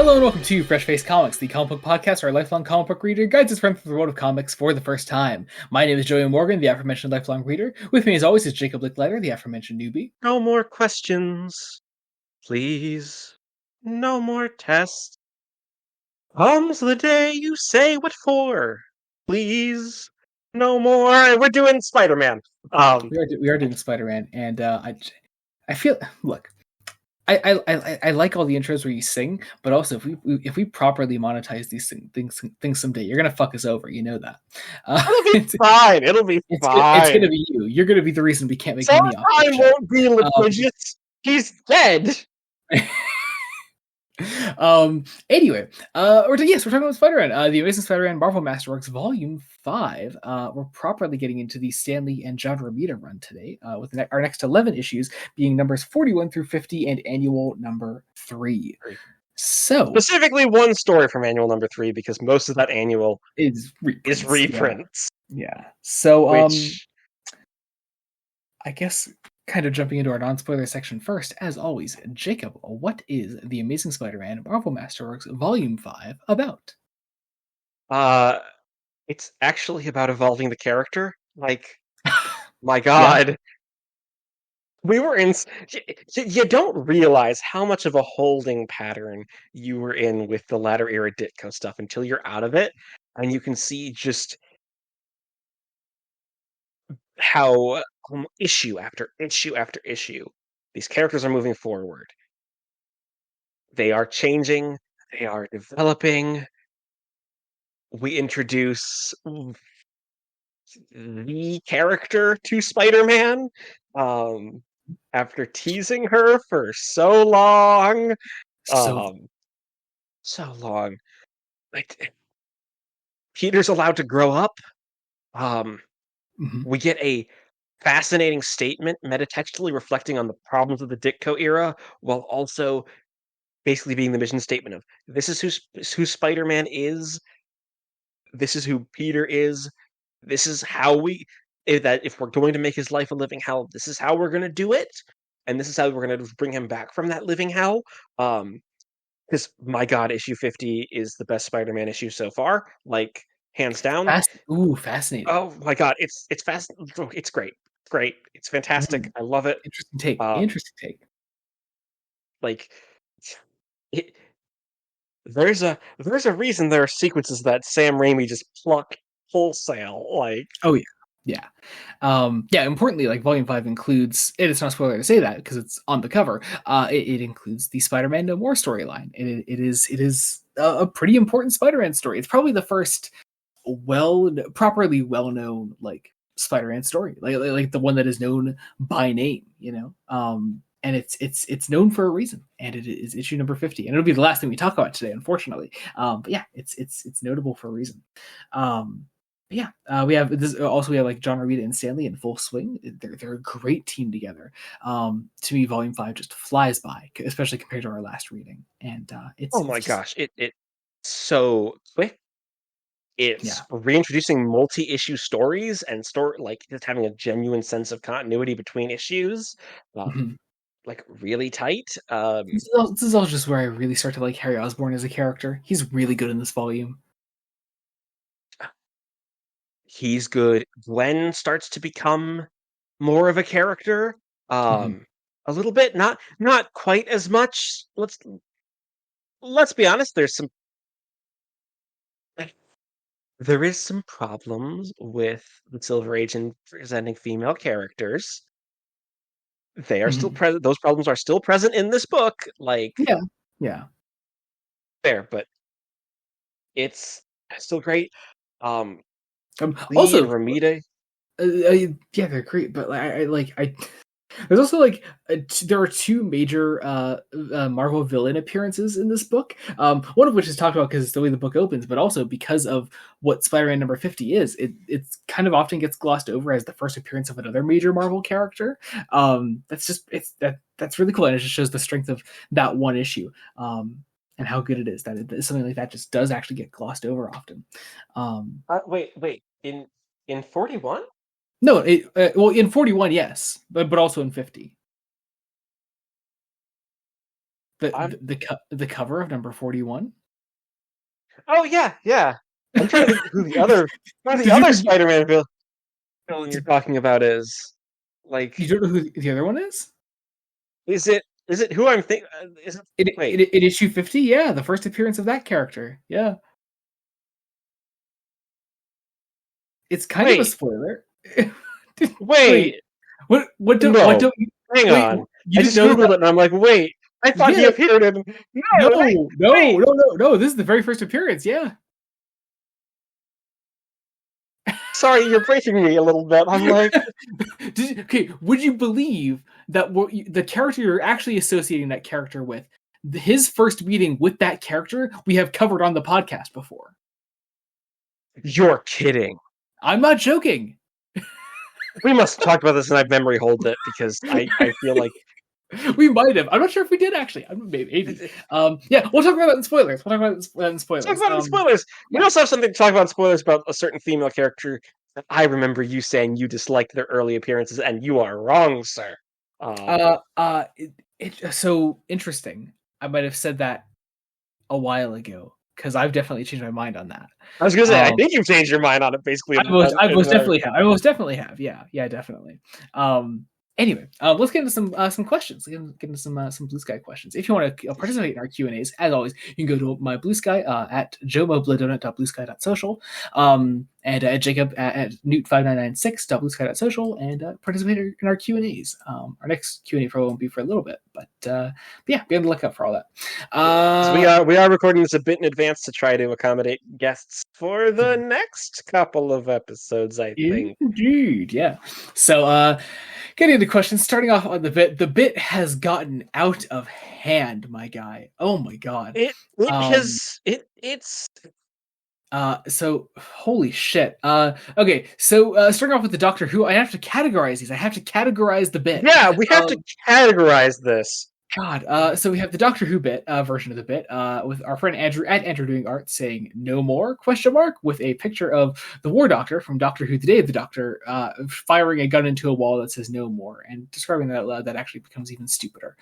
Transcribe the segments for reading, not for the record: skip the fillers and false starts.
Hello and welcome to Fresh Face Comics, the comic book podcast where a lifelong comic book reader guides his friend through the world of comics for the first time. My name is Joey Morgan, the aforementioned lifelong reader. With me as always is Jacob Licklider, the aforementioned newbie. No more questions, please. No more tests. Comes the day you say what for, please. No more. We're doing Spider-Man. We are doing Spider-Man, and I feel look. I like all the intros where you sing, but also if we properly monetize these things someday, you're gonna fuck us over. You know that. It'll be fine. It'll be fine. It's gonna be you. You're gonna be the reason we can't make money off Time won't be litigious. He's dead. Anyway, we're talking about Spider-Man, the Amazing Spider-Man Marvel Masterworks Volume 5. We're properly getting into the Stan Lee and John Romita run today, with our next 11 issues being numbers 41 through 50 and annual number 3. So specifically one story from annual number 3, because most of that annual is reprints. Yeah. So I guess kind of jumping into our non-spoiler section first, as always, Jacob, what is the Amazing Spider-Man Marvel Masterworks Volume 5 about? It's actually about evolving the character. Like, my God. Yeah. We were in... You don't realize how much of a holding pattern you were in with the latter era Ditko stuff until you're out of it, and you can see just how issue after issue after issue, these characters are moving forward. They are changing. They are developing. We introduce the character to Spider-Man after teasing her for so long. So long. Like, Peter's allowed to grow up. We get a fascinating statement metatextually reflecting on the problems of the Ditko era, while also basically being the mission statement of this is who Spider-Man is, this is who Peter is, this is how if we're going to make his life a living hell, this is how we're going to do it, and this is how we're going to bring him back from that living hell. Because my God, issue 50 is the best Spider-Man issue so far, like hands down. Fascinating. Oh my God, it's fast. It's great. Great. It's fantastic. I love it. Interesting take. Like, there's a reason there are sequences that Sam Raimi just plucked wholesale. Like, oh yeah. Importantly, like Volume 5 includes, and it's not a spoiler to say that because it's on the cover. It includes the Spider-Man No More storyline. It is a pretty important Spider-Man story. It's probably the first properly well-known like Spider-Man story, like the one that is known by name, you know. And it's known for a reason, and it is issue number 50, and it'll be the last thing we talk about today, unfortunately. But yeah, it's notable for a reason. We have this. Also, we have like John Romita and Stan Lee in full swing. They're a great team together. To me, Volume 5 just flies by, especially compared to our last reading. And it's gosh, it's so quick. It's reintroducing multi-issue stories and like just having a genuine sense of continuity between issues, like really tight. This is all just where I really start to like Harry Osborn as a character. He's really good in this volume. He's good. Gwen starts to become more of a character, a little bit, not quite as much. Let's be honest. There is some problems with the Silver Age in presenting female characters. They are still present. Those problems are still present in this book. Like, yeah. Fair, but it's still great. Also, Romita. They're great, but there's also like there are two major Marvel villain appearances in this book. One of which is talked about because it's the way the book opens, but also because of what Spider-Man number 50 is. It's kind of often gets glossed over as the first appearance of another major Marvel character. That's really cool, and it just shows the strength of that one issue. And how good it is that something like that just does actually get glossed over often. Wait. In 41? No, in 41, yes, but also in 50. The cover of number 41. Oh yeah. I'm trying to think who the other Spider-Man villain you're talking about is. You Like, don't know who the other one is? is it who I'm thinking? Is it? Wait, In issue 50, yeah, the first appearance of that character. Yeah. It's kind of a wait, spoiler. Wait, wait. what No, don't you hang wait, on. you I didn't just know googled that? it and I'm like, wait. I thought he Yeah. appeared in. No, No, no, wait. no, no, no. This is the very first appearance, yeah. Sorry, you're breaking me a little bit. I'm like, Okay, would you believe that the character you're actually associating that character with, his first meeting with that character, we have covered on the podcast before? you're kidding. I'm not joking. We must talk about this and I memory hold it because I feel like We might have. I'm not sure if we did actually. Maybe. Yeah, we'll talk about that in spoilers. We'll talk about that in let's talk spoilers. about it in spoilers. We Yeah. also have something to talk about in spoilers about a certain female character that I remember you saying you disliked their early appearances, and you are wrong, sir. It's so interesting. I might have said that a while ago because I've definitely changed my mind on that. I was gonna say, I Um, think you've changed your mind on it basically. I most definitely have. I most definitely have. Yeah, definitely. Anyway, let's get into some questions. Get into some Blue Sky questions. If you want to participate in our Q&As, as always, you can go to my Blue Sky at jomobladonut.bluesky.social, and Jacob at newt5996.bluesky.social, and participate in our Q&As. Our next Q&A probably won't be for a little bit, but yeah, be on the lookout for all that. We are recording this a bit in advance to try to accommodate guests for the next couple of episodes, I think. Indeed, yeah. So, getting into questions, starting off on the bit. The bit has gotten out of hand, my guy. Oh my god. It's So holy shit. Okay, so starting off with the Doctor Who, I have to categorize these. I have to categorize the bit. yeah, we have to categorize this. God, so we have the Doctor Who bit version of the bit with our friend Andrew at Andrew Doing Art saying "No more?" question mark with a picture of the War Doctor from Doctor Who: The Day of the Doctor firing a gun into a wall that says "No more" and describing that out loud. That actually becomes even stupider.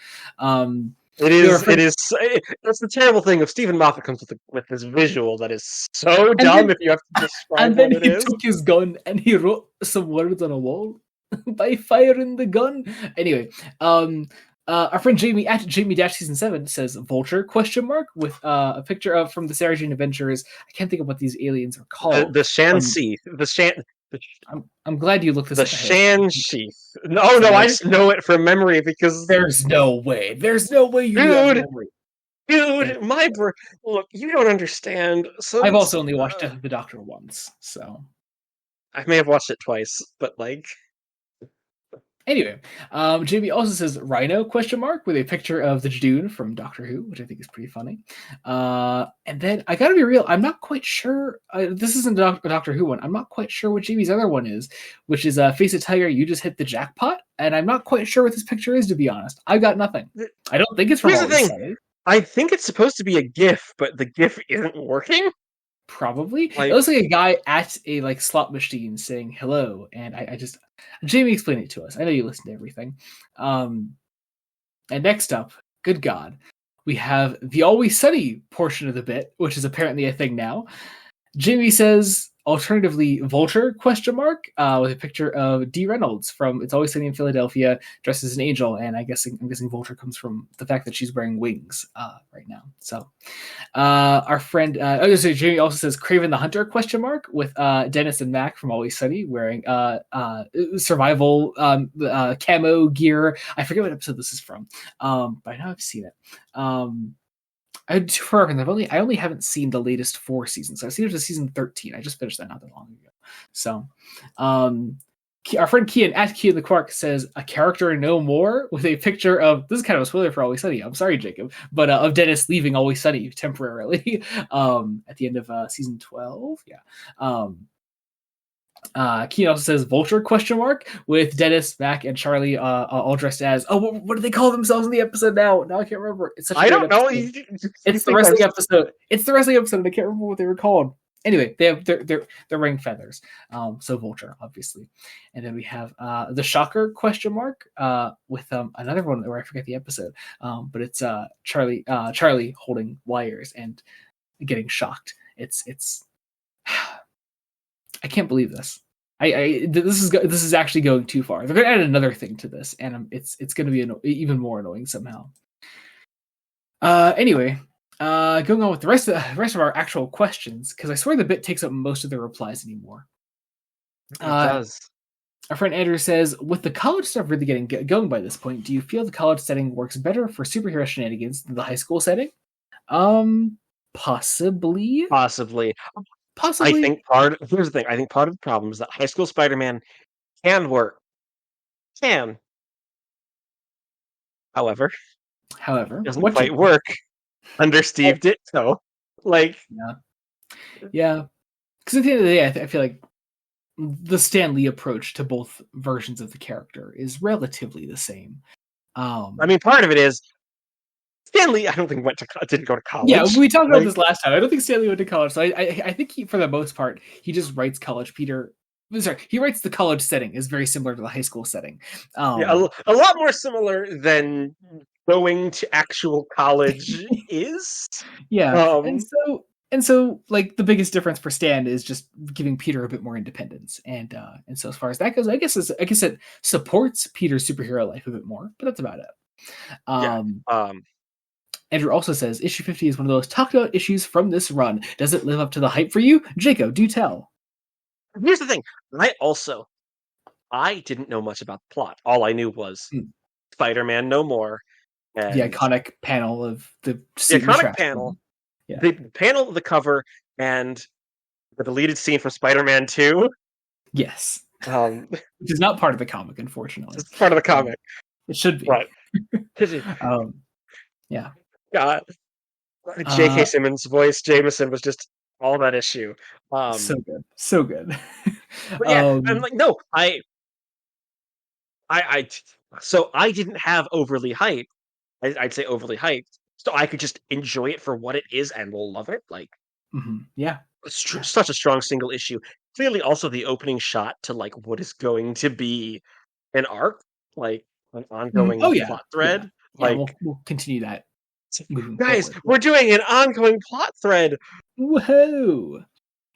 It is. That's the terrible thing of Stephen Moffat comes with this visual that is so dumb. If you have to describe And then what it he is, took his gun and he wrote some words on a wall by firing the gun. Anyway, our friend Jamie at Jamie-Season7 says Vulture question mark with a picture of from the Sarah Jane Adventures. I can't think of what these aliens are called. the Shan-Sheath, I'm glad you looked this the up. Shan-Sheath. No, I just know it from memory because there's no way you have memory. Dude, look, you don't understand. So I've also only watched Death of the Doctor once, so I may have watched it twice, but like. Anyway, JB also says Rhino question mark with a picture of the Jadoon from Doctor Who, which I think is pretty funny. And then I gotta be real, I'm not quite sure. This isn't a Doctor Who one. I'm not quite sure what JB's other one is, which is Face It Tiger, you just hit the jackpot. And I'm not quite sure what this picture is, to be honest. I've got nothing. I don't think it's from. Here's the thing. I think it's supposed to be a GIF, but the GIF isn't working. Probably. It looks like a guy at a slot machine saying hello, and I just Jamie explained it to us. I know you listen to everything. And next up, good God, we have the Always Sunny portion of the bit, which is apparently a thing now. Jamie says, alternatively, Vulture question mark with a picture of Dee Reynolds from It's Always Sunny in Philadelphia, dressed as an angel, and I'm guessing Vulture comes from the fact that she's wearing wings right now. So, our friend, so Jamie also says Craven the Hunter question mark with Dennis and Mac from Always Sunny wearing survival camo gear. I forget what episode this is from, but I know I've seen it. I only haven't seen the latest 4 seasons. I've seen it to season 13. I just finished that not that long ago. So, our friend Kian at Kian the Quark says a character no more with a picture of, this is kind of a spoiler for Always Sunny. I'm sorry, Jacob, but of Dennis leaving Always Sunny temporarily at the end of season 12. Yeah. Keen also says Vulture question mark with Dennis, Mac, and Charlie all dressed as what do they call themselves in the episode now? Now I can't remember. It's such a I don't know. It's the wrestling episode. It's the wrestling episode. I can't remember what they were called. Anyway, they're wearing feathers. So Vulture, obviously, and then we have the Shocker question mark with another one where I forget the episode, but it's Charlie holding wires and getting shocked. It's I can't believe this. This is actually going too far. They're going to add another thing to this, and it's going to be even more annoying somehow. Anyway, going on with the rest of our actual questions, because I swear the bit takes up most of the replies anymore. It does. Our friend Andrew says, with the college stuff really getting going by this point, do you feel the college setting works better for superhero shenanigans than the high school setting? Possibly. I think here's the thing. I think part of the problem is that high school Spider-Man can work. However, doesn't quite work under Steve Ditko. Yeah. Because at the end of the day, I feel like the Stan Lee approach to both versions of the character is relatively the same. I mean, part of it is Stan Lee, I don't think didn't go to college. Yeah, we talked about this last time. I don't think Stan Lee went to college, so I think for the most part, he just writes college Peter. Sorry, he writes the college setting is very similar to the high school setting. A lot more similar than going to actual college is. Yeah, and so like the biggest difference for Stan is just giving Peter a bit more independence, and so as far as that goes, I guess it supports Peter's superhero life a bit more, but that's about it. Andrew also says issue 50 is one of those talked about issues from this run. Does it live up to the hype for you? Jacob, do tell. Here's the thing. I didn't know much about the plot. All I knew was Spider-Man No More. And the iconic panel of the iconic panel. Yeah. The panel of the cover and the deleted scene from Spider-Man 2. Yes. Which is not part of the comic, unfortunately. It's part of the comic. It should be. Right. Yeah. God. J.K. Simmons' voice, Jameson, was just all that issue. So good. But yeah, I'm like, no, so I didn't have overly hype. I'd say overly hyped, so I could just enjoy it for what it is and love it. Yeah, such a strong single issue. Clearly, also the opening shot to what is going to be an arc, an ongoing plot thread. Yeah, we'll continue that. Guys, we're doing an ongoing plot thread. Woohoo!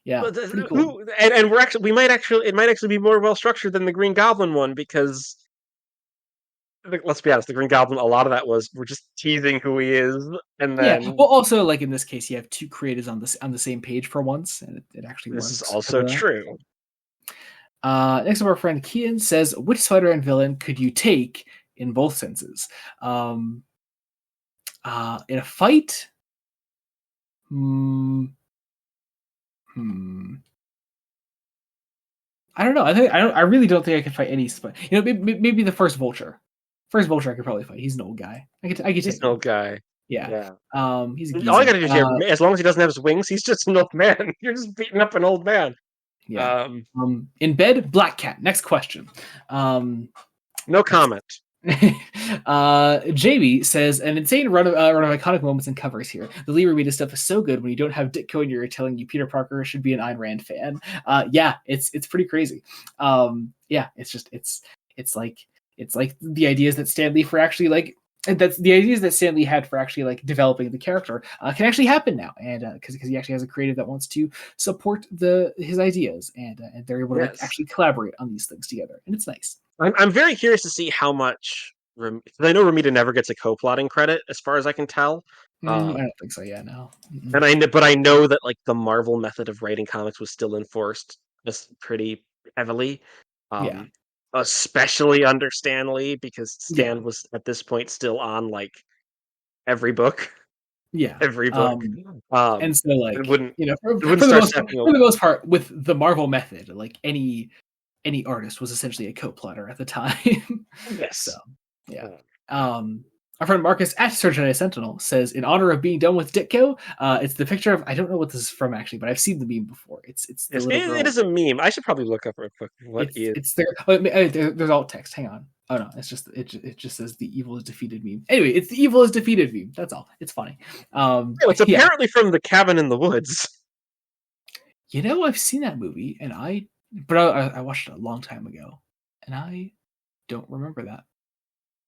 Yeah, pretty cool. And it might actually be more well structured than the Green Goblin one, because let's be honest, the Green Goblin, a lot of that we're just teasing who he is, and then well, also in this case, you have two creators on the same page for once, and it actually works. This is also true. Next up, our friend Kian says, which Spider-Man villain could you take in both senses? In a fight? I don't know. I really don't think I could fight any Spider. Maybe the first Vulture. First Vulture I could probably fight. He's an old guy. He's an old guy. Yeah. He's a geezer. All you gotta do here, as long as he doesn't have his wings, he's just an old man. You're just beating up an old man. Yeah. In bed, Black Cat. Next question. No comment. Jamie says an insane run of iconic moments and covers here. The Lee Romita stuff is so good when you don't have Ditko in your ear telling you Peter Parker should be an Ayn Rand fan. Yeah, it's pretty crazy. Yeah, it's like the ideas that Stan Lee had for actually developing the character can actually happen now, and because he actually has a creative that wants to support his ideas, and they're able to actually collaborate on these things together, and it's nice. I'm very curious to see how much. I know Romita never gets a co-plotting credit, as far as I can tell. I don't think so. Yeah, no. And I know that the Marvel method of writing comics was still enforced just pretty heavily. Yeah. Especially under Stan Lee, because Stan was at this point still on every book. Yeah, every book. And so it wouldn't. For the most part, with the Marvel method, any artist was essentially a co-plotter at the time. Yes. So yeah. Our friend Marcus at Surgeon Sentinel says, in honor of being done with Ditko, it's the picture of, I don't know what this is from actually, but I've seen the meme before. It is a meme. I should probably look up real quick it's there. There's alt text. Hang on. Oh no, it just says the evil is defeated meme. Anyway, it's the evil is defeated meme. That's all. It's funny. It's apparently from the Cabin in the Woods. I've seen that movie, and I watched it a long time ago, and I don't remember that.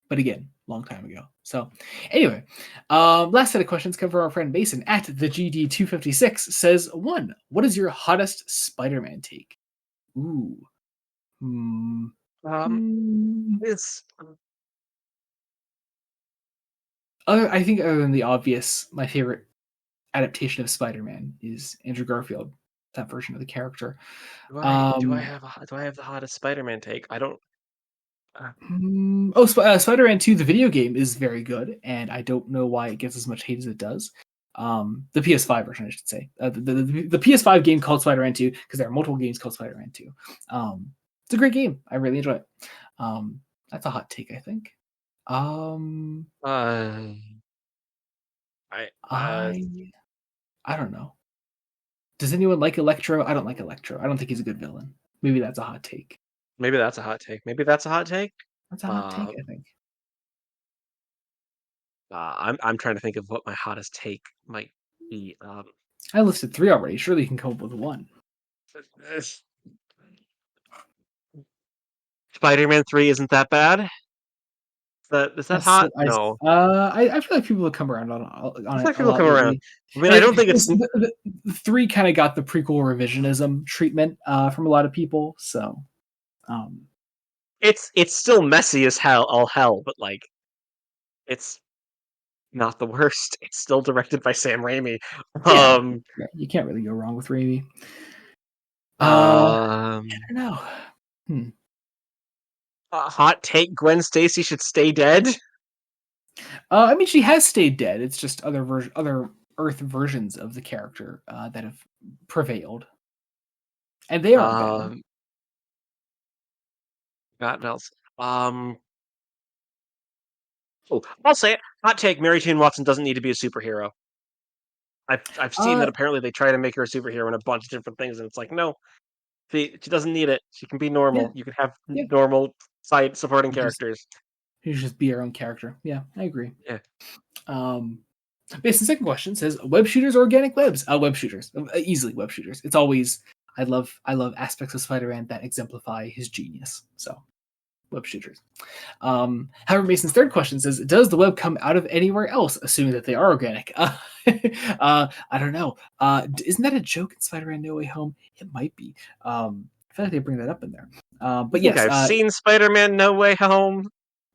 But again, long time ago. So anyway, last set of questions come from our friend Mason at the GD256 says, 1, what is your hottest Spider-Man take? Ooh. Hmm. Um, Hmm. it's I think other than the obvious, my favorite adaptation of Spider-Man is Andrew Garfield, that version of the character. Um, do I have the hottest Spider-Man take? I don't. Uh, Spider-Man 2, the video game, is very good, and I don't know why it gets as much hate as it does. The PS5 version, I should say. The PS5 game called Spider-Man 2, because there are multiple games called Spider-Man 2. It's a great game. I really enjoy it. That's a hot take, I think. Um, uh, I I I don't know. Does anyone like Electro? I don't like Electro. I don't think he's a good villain. Maybe that's a hot take. maybe that's a hot take. Maybe that's a hot take. That's a hot take, Uh, I think. I'm trying to think of what my hottest take might be. I listed 3 already. Surely you can come up with 1. Spider-Man 3 isn't that bad. Is that hot? No. I feel like people have come around I on feel it like a people lot come around. lately. I mean, I don't think it's The 3 kind of got the prequel revisionism treatment from a lot of people. So, um, it's still messy as hell, all hell, but like it's not the worst. It's still directed by Sam Raimi. yeah, Um, you can't really go wrong with Raimi. I um, don't know. Hmm. a hot take: Gwen Stacy should stay dead. I mean, she has stayed dead. It's just other Earth versions of the character that have prevailed, and they aren't bad. Um, God else. Um, oh, I'll say it. Hot take: Mary Jane Watson doesn't need to be a superhero. I've seen Uh, that apparently they try to make her a superhero in a bunch of different things, and it's like no, she doesn't need it. She can be yeah, normal. You can have yeah. normal side supporting You just characters. you just be your own character. Yeah, I agree. Yeah. Um, Based on the second question says web shooters or organic webs? Web shooters, easily web shooters. It's always I love aspects of Spider-Man that exemplify his genius. So web shooters. However, Mason's third question says, does the web come out of anywhere else, assuming that they are organic? I don't know. Isn't that a joke in Spider-Man No Way Home? It might be. I feel like they bring that up in there. I But think yes, I've seen Spider-Man No Way Home.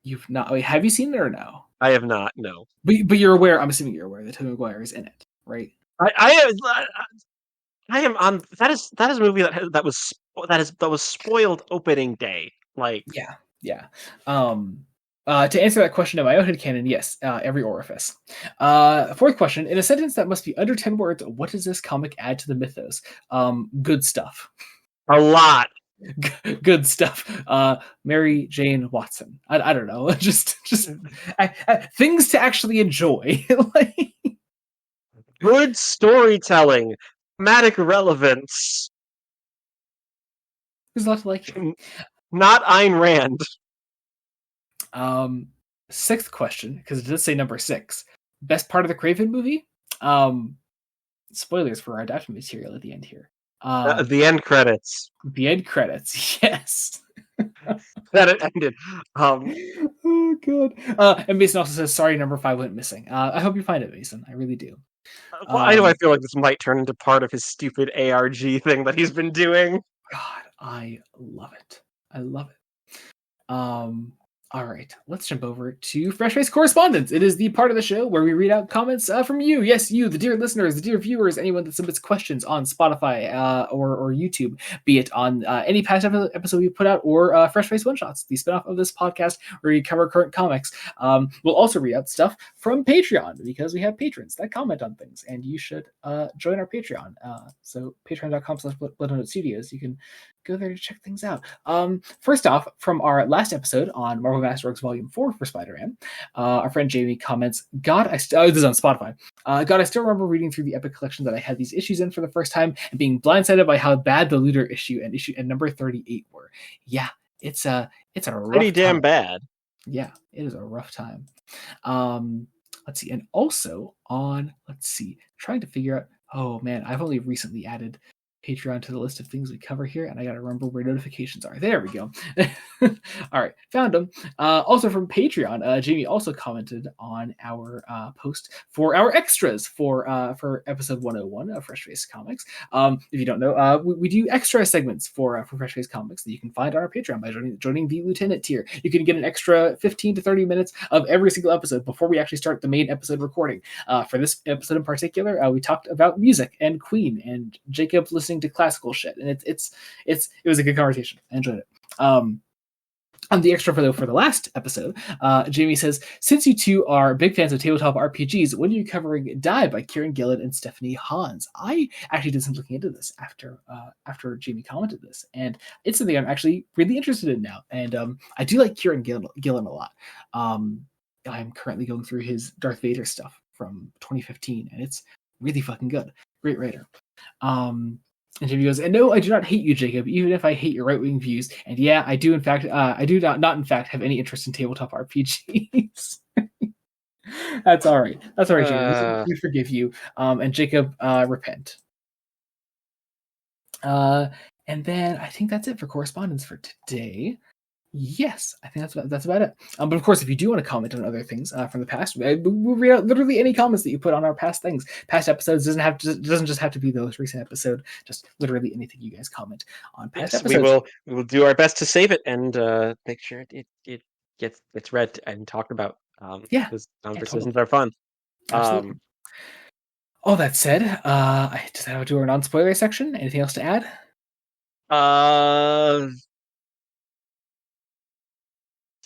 you've not. Wait, have you seen it or no? I have not. No. But you're aware. I'm assuming you're aware that Tobey Maguire is in it, right? I am on. That is a movie that was spoiled opening day. Like Yeah, yeah. To answer that question in my own headcanon, yes, every orifice. Fourth question: in a sentence that must be under 10 words, what does this comic add to the mythos? Good stuff. a lot. Good stuff. Mary Jane Watson. I don't know. Just things to actually enjoy. Like, Good storytelling, thematic relevance. there's a lot to like here. Not Ayn Rand. Um, Sixth question, because it does say number 6. Best part of the Craven movie? Um, Spoilers for our adapted material at the end here. The end credits. The end credits, yes. That it ended. Oh god. And Mason also says, "Sorry, number 5 went missing." I hope you find it, Mason. I really do. Why do I Um, feel like this might turn into part of his stupid ARG thing that he's been doing? God, I love it. I love it. All right, let's jump over to Fresh Face Correspondence. It is the part of the show where we read out comments from you. Yes, you, the dear listeners, the dear viewers, anyone that submits questions on Spotify or YouTube, be it on any past episode we put out or Fresh Face One Shots, the spinoff of this podcast where we cover current comics. We'll also read out stuff from Patreon because we have patrons that comment on things, and you should join our Patreon. So patreon.com/BloodHound Studios. You can go there to check things out. First off, from our last episode on Marvel Masterworks Volume 4 for Spider-Man, our friend Jamie comments, this is on Spotify. God, I still remember reading through the Epic Collection that I had these issues in for the first time and being blindsided by how bad the Looter issue and number 38 were. Yeah, it's a rough Pretty damn time. bad. Yeah, it is a rough time. Let's see. And also on, trying to figure out, oh man, I've only recently added Patreon to the list of things we cover here, and I got to remember where notifications are. There we go. All right, found them. Also from Patreon, Jamie also commented on our post for our extras for episode 101 of Fresh Face Comics. If you don't know, we do extra segments for Fresh Face Comics that you can find on our Patreon by joining the Lieutenant tier. You can get an extra 15 to 30 minutes of every single episode before we actually start the main episode recording. For this episode in particular, we talked about music and Queen and Jacob listening to classical shit, and it was a good conversation. I enjoyed it. On the extra for the last episode, Jamie says, since you two are big fans of tabletop RPGs, when are you covering Die by Kieran Gillen and Stephanie Hans? I actually did some looking into this after Jamie commented this, and it's something I'm actually really interested in now. And I do like Kieran Gillen a lot. I'm currently going through his Darth Vader stuff from 2015, and it's really fucking good. Great writer. And Jamie goes, and no, I do not hate you, Jacob, even if I hate your right-wing views. And yeah, I do, in fact, not in fact have any interest in tabletop RPGs. That's all right. That's all right, Jacob. We forgive you. And Jacob, repent. And then I think that's it for correspondence for today. Yes, I think that's about it. But of course, if you do want to comment on other things from the past, we'll read out literally any comments that you put on our past things. Past episodes doesn't just have to be those recent episode. Just literally anything you guys comment on past episodes. We will do our best to save it and make sure it gets read and talked about. Because conversations are fun. Absolutely. All that said, I just have to do our non-spoiler section. Anything else to add?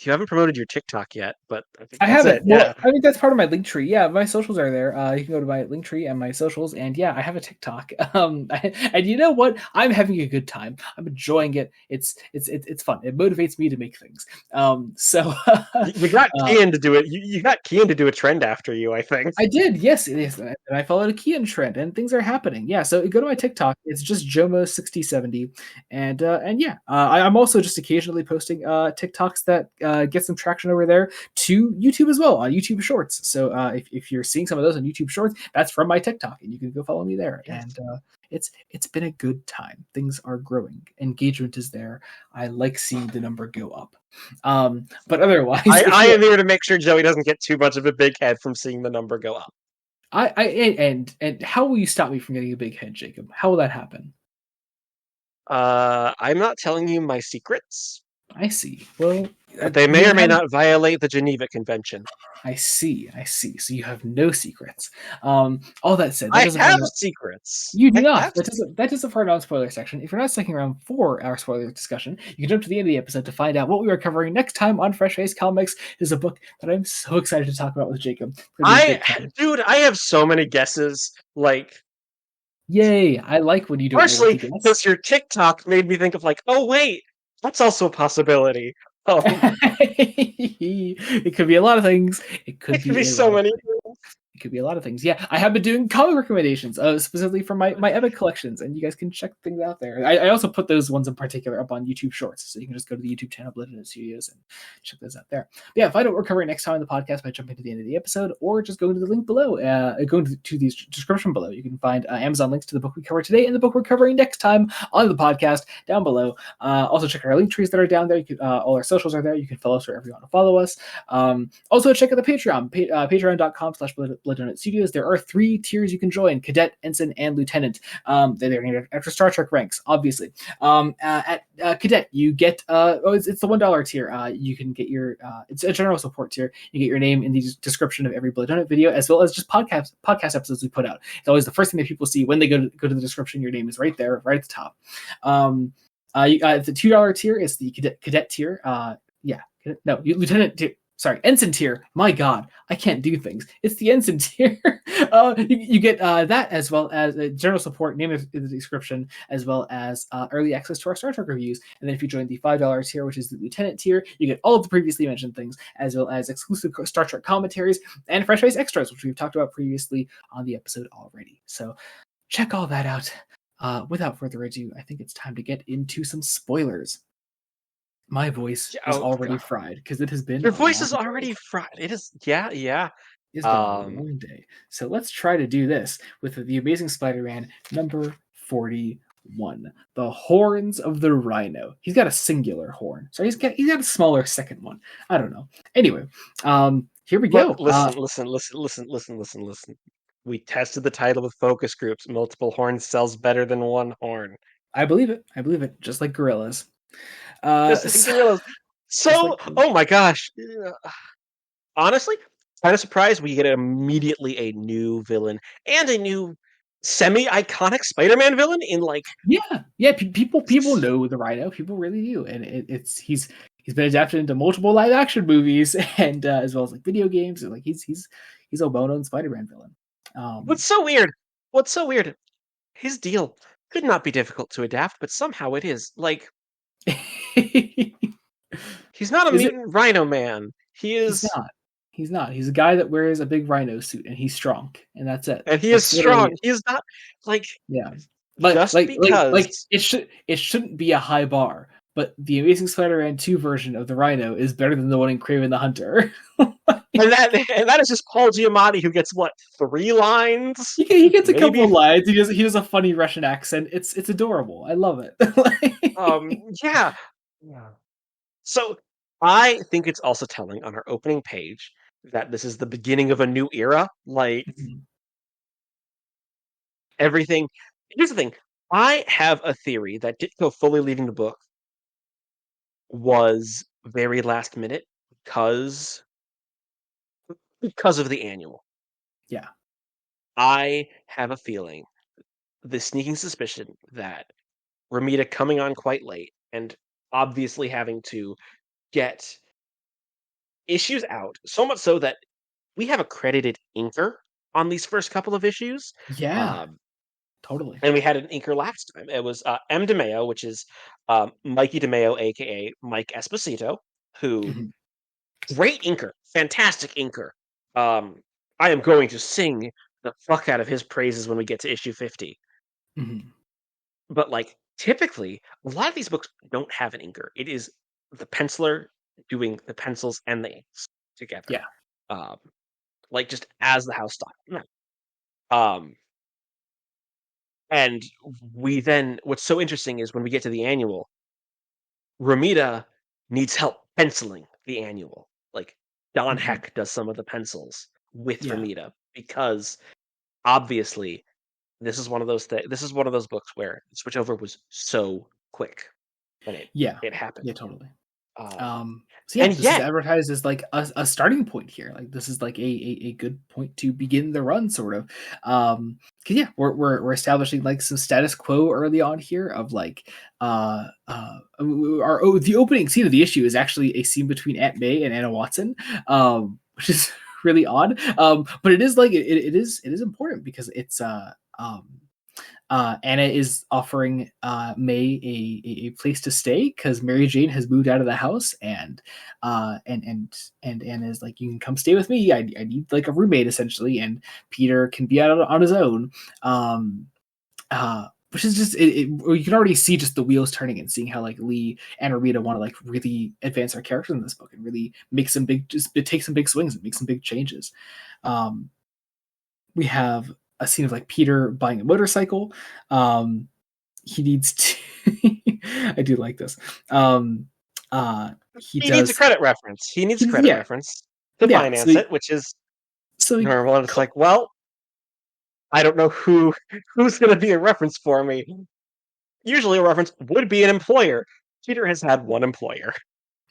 You haven't promoted your TikTok yet, but I haven't. Well, I think that's part of my link tree. Yeah, my socials are there. You can go to my link tree and my socials, and yeah, I have a TikTok. And you know what? I'm having a good time. I'm enjoying it. It's fun. It motivates me to make things. So you got Kian to do it. You got Kian to do a trend after you, I think. I did. Yes, it is. And I followed a Kian trend, and things are happening. Yeah. So go to my TikTok. It's just Jomo6070, and yeah, I'm also just occasionally posting TikToks that get some traction over there to YouTube as well on YouTube Shorts. So if you're seeing some of those on YouTube Shorts, that's from my TikTok, and you can go follow me there. Yes. And it's been a good time. Things are growing. Engagement is there. I like seeing the number go up. But otherwise, I am here to make sure Joey doesn't get too much of a big head from seeing the number go up. And how will you stop me from getting a big head, Jacob? How will that happen? I'm not telling you my secrets. I see. Well, but they may or may not violate the Geneva Convention. I see. So you have no secrets. All that said, I have secrets. You do not. That is a part of our spoiler section. If you're not sticking around for our spoiler discussion, you can jump to the end of the episode to find out what we are covering next time on Fresh Face Comics. This is a book that I'm so excited to talk about with Jacob. I have so many guesses. Like, yay! I like when you do. Partially because your TikTok made me think of oh wait, that's also a possibility. Oh. It could be a lot of things. It could be so many things. It could be a lot of things. Yeah, I have been doing comic recommendations, specifically for my epic collections, and you guys can check things out there. I also put those ones in particular up on YouTube Shorts, so you can just go to the YouTube channel Blood Studios and check those out there. But yeah, find out what we're covering next time in the podcast by jumping to the end of the episode, or just going to the link below, going to the description below. You can find Amazon links to the book we cover today and the book we're covering next time on the podcast down below. Also check our link trees that are down there. You can, all our socials are there. You can follow us wherever you want to follow us. Also check out the Patreon, patreon.com/Blood Studios. There are 3 tiers you can join: Cadet, Ensign, and Lieutenant. They're named after Star Trek ranks, obviously. At Cadet, you get it's the $1 tier. You can get your it's a general support tier. You get your name in the description of every Blood Donut video, as well as just podcast episodes we put out. It's always the first thing that people see when they go to the description. Your name is right there, right at the top. The $2 tier is the cadet tier. Lieutenant tier. Sorry, Ensign tier. My God, I can't do things. It's the Ensign tier. You get that, as well as general support, name in the description, as well as early access to our Star Trek reviews. And then if you join the $5 tier, which is the Lieutenant tier, you get all of the previously mentioned things, as well as exclusive Star Trek commentaries and Fresh Face extras, which we've talked about previously on the episode already. So check all that out. Without further ado, I think it's time to get into some spoilers. My voice is already fried because it has been. Your voice is already fried. It is, yeah. It's been a long day. So let's try to do this with the Amazing Spider-Man number 41. one. The horns of the rhino. He's got a singular horn. So he's got a smaller second one. I don't know. Anyway, here we But go. listen. We tested the title with focus groups. Multiple horns sells better than one horn. I believe it. I believe it. Just like gorillas. Just like So, gorillas. just So, like oh my gosh. Honestly, kind of surprised we get immediately a new villain and a new semi-iconic Spider-Man villain in like yeah. People know the rhino. People really do, and it's he's been adapted into multiple live action movies and as well as like video games. And like he's a well known Spider-Man villain. what's Um, so weird? What's so weird? His deal could not be difficult to adapt, but somehow it is. Like he's not a is it? mutant rhino man. He He's is not. He's not. He's a guy that wears a big rhino suit and he's strong, and that's it. and he is That's literally strong. He is not like yeah. Like just because it shouldn't be a high bar, but the Amazing Spider-Man 2 version of the Rhino is better than the one in Kraven the Hunter. and that is just Paul Giamatti who gets what, 3 lines? He gets a couple Maybe of lines. He does a funny Russian accent. It's adorable. I love it. yeah. Yeah. So I think it's also telling on our opening page that this is the beginning of a new era. Like everything. Here's the thing. I have a theory that Ditko fully leaving the book was very last minute because of the annual. Yeah. I have a feeling, the sneaking suspicion that Ramita coming on quite late and obviously having to get issues out, so much so that we have a credited inker on these first couple of issues. Yeah. Um, Totally. and we had an inker last time. It was M. DeMeo, which is Mikey DeMeo, aka Mike Esposito, who Mhm. great inker, fantastic inker. I am going to sing the fuck out of his praises when we get to issue 50. Mhm. But like typically, a lot of these books don't have an inker. It is the penciler doing the pencils and the inks together. Yeah. Um, like just as the house style. Um, and we then what's so interesting is when we get to the annual, Ramita needs help penciling the annual. Like Don Mhm. Heck does some of the pencils with Yeah. Ramita because obviously this is one of those books where the switchover was so quick when Yeah. it happened. Yeah, totally. Um, So yeah, and this is yet, advertised as like a starting point here. Like this is like a good point to begin the run, sort of. Cause yeah, we're establishing like some status quo early on here of like the opening scene of the issue is actually a scene between Aunt May and Anna Watson, which is really odd. But it is like it is important because it's Anna is offering May a place to stay because Mary Jane has moved out of the house, and Anna is like, you can come stay with me. I need like a roommate essentially, and Peter can be out on his own. Which is just you can already see just the wheels turning and seeing how like Lee and Rita want to like really advance our characters in this book and really make some big just take some big swings and make some big changes. We have a scene of like Peter buying a motorcycle. He needs to. I do like this. He he needs a does. credit reference. He needs a credit Yeah, reference to yeah. So finance it, which is so he, normal. And it's like, well, I don't know who's going to be a reference for me. Usually, a reference would be an employer. Peter has had one employer.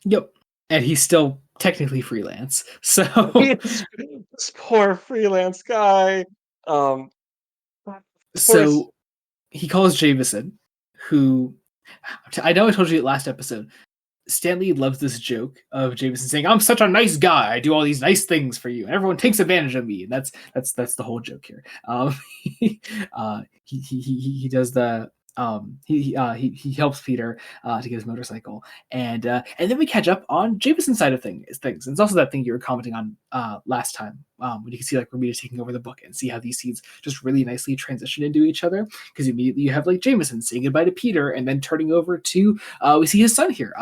yep, and he's still technically freelance. So It's this poor freelance guy. Um, of course, so he calls Jameson, who I know I told you it last episode. Stanley loves this joke of Jameson saying, "I'm such a nice guy. I do all these nice things for you, and everyone takes advantage of me." And that's the whole joke here. He does the he helps Peter to get his motorcycle, and then we catch up on Jameson's side of things. And it's also that thing you were commenting on last time when you can see like Ramita taking over the book and see how these scenes just really nicely transition into each other because immediately you have like Jameson saying goodbye to Peter and then turning over to we see his son here,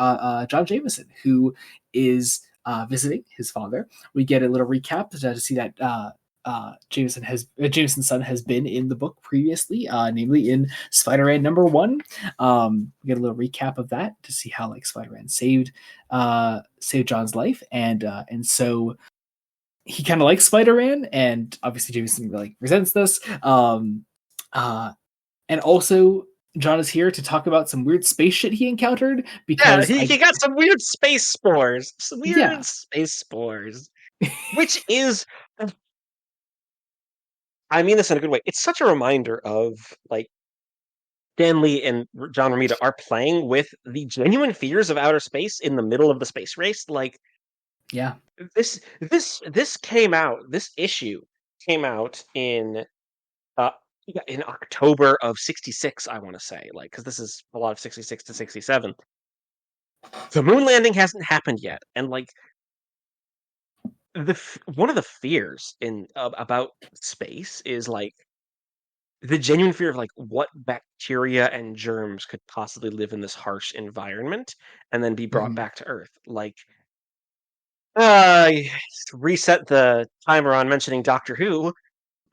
John Jameson, who is visiting his father. We get a little recap to see that Jameson's son has been in the book previously, namely in Spider-Man #1. We get a little recap of that to see how like Spider-Man saved John's life, and so he kind of likes Spider-Man, and obviously Jameson like resents this. Uh, and also John is here to talk about some weird space shit he encountered Yeah, because he got some weird space spores. Some yeah, weird space spores. Which is, I mean this in a good way. It's such a reminder of like Stan Lee and John Romita are playing with the genuine fears of outer space in the middle of the space race. Like yeah. this came out. This issue came out uh in October of '66. I want to say, like, because this is a lot of '66 to '67. The moon landing hasn't happened yet, and like one of the fears in about space is like the genuine fear of like what bacteria and germs could possibly live in this harsh environment and then be brought Mhm. back to Earth. Like, uh, reset the timer on mentioning Doctor Who,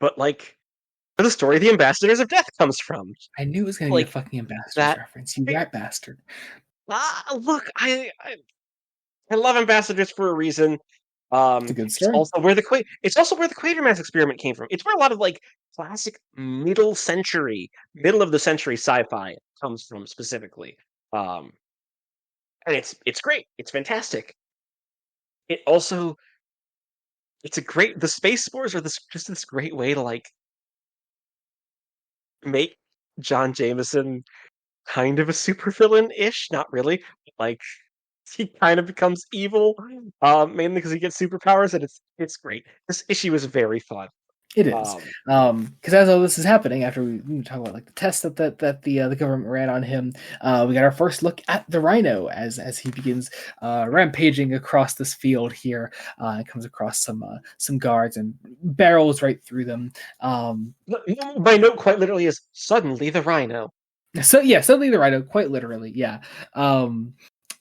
but like where the story of the Ambassadors of Death comes from. I knew it was going to be a Like fucking Ambassadors that. reference, you rat bastard. Look, I love Ambassadors for a reason. It's a good story. It's also where the Quatermass experiment came from. It's where a lot of like classic middle of the century sci-fi comes from specifically. Um, and it's great. It's fantastic. It also it's a great the space spores are this great way to like make John Jameson kind of a supervillain ish. Not really. Like he kind of becomes evil, mainly because he gets superpowers, and it's great. This issue is very fun. It is, Um, because as all this is happening, after we talk about like the test that the government ran on him, we got our first look at the Rhino as he begins rampaging across this field here. And comes across some guards and barrels right through them. my note quite literally is suddenly the Rhino, So yeah, suddenly the Rhino, quite literally, yeah. Um,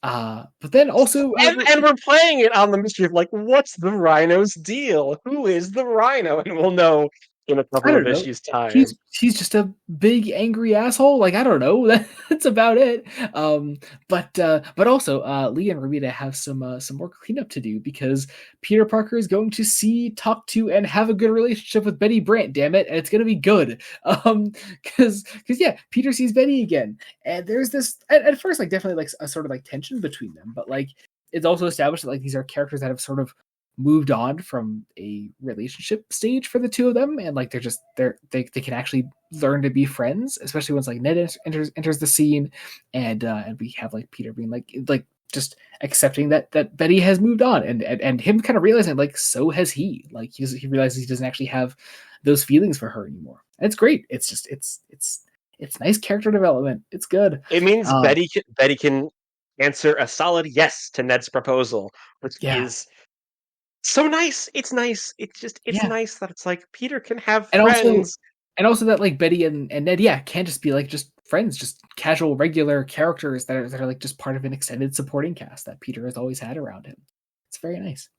but then also, and we're playing it on the mystery of like, what's the Rhino's deal? Who is the Rhino? And we'll know in a I couple don't of know. issues time. He's just a big angry asshole. Like I don't know. That's about it. But also Lee and Ramita have some more cleanup to do because Peter Parker is going to see, talk to, and have a good relationship with Betty Brant. Damn it, and it's gonna be good. Because yeah, Peter sees Betty again, and there's this at first like definitely like a sort of like tension between them, but like it's also established that like these are characters that have sort of moved on from a relationship stage for the two of them, and like they can actually learn to be friends, especially once like Ned enters the scene, and we have like Peter being like just accepting that Betty has moved on, and him kind of realizing like so has he, like he realizes he doesn't actually have those feelings for her anymore. And it's great. It's just it's nice character development. It's good. It means uh Betty can answer a solid yes to Ned's proposal, which yeah, is so nice. It's nice. It's yeah. nice that it's like Peter can have and also friends. and also that like Betty and Ned, yeah, can't just be like just friends, just casual, regular characters that are like just part of an extended supporting cast that Peter has always had around him. It's very nice.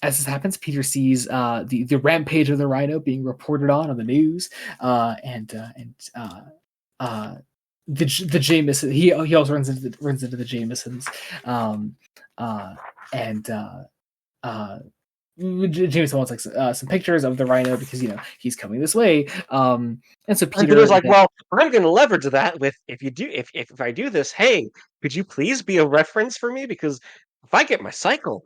As this happens, Peter sees the rampage of the Rhino being reported on the news, and the Jameson. He also runs into the Jamesons, um, and Jameson wants like some pictures of the Rhino because he's coming this way. And so And Peter's Peter, like, well, I'm going to leverage that with if I do this, hey, could you please be a reference for me? Because if I get my cycle,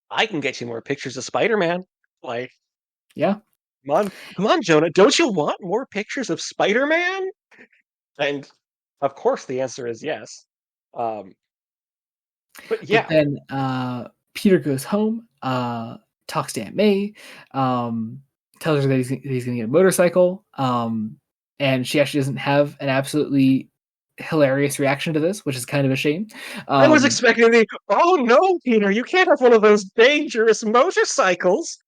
I can get you more pictures of Spider-Man. Like, yeah, come on, Jonah, don't you want more pictures of Spider-Man? And of course, the answer is yes. Um, but but yeah, then Peter goes home, talks to Aunt May, tells her that he's going to get a motorcycle, and she actually doesn't have an absolutely hilarious reaction to this, which is kind of a shame. I was Um, expecting the, oh no, Peter, you can't have one of those dangerous motorcycles.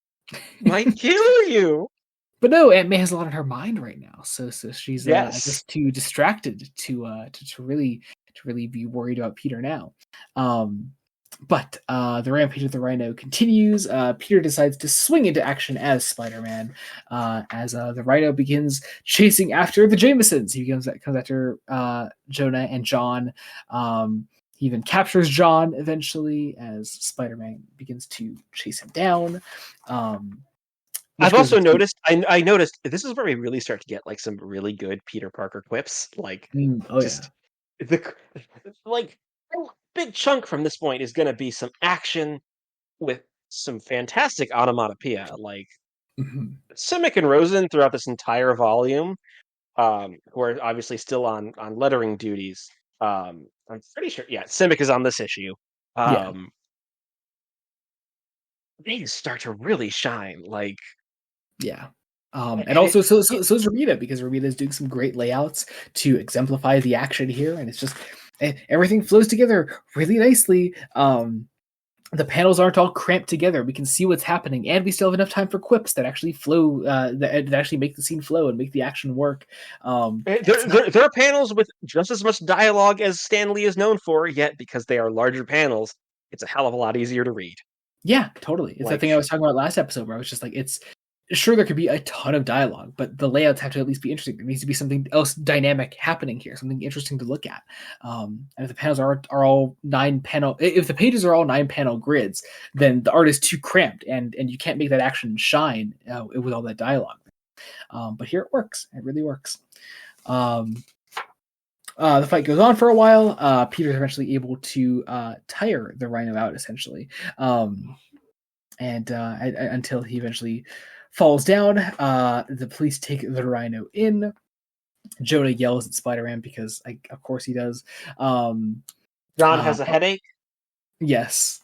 Might kill you. but no, Aunt May has a lot on her mind right now, so she's I Yes. guess too distracted to really be worried about Peter now. Um, But the rampage of the Rhino continues. Peter decides to swing into action as Spider-Man, as the Rhino begins chasing after the Jamesons. He comes after Jonah and John. He even captures John eventually as Spider-Man begins to chase him down. I've also noticed. I noticed this is where we really start to get like some really good Peter Parker quips. Like, Oh yeah, just the like a big chunk from this point is going to be some action with some fantastic onomatopoeia. Like Simic and Rosen throughout this entire volume, who are obviously still on lettering duties. I'm pretty sure. Yeah, Simic is on this issue. yeah. Um, they start to really shine. Like, Yeah. And and also, so is Ramita, because Ramita is doing some great layouts to exemplify the action here, and it's just everything flows together really nicely. The panels aren't all cramped together. We can see what's happening, and we still have enough time for quips that actually flow, that actually make the scene flow and make the action work. there are panels with just as much dialogue as Stan Lee is known for, yet because they are larger panels, it's a hell of a lot easier to read. Yeah, totally. It's that Like, thing I was talking about last episode where I was just like, it's sure there could be a ton of dialogue, but the layouts have to at least be interesting. There needs to be something else dynamic happening here, something interesting to look at. And if the panels are all 9-panel, if the pages are all 9-panel grids, then the art is too cramped, and you can't make that action shine with all that dialogue. But here it works. It really works. The fight goes on for a while. Peter's eventually able to tire the Rhino out, essentially, and until he eventually falls down. The police take the Rhino in. Jonah yells at Spider-Man because, of course, he does. John has a headache. Yes.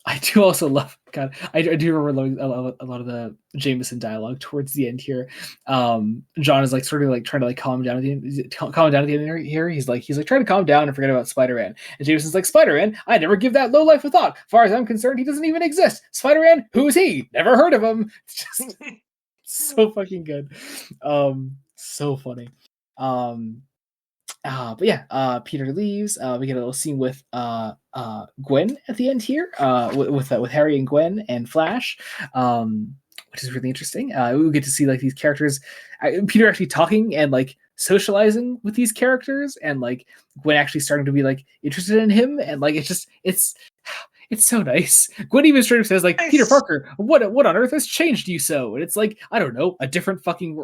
I do also love. God, I do remember a lot of the Jameson dialogue towards the end here. John is like sort of like trying to like calm him down at the end here. He's like trying to calm down and forget about Spider-Man. And Jameson's like, Spider-Man, I never give that low life a thought. As far as I'm concerned, he doesn't even exist. Spider-Man, who is he? Never heard of him. It's just so fucking good. So funny. But yeah, Peter leaves. We get a little scene with Gwen at the end here, with Harry and Gwen and Flash, which is really interesting. We get to see like these characters, Peter actually talking and like socializing with these characters, and like Gwen actually starting to be like interested in him, and like it's so nice. Gwen even straight up says, like, nice. Peter Parker, what on earth has changed you so? And it's like, I don't know, a different fucking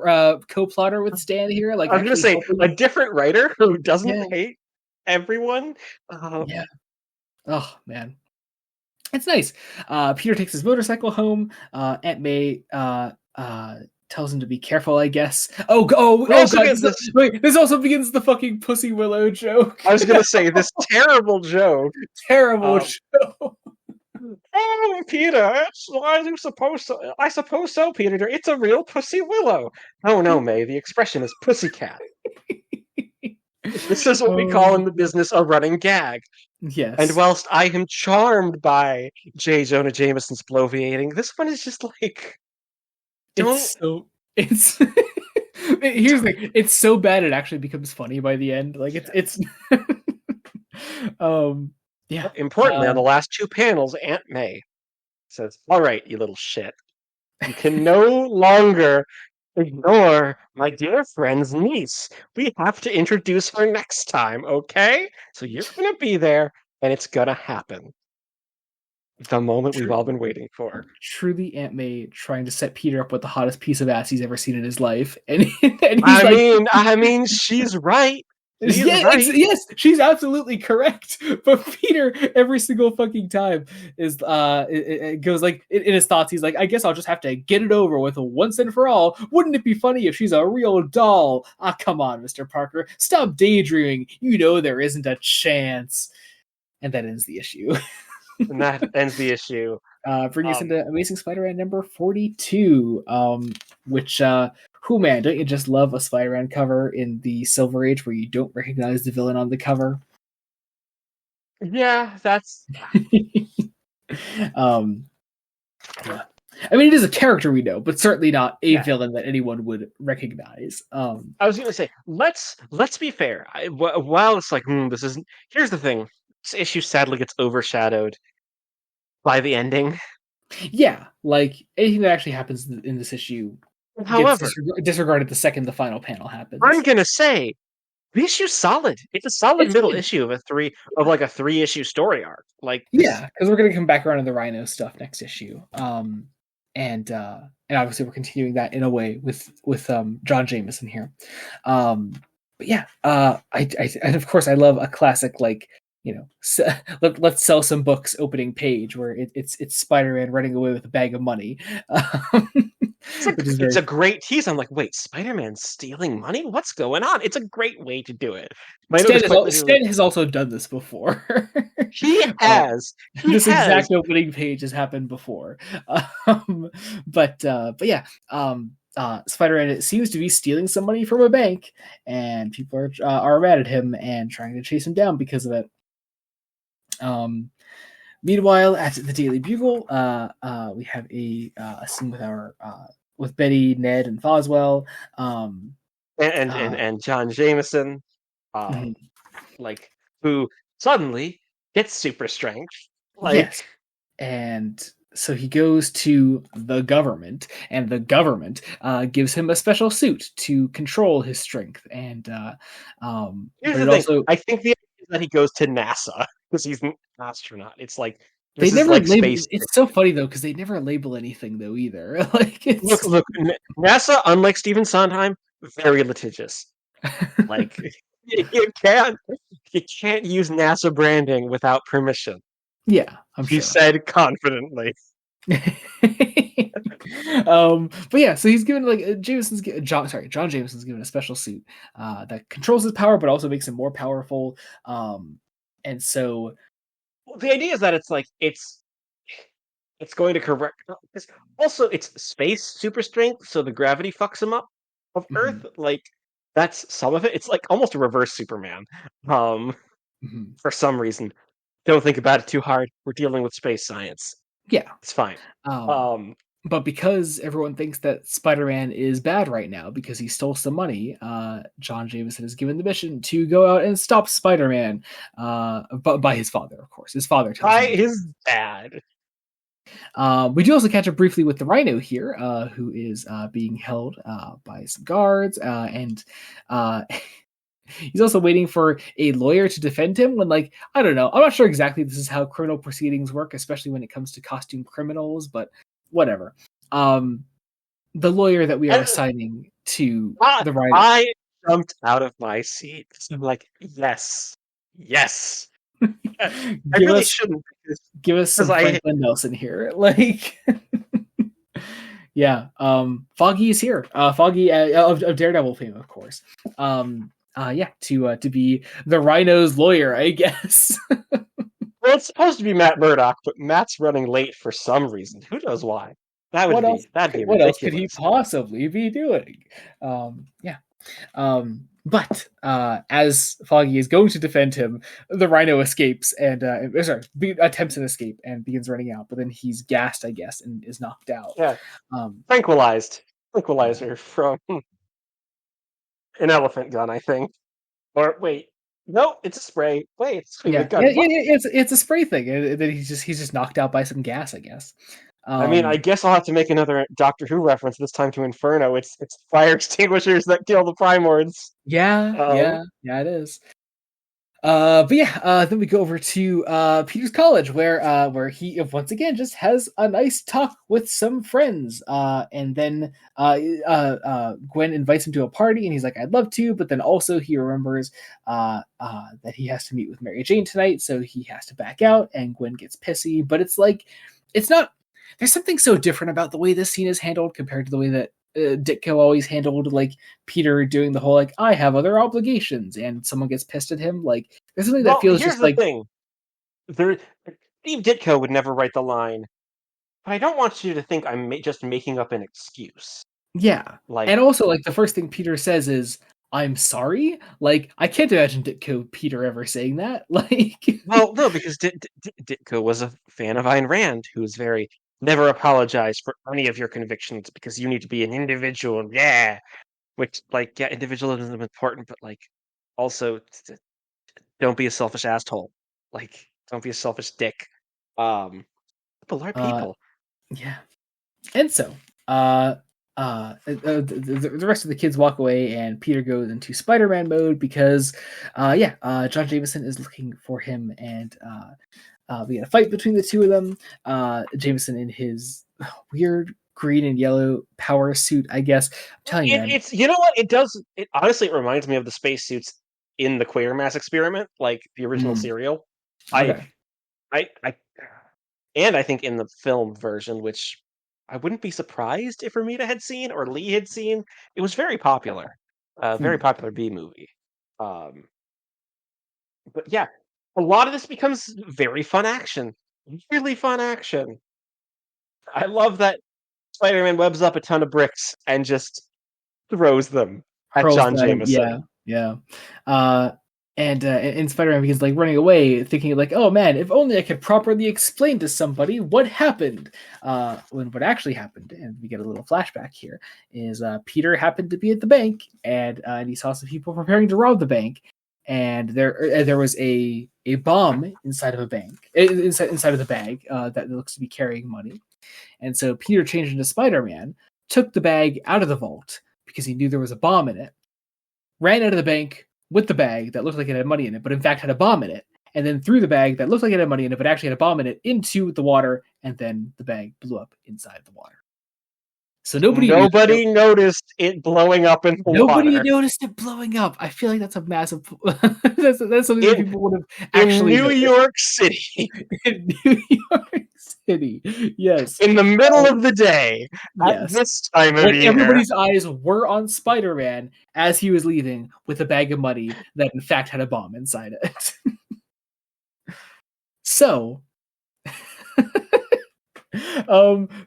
co-plotter with Stan here. Like, I was going to say, a different writer who doesn't hate everyone. Yeah. Oh, man. It's nice. Peter takes his motorcycle home. Aunt May tells him to be careful, I guess. Oh God! This also begins the fucking Pussy Willow joke. I was gonna say this terrible joke. Terrible joke. Oh, Peter, I suppose so, Peter. It's a real Pussy Willow. Oh no, May. The expression is pussycat. This is what we call in the business a running gag. Yes. And whilst I am charmed by J. Jonah Jameson's bloviating, this one is just like. Here's the thing. It's so bad it actually becomes funny by the end. Like it's yeah. Importantly, on the last two panels, Aunt May says, "All right, you little shit. You can no longer ignore my dear friend's niece. We have to introduce her next time, okay? So you're gonna be there, and it's gonna happen." The moment we've all been waiting for. Truly Aunt May trying to set Peter up with the hottest piece of ass he's ever seen in his life. And I mean, she's right. Yes, she's absolutely correct. But Peter, every single fucking time, is it goes like in his thoughts. He's like, I guess I'll just have to get it over with once and for all. Wouldn't it be funny if she's a real doll? Ah, come on, Mr. Parker, stop daydreaming. You know there isn't a chance. And that ends the issue. And that ends the issue. Bringing us into Amazing Spider-Man number 42, which, man, don't you just love a Spider-Man cover in the Silver Age where you don't recognize the villain on the cover? Yeah, that's... yeah. I mean, it is a character we know, but certainly not a villain that anyone would recognize. I was going to say, let's be fair. While it's like, this isn't... Here's the thing. This issue sadly gets overshadowed by the ending. Yeah, like anything that actually happens in this issue gets However, disregarded the second the final panel I'm happens. gonna say the issue's solid. It's a solid It's middle good. issue of like a 3-issue story arc. Like this. Yeah, because we're gonna come back around to the Rhino stuff next issue. And obviously we're continuing that in a way with John Jameson here. But yeah, I and of course I love a classic like let's sell some books opening page where it's Spider-Man running away with a bag of money, which is It's very a great tease. I'm like, wait, Spider-Man's stealing money? What's going on? It's a great way to do it. I know there's quite literally Stan has also done this before. he uh, has. He this has. exact opening page has happened before. Um, but yeah, Spider-Man seems to be stealing some money from a bank, and people are mad at him and trying to chase him down because of it. Meanwhile, at the Daily Bugle, we have a scene with our with Betty, Ned, and Foswell. And John Jameson, uh, Mhm. like who suddenly gets super strength. Yes, Like and so he goes to the government, and the government gives him a special suit to control his strength. And here's but the it thing. also I think the idea is that he goes to NASA because he's an astronaut. It's like they this is never like label. space. It's so funny though because they never label anything though either. Like Look, it's look, NASA, unlike Stephen Sondheim, very litigious. Like you can't you can't use NASA branding without permission. yeah, I'm He sure. said confidently. But yeah, so he's given like John Jameson's given a special suit that controls his power, but also makes him more powerful. And so, Well, the idea is that it's like it's going to correct. Also, it's space super strength, so the gravity fucks him up of Earth. mhm, Like that's some of it. It's like almost a reverse Superman. Um, mhm. for some reason, don't think about it too hard. We're dealing with space science. Yeah. It's fine. Um, Um, but because everyone thinks that Spider-Man is bad right now because he stole some money, John Jameson is given the mission to go out and stop Spider-Man. But by his father, of course. His father tells him I to do. his dad. We do also catch up briefly with the Rhino here, who is being held by some guards, and uh, he's also waiting for a lawyer to defend him. When, like, I don't know, I'm not sure exactly this is how criminal proceedings work, especially when it comes to costume criminals, but whatever. Um, the lawyer that we are And assigning to I, the Rhino, I jumped out of my seat. I'm like, yes, yes. I give really us shouldn't give us because some Franklin Nelson here, like. Yeah, Foggy is here. Foggy of Daredevil fame, of course. Yeah, to be the Rhino's lawyer, I guess. well, it's supposed to be Matt Murdock, but Matt's running late for some reason. Who knows why? That'd be What else could he ridiculous. possibly be doing? Yeah. But as Foggy is going to defend him, the Rhino escapes and attempts an escape and begins running out. But then he's gassed, I guess, and is knocked out. Yeah, Um, yeah, tranquilizer from an elephant gun, I think. Or wait, no, it's a spray. Wait, it's the gun. What? it's a spray thing. And then he's just knocked out by some gas, I guess. I mean, I Um, guess I'll have to make another Doctor Who reference this time to Inferno. It's fire extinguishers that kill the Primords. Um, yeah, it is. But yeah, then we go over to Peter's college, where he once again just has a nice talk with some friends. And then Gwen invites him to a party, and he's like, "I'd love to," but then also he remembers that he has to meet with Mary Jane tonight, so he has to back out. And Gwen gets pissy, but it's like it's not. There's something so different about the way this scene is handled compared to the way that Ditko always handled like Peter doing the whole like I have other obligations and someone gets pissed at him. Like there's something that well, feels here's just the like thing: there, Steve Ditko would never write the line. But I don't want you to think I'm just making up an excuse. yeah. Like, And also like the first thing Peter says is I'm sorry. Like I can't imagine Ditko Peter ever saying that. Like well, no, because Ditko was a fan of Ayn Rand, who was very never apologize for any of your convictions because you need to be an individual. Yeah, which like yeah, individualism is important, but like also don't be a selfish asshole. Like, don't be a selfish dick. People are Uh, people. yeah. And so, the rest of the kids walk away, and Peter goes into Spider-Man mode because, John Jameson is looking for him, and we had a fight between the two of them. Jameson in his weird green and yellow power suit, I guess. I'm telling you, man. It's you know what it does. It honestly it reminds me of the spacesuits in the Quatermass Experiment, like the original Mm, serial. I okay. I and I think in the film version, which I wouldn't be surprised if Ramita had seen or Lee had seen. It was very Hmm. popular B movie. Um, but yeah, a lot of this becomes very fun action, really fun action. I love that Spider-Man webs up a ton of bricks and just throws them at Hurls John them. Yeah, Jameson. yeah. Uh, and Spider-Man begins like running away, thinking like, "Oh man, if only I could properly explain to somebody what happened." When what actually happened, and we get a little flashback here, is Peter happened to be at the bank, and he saw some people preparing to rob the bank, and there was a bomb inside of a bank, inside of the bag that looks to be carrying money, and so Peter changed into Spider-Man, took the bag out of the vault because he knew there was a bomb in it, ran out of the bank with the bag that looked like it had money in it, but in fact had a bomb in it, and then threw the bag that looked like it had money in it, but actually had a bomb in it into the water, and then the bag blew up inside the water. So nobody knew. Nobody noticed it blowing up in the Nobody water. noticed it blowing up. I feel like that's a massive. That's something that In people would have in actually New noticed York City, in New York City. Yes, in the middle uh, of the day, at yes. this time of When year. everybody's eyes were on Spider-Man as he was leaving with a bag of money that in fact had a bomb inside it. So,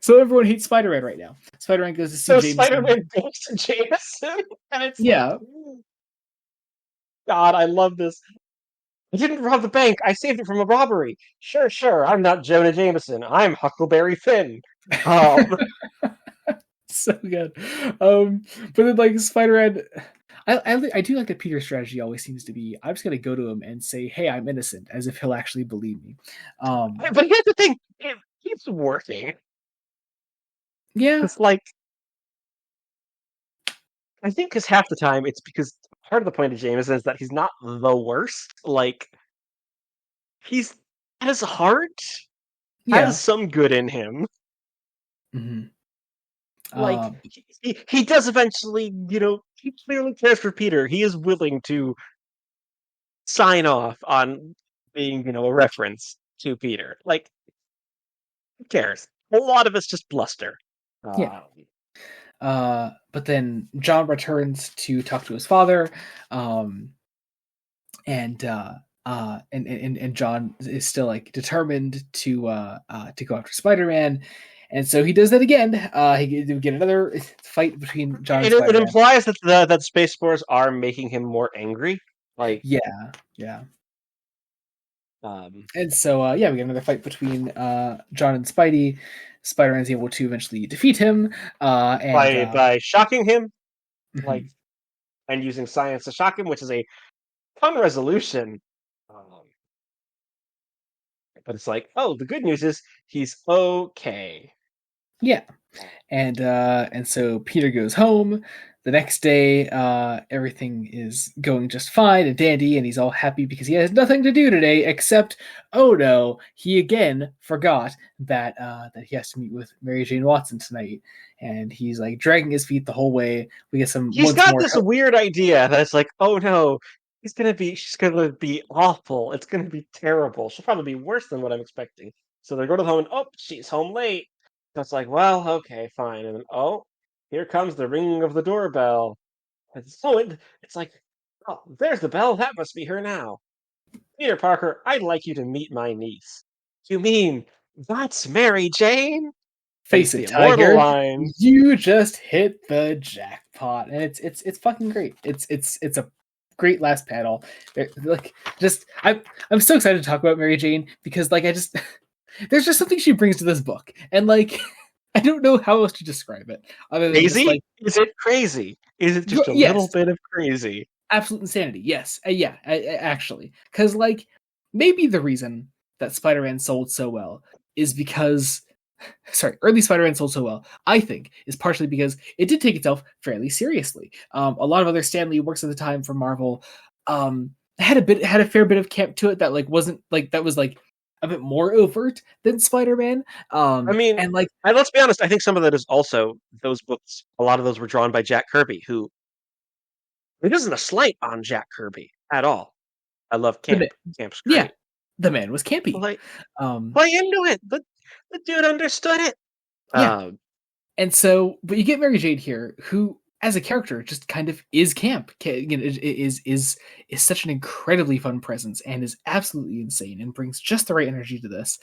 so everyone hates Spider-Man right now. Spider-Man goes to see So Jameson. Spider-Man goes to Jameson, and it's like, Yeah, God, I love this. I didn't rob the bank. I saved it from a robbery. Sure, sure. I'm not Jonah Jameson. I'm Huckleberry Finn. Um, so good. But then like Spider-Man, I do like that Peter's strategy always seems to be, I'm just gonna go to him and say, "Hey, I'm innocent," as if he'll actually believe me. Um, but here's the thing: it keeps working. yeah, It's like I think because half the time it's because part of the point of Jameson is that he's not the worst. Like he's at his heart has yeah. some good in him. Hmm. Like Um, he does eventually, he clearly cares for Peter. He is willing to sign off on being, a reference to Peter. Like, who cares? A lot of it's just bluster. yeah. Um, But then John returns to talk to his father, um, and and John is still like determined to go after Spider-Man, and so he does that again. He get another fight between John and it Spider-Man. implies that that Space Spores are making him more angry. Like, Yeah, yeah. um, And so we get another fight between John and Spidey. Spider-Man's able to eventually defeat him, and by shocking him, like, mhm. and using science to shock him, which is a fun resolution. Um, but it's like, oh, the good news is he's okay. Yeah. And so Peter goes home. The next day, everything is going just fine and dandy, and he's all happy because he has nothing to do today except, oh no, he again forgot that he has to meet with Mary Jane Watson tonight, and he's like dragging his feet the whole way. We get some He's once got more. this weird idea that's like, oh no, she's gonna be awful. It's gonna be terrible. She'll probably be worse than what I'm expecting. So they go to the home and oh, she's home late. So it's like, well, okay, fine. And then oh, here comes the ringing of the doorbell. And so it's like, oh, there's the bell. That must be her now. Peter Parker, I'd like you to meet my niece. You mean that's Mary Jane? And Face it's the it, immortal Tiger, line. you just hit the jackpot, and it's fucking great. It's a great last panel. Like just I'm so excited to talk about Mary Jane because like I just there's just something she brings to this book, and like I don't know how else to describe it other than just Crazy? like Is it crazy? Is it just a little yes, bit of crazy? absolute insanity. Yes, yeah, actually, because like maybe the reason that Spider-Man sold so well is because early Spider-Man sold so well, I think, is partially because it did take itself fairly seriously. A lot of other Stan Lee works at the time for Marvel had a fair bit of camp to it that like wasn't like that was like a bit more overt than Spider-Man. I mean, And like and let's be honest, I think some of that is also those books. A lot of those were drawn by Jack Kirby, who it isn't a slight on Jack Kirby at all. I love the man, camp. Camp's yeah, great. the man was campy. Play Um, play into it. The dude understood it. yeah, Um, and so, but you get Mary Jane here, who, as a character, just kind of is camp. You know, is such an incredibly fun presence and is absolutely insane and brings just the right energy to this.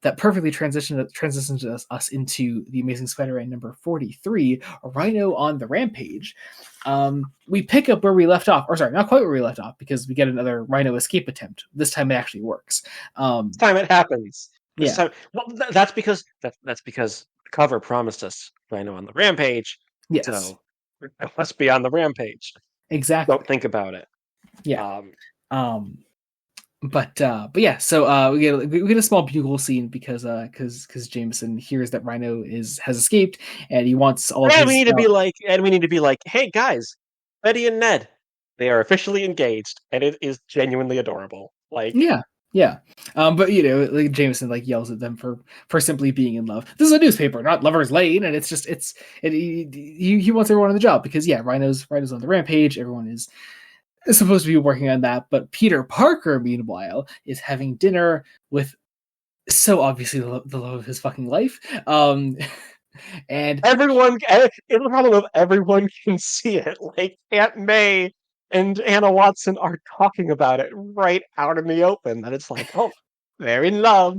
That perfectly transitions us into the Amazing Spider-Man number 43, Rhino on the Rampage. We pick up where we left off, or sorry, not quite where we left off, because we get another Rhino escape attempt. This time it actually works. this time it happens. This Yeah. time, well, that's because that's because the cover promised us Rhino on the Rampage. Yes. So it must be on the Rampage. Don't Exactly. think about it. Yeah. Um, Um, but yeah, so we get a small bugle scene because Jameson hears that Rhino has escaped and he wants all of and we his need to be like, hey guys, Betty and Ned, they are officially engaged, and it is genuinely adorable. Like, yeah, yeah. But you know, like Jameson like yells at them for simply being in love. This is a newspaper, not Lovers Lane, and it's just he wants everyone on the job because yeah, Rhino's on the rampage. Everyone is supposed to be working on that, but Peter Parker, meanwhile, is having dinner with so obviously the love of his fucking life. And everyone, it's the problem of everyone can see it. Like Aunt May and Anna Watson are talking about it right out in the open. That it's like, oh, they're in love.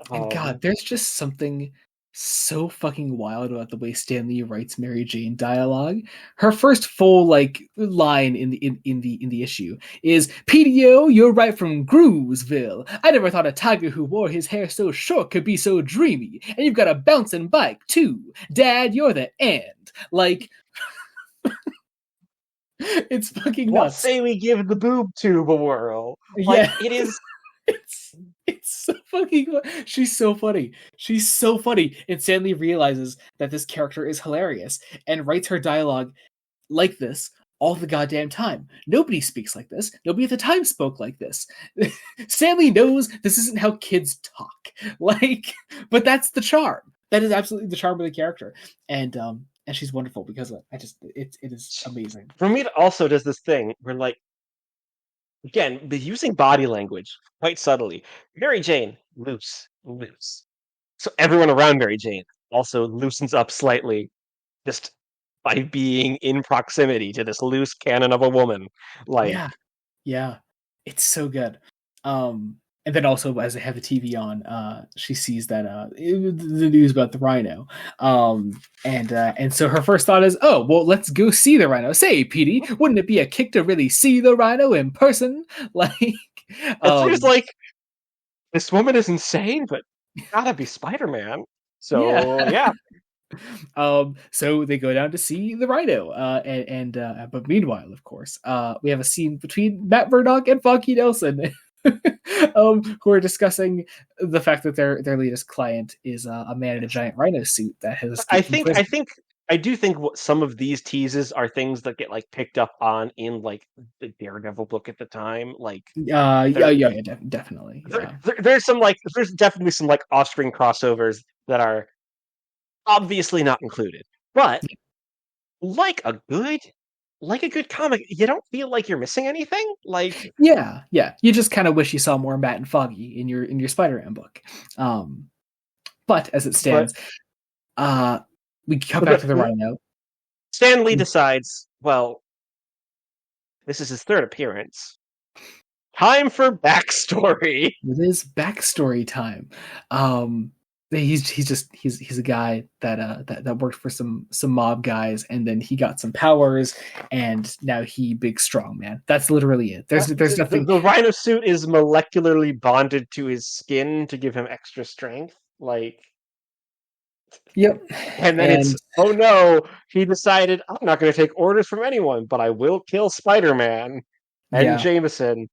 God, Um, there's just something so fucking wild about the way Stan Lee writes Mary Jane dialogue. Her first full like line in the issue is PDO, you're right from Groovesville. I never thought a tiger who wore his hair so short could be so dreamy. And you've got a bouncing bike too. Dad, you're the end. Like it's fucking what nuts. say we give the boob tube a whirl? Like Yeah. it is. It's so fucking she's so funny. She's so funny. And Stanley realizes that this character is hilarious and writes her dialogue like this all the goddamn time. Nobody speaks like this. Nobody at the time spoke like this. Stanley knows this isn't how kids talk. Like, but that's the charm. That is absolutely the charm of the character. And she's wonderful because it is amazing. For me, it also does this thing where, like, again, using body language quite subtly. Mary Jane, loose, loose. So everyone around Mary Jane also loosens up slightly just by being in proximity to this loose cannon of a woman. Like, Yeah. Yeah, it's so good. And then also as they have the TV on, she sees that the news about the rhino. And so her first thought is, oh well, let's go see the rhino. Say, Petey, wouldn't it be a kick to really see the rhino in person? Like, and so he's um, like, this woman is insane, but gotta be Spider-Man. yeah. So yeah, So they go down to see the rhino, and but meanwhile, of course, we have a scene between Matt Murdock and Funky Nelson, who are discussing the fact that their latest client is a man in a giant rhino suit that has I escaped from think I prison. think I do think what some of these teases are things that get like picked up on in like the Daredevil book at the time. Like Yeah, there, yeah, yeah, definitely, yeah, there's some like there's definitely some like off-screen crossovers that are obviously not included, but like a good like a good comic, you don't feel like you're missing anything. Like yeah, yeah. You just kind of wish you saw more Matt and Foggy in your Spider-Man book. Um, but as it but stands, uh, we come back to the but rhino. Stan Lee decides, well, this is his third appearance. Time for backstory. It is backstory time. Um, he's a guy that worked for some mob guys, and then he got some powers, and now he big strong man. That's literally it. There's nothing. The rhino suit is molecularly bonded to his skin to give him extra strength. Like, Yep. and then it's, And oh no, he decided, I'm not going to take orders from anyone, but I will kill Spider Man and yeah, Jameson.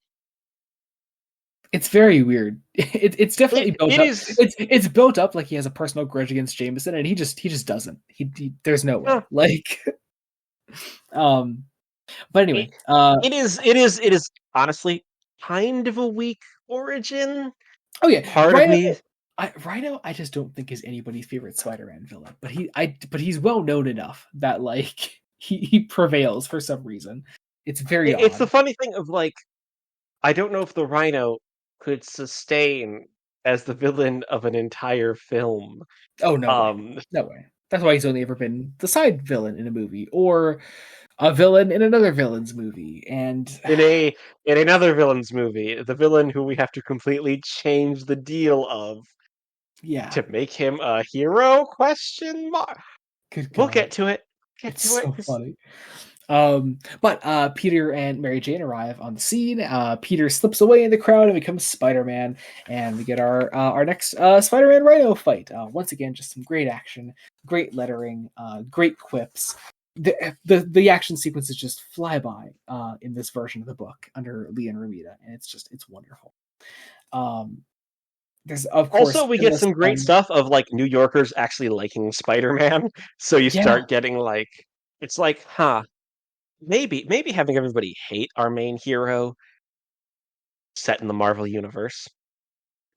It's very weird. It's definitely built It up. is. It's built up like he has a personal grudge against Jameson, and he just doesn't. There's no uh, way. Like, um, but it, anyway, it is honestly kind of a weak origin. oh yeah, Part of me, Rhino, I just don't think is anybody's favorite Spider-Man villain, but he's well known enough that like he prevails for some reason. It's very it's the odd. funny thing of like, I don't know if the Rhino could sustain as the villain of an entire film. Oh no way, Um, no way. That's why he's only ever been the side villain in a movie or a villain in another villain's movie, and in a in another villain's movie, the villain who we have to completely change the deal of yeah, to make him a hero? Question mark. good We'll God, get to it. Get it's to it. so 'Cause funny. But Peter and Mary Jane arrive on the scene. Peter slips away in the crowd and becomes Spider-Man, and we get our next Spider-Man Rhino fight. Once again, just some great action, great lettering, great quips. The action sequences just fly by in this version of the book under Lee and Romita, and it's wonderful. Um, there's of Also, course we get endless some great fun. stuff of like New Yorkers actually liking Spider-Man. So you Yeah, start getting like, it's like, huh, maybe having everybody hate our main hero set in the Marvel universe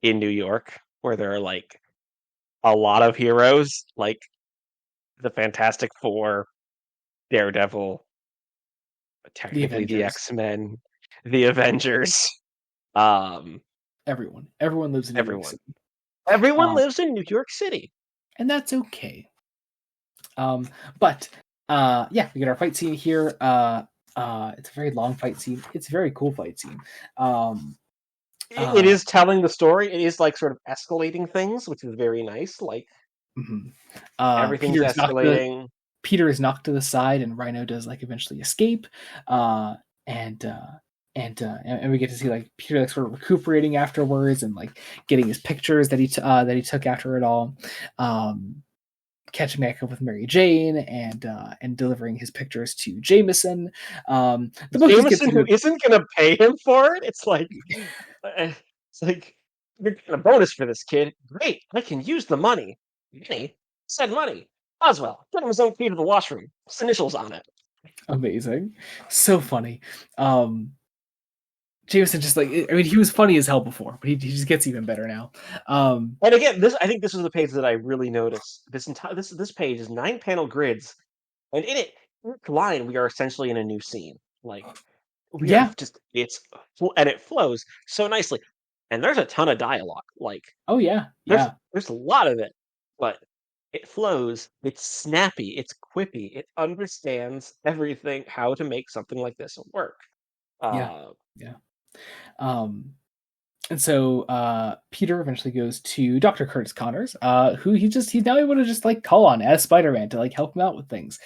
in New York, where there are like a lot of heroes, like the Fantastic Four, Daredevil, the technically the Avengers, X-Men, the Avengers, um, everyone lives in New York everyone. City, Everyone um, lives in New York City. and that's okay. Um, but yeah, we get our fight scene here. It's a very long fight scene. It's a very cool fight scene. Um, It uh, is telling the story. It is like sort of escalating things, which is very nice. Like mhm. everything's escalating. Peter is knocked to the side, and Rhino does like eventually escape. Uh, and and we get to see like Peter like sort of recuperating afterwards, and like getting his pictures that he took after it all. Um, Catching back up with Mary Jane and delivering his pictures to Jameson. The book just gets Jameson, who into isn't going to pay him for it, it's like you're getting a bonus for this kid. Great, I can use the money. Money, said money. Oswell, get him his own key to the washroom. His initials on it. amazing, so funny. Um, Jameson just like I mean he was funny as hell before, but he just gets even better now. Um, And again, this I think this is the page that I really noticed. This page is 9 panel grids, and in it, each line we are essentially in a new scene. Like we are yeah, just and it flows so nicely. And there's a ton of dialogue. Like oh yeah, there's yeah, there's a lot of it, but it flows. It's snappy. It's quippy. It understands everything how to make something like this work. yeah, Uh, yeah. Um, And so Peter eventually goes to Dr. Curtis Connors, who he's now able to just like call on as Spider-Man to like help him out with things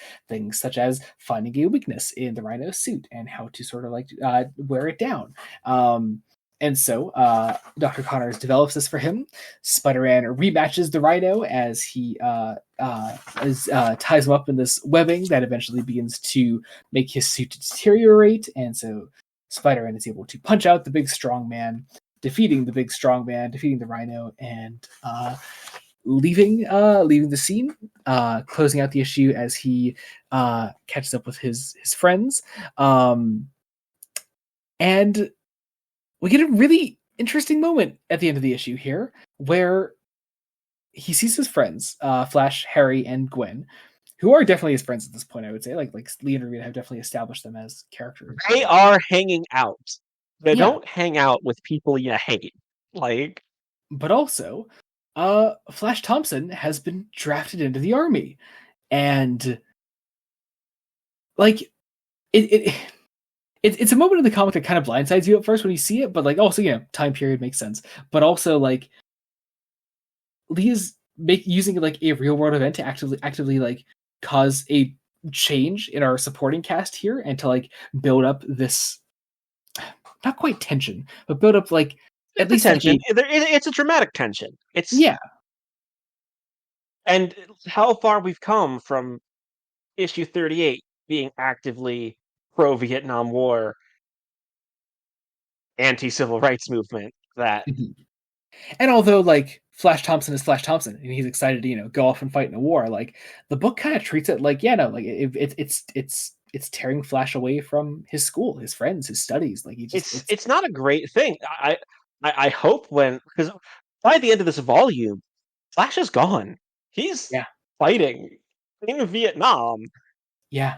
such as finding a weakness in the Rhino suit and how to sort of like wear it down. And so Dr. Connors develops this for him. Spider-Man rematches the Rhino as he ties him up in this webbing that eventually begins to make his suit deteriorate. And so Spider-Man is able to punch out the big strong man, defeating the big strong man, defeating the Rhino, and leaving the scene, closing out the issue as he catches up with his friends, and we get a really interesting moment at the end of the issue here where he sees his friends, Flash, Harry, and Gwen, who are definitely his friends at this point. I would say, like Lee and Rita have definitely established them as characters. they are hanging out. They Yeah, don't hang out with people you hate. Like but also, Flash Thompson has been drafted into the army, and like it it's a moment in the comic that kind of blindsides you at first when you see it, but like also time period makes sense, but also like Lee is using like a real world event to actively like cause a change in our supporting cast here and to like build up this not quite tension, but build up like at it's a least like tension. a It's a dramatic tension. It's yeah and how far we've come from issue 38 being actively pro Vietnam War, anti civil rights movement. that. And although like Flash Thompson is Flash Thompson and he's excited to go off and fight in a war, like the book kind of treats it like like it's tearing Flash away from his school, his friends, his studies. Like he just It's not a great thing. I hope because by the end of this volume, Flash is gone. He's yeah, fighting in Vietnam. yeah,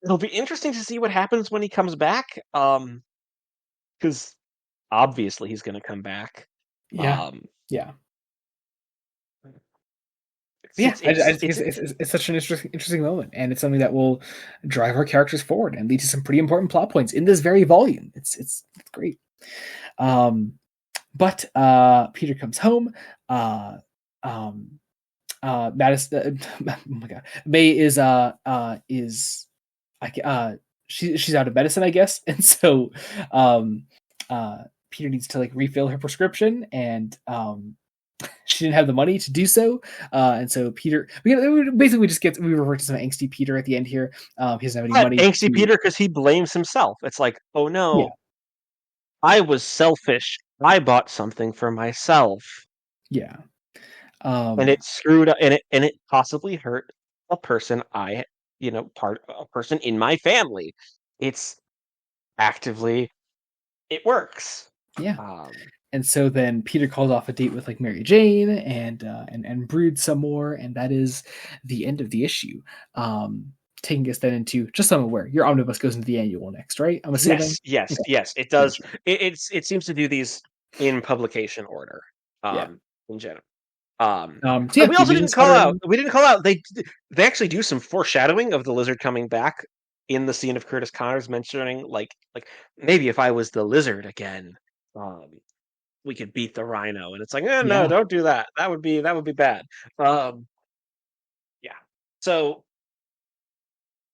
It'll be interesting to see what happens when he comes back. Because obviously he's going to come back. yeah, Um, yeah. Yeah, I just think it's it's such an interesting moment, and it's something that will drive our characters forward and lead to some pretty important plot points in this very volume. It's great. But Peter comes home. Madison, oh my god, May she's out of medicine, I guess, and so Peter needs to like refill her prescription, and she didn't have the money to do so, and so Peter we revert to some angsty Peter at the end here. He doesn't have any money. angsty Peter because he blames himself. It's like, oh Yeah, no, I was selfish. I bought something for myself. yeah, And it screwed up, and it possibly hurt a person a person in my family. It's actively it works. yeah. Um, And so then Peter calls off a date with like Mary Jane and broods some more, and that is the end of the issue. Taking us then into just so I'm aware, your omnibus goes into the annual next, right? I'm assuming. yes, it does. It seems to do these in publication order. Yeah. In general. So yeah, we also didn't call out. We didn't call out. They actually do some foreshadowing of the lizard coming back in the scene of Curtis Connors mentioning like maybe if I was the lizard again, we could beat the rhino. And it's like, no, don't do that. That would be bad. Yeah. So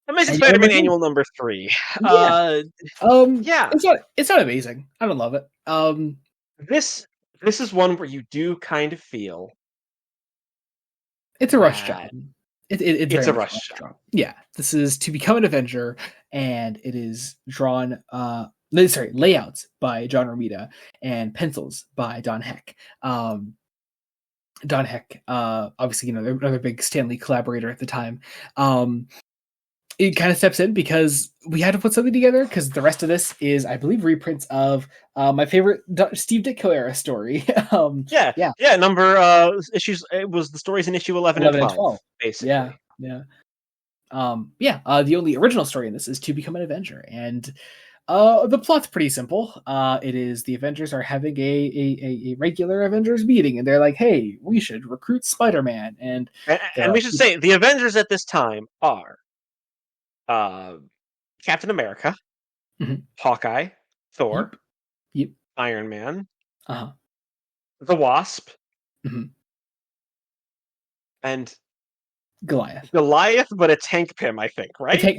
Amazing Spider-Man Annual number 3. Yeah. Yeah. It's not amazing. I don't love it. This is one where you do kind of feel it's a rush job. It's a rush job. Yeah, this is to become an Avenger, and it is drawn. Layouts by John Romita and pencils by Don Heck. Don Heck, obviously, another big Stan Lee collaborator at the time. It kind of steps in because we had to put something together because the rest of this is, I believe, reprints of my favorite Steve Ditko era story. Number issues. It was the stories in issue 11 and 12, basically. Yeah. The only original story in this is to become an Avenger, and the plot's pretty simple. It is the Avengers are having a regular Avengers meeting, and they're like, "Hey, we should recruit Spider-Man." And we should say the Avengers at this time are Captain America, Hawkeye, Thor, yep. Iron Man, the Wasp, and Goliath, but a tank Pym, I think, right? Hank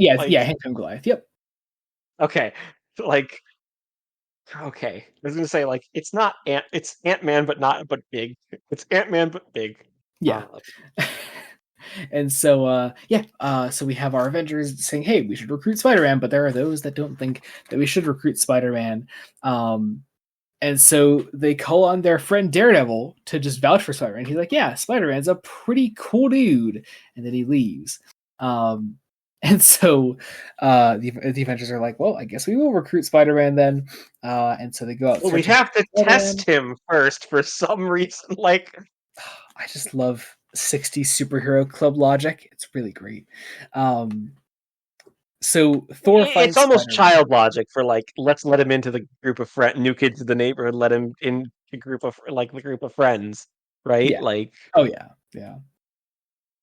Pym Goliath. Yep. Okay, okay. I was gonna say it's not it's Ant-Man, but big. It's Ant-Man, but big. Yeah. And so, so we have our Avengers saying, "Hey, we should recruit Spider-Man," but there are those that don't think that we should recruit Spider-Man. And so they call on their friend Daredevil to just vouch for Spider-Man. He's like, "Yeah, Spider-Man's a pretty cool dude," and then he leaves. And so the Avengers are like, "Well, I guess we will recruit Spider-Man then." And so they go out. Well, we have to test him first for some reason. I just love 60s superhero club logic. It's really great. So Thor finds it's almost Spider-Man. Child logic for let's let him into the group of new kids in the neighborhood, let him in the group of friends, right? Yeah.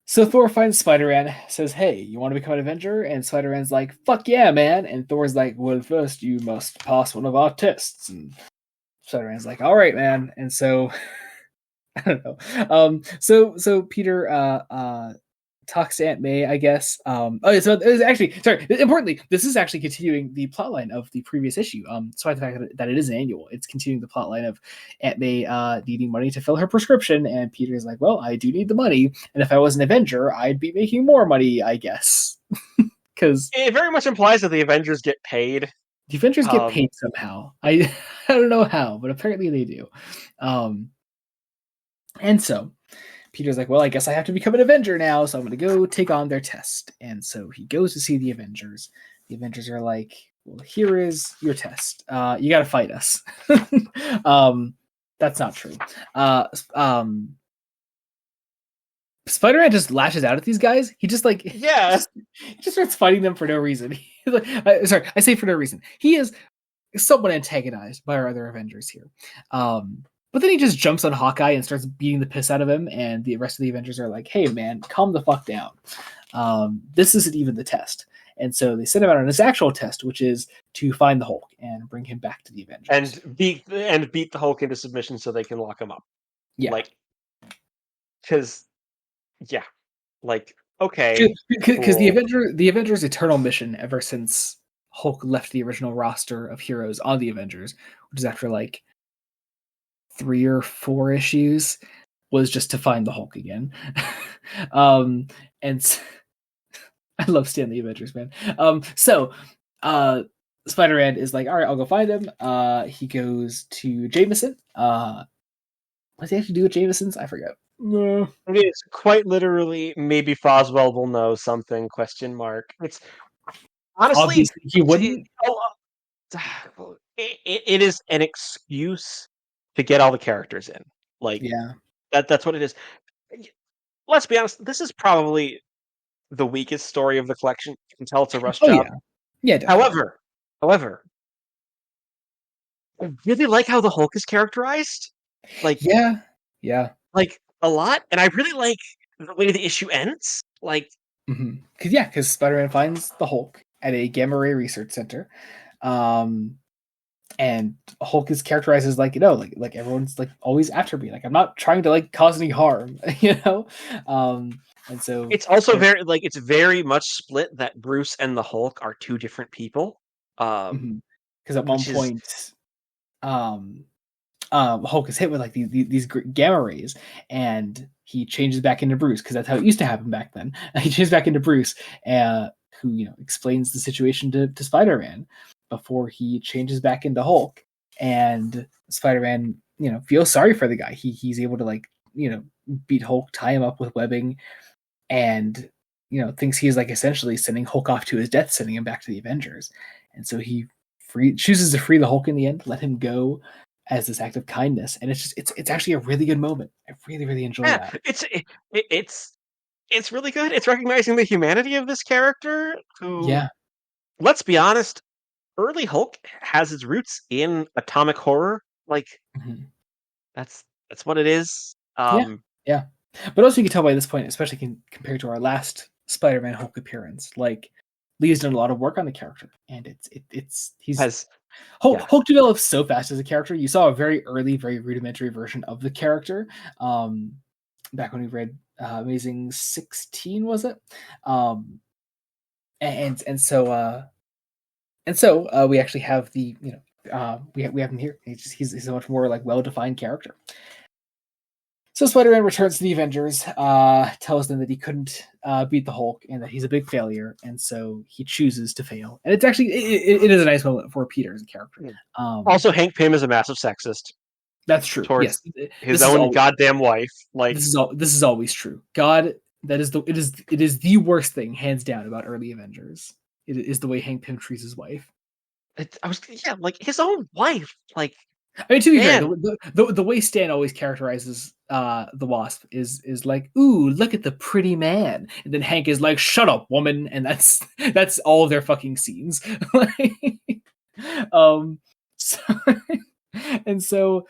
So Thor finds Spider-Man, says, "Hey, you want to become an Avenger?" And Spider-Man's like, "Fuck yeah, man." And Thor's like, "Well, first you must pass one of our tests." And Spider-Man's like, "All right, man." And so I don't know. So Peter talks to Aunt May, I guess. So it was actually, importantly, this is actually continuing the plotline of the previous issue. Despite the fact that it is an annual, it's continuing the plotline of Aunt May needing money to fill her prescription, and Peter's like, "Well, I do need the money, and if I was an Avenger, I'd be making more money, I guess." Because it very much implies that the Avengers get paid. The Avengers get Um, paid somehow. I I don't know how, but apparently they do. Um, and so Peter's like, well, I guess I have to become an Avenger now, so I'm going to go take on their test. And so he goes to see the Avengers. The Avengers are like, well, here is your test. You got to fight us. um, that's not true. Uh, um, Spider-Man just lashes out at these guys. He just like yeah, he just starts fighting them for no reason. Sorry, I say for no reason. He is somewhat antagonized by our other Avengers here. But then he just jumps on Hawkeye and starts beating the piss out of him, and the rest of the Avengers are like, "Hey, man, calm the fuck down. This isn't even the test." And so they send him out on his actual test, which is to find the Hulk and bring him back to the Avengers. and beat the Hulk into submission so they can lock him up. Yeah, Like, because yeah, like okay, because cool. The Avengers' eternal mission ever since Hulk left the original roster of heroes on the Avengers, which is after like 3 or 4 issues, was just to find the Hulk again. um, and I love Stan the Avengers, man. So Spider-Man is like, all right, I'll go find him. He goes to Jameson. What does he have to do with Jameson's? I forget. No. It's quite literally maybe Foswell will know something? Question mark. It's honestly, Obviously, he wouldn't. it is an excuse to get all the characters in. Like Yeah. that's what it is. Let's be honest. This is probably the weakest story of the collection. You can tell it's a rush Oh job. yeah. Yeah, definitely. However, I really like how the Hulk is characterized. Like, Yeah. Yeah. a lot, and I really like the way the issue ends. Like, Because Spider-Man finds the Hulk at a gamma ray research center, um, and Hulk is characterized as like like everyone's like always after me. Like I'm not trying to like cause any harm, you know. And so it's also it's very much split that Bruce and the Hulk are two different people. because at one Which is point, um, Hulk is hit with like these gamma rays, and he changes back into Bruce because that's how it used to happen back then. He changes back into Bruce, who explains the situation to Spider-Man before he changes back into Hulk, and Spider-Man feels sorry for the guy. He's able to beat Hulk, tie him up with webbing, and thinks he's like essentially sending Hulk off to his death, sending him back to the Avengers, and so he chooses to free the Hulk in the end, let him go as this act of kindness, and it's actually a really good moment. I really enjoy yeah, that. it's really good. It's recognizing the humanity of this character who, Yeah. let's be honest, early Hulk has its roots in atomic horror. Like Mhm. that's what it is. Yeah, yeah. But also, you can tell by this point, especially compared to our last Spider-Man Hulk appearance, like Lee's done a lot of work on the character, and he's Has Hulk, yeah Hulk develops so fast as a character. You saw a very early, very rudimentary version of the character, um, back when we read Amazing 16, was it? Um, and so we actually have we have him here. He's a much more like well defined character. So Spider-Man returns to the Avengers, tells them that he couldn't beat the Hulk and that he's a big failure, and so he chooses to fail. And it's actually it is a nice moment for Peter as a character. Um, Also, Hank Pym is a massive sexist that's true. Yes, towards his this is own always goddamn wife. Like, this is always true. God, it is the worst thing, hands down, about early Avengers. It is the way Hank Pym treats his wife. like his own wife. Like, I mean, to be fair, man, the way Stan always characterizes the Wasp is like, "Ooh, look at the pretty man," and then Hank is like, "Shut up, woman," and that's all of their fucking scenes. um, so, and so,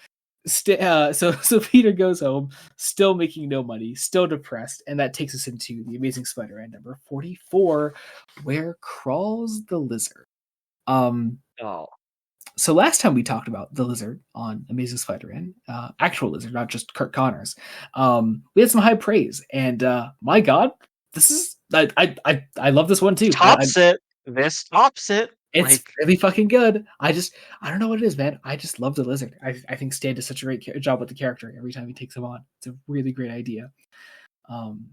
so Peter goes home, still making no money, still depressed, and that takes us into the Amazing Spider-Man number 44, where crawls the lizard. Um, oh, so last time we talked about the lizard on Amazing Spider-Man, actual lizard, not just Kurt Connors, we had some high praise, and my God, this is I love this one too. tops it. This tops it. It's Like, really fucking good. I don't know what it is, man. I just love the lizard. I think Stan does such a great job with the character every time he takes him on. It's a really great idea. Um,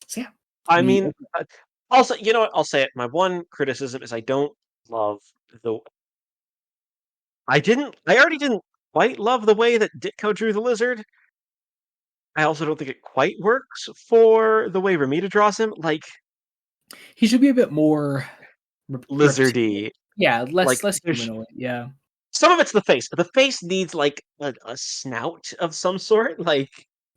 so yeah, I we mean, also, you know what? I'll say it. My one criticism is I don't love the I already didn't quite love the way that Ditko drew the lizard. I also don't think it quite works for the way Ramita draws him. Like He should be a bit more reptilian. lizardy. Yeah, Like less there's humanoid. Yeah, some of it's the face. The face needs like a snout of some sort,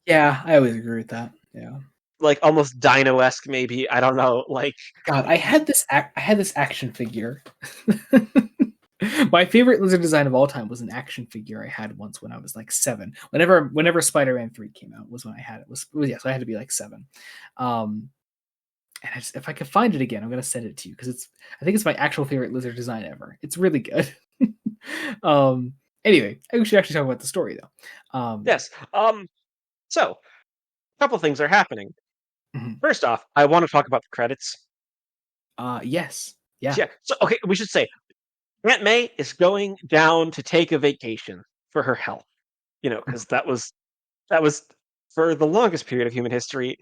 yeah, I always agree with that. Yeah. like almost dino-esque maybe. I don't know. Like God, I had this action figure. My favorite lizard design of all time was an action figure I had once when I was like 7. Whenever Spider-Man 3 came out was when I had it. Yeah, so I had to be like 7. Um, and if I could find it again, I'm gonna send it to you because I think it's my actual favorite lizard design ever. It's really good. um, anyway, we should actually talk about the story though. yes. So a couple things are happening. Mhm. First off, I want to talk about the credits. Yes, yeah. Yeah. So okay, we should say Aunt May is going down to take a vacation for her health. Because that was for the longest period of human history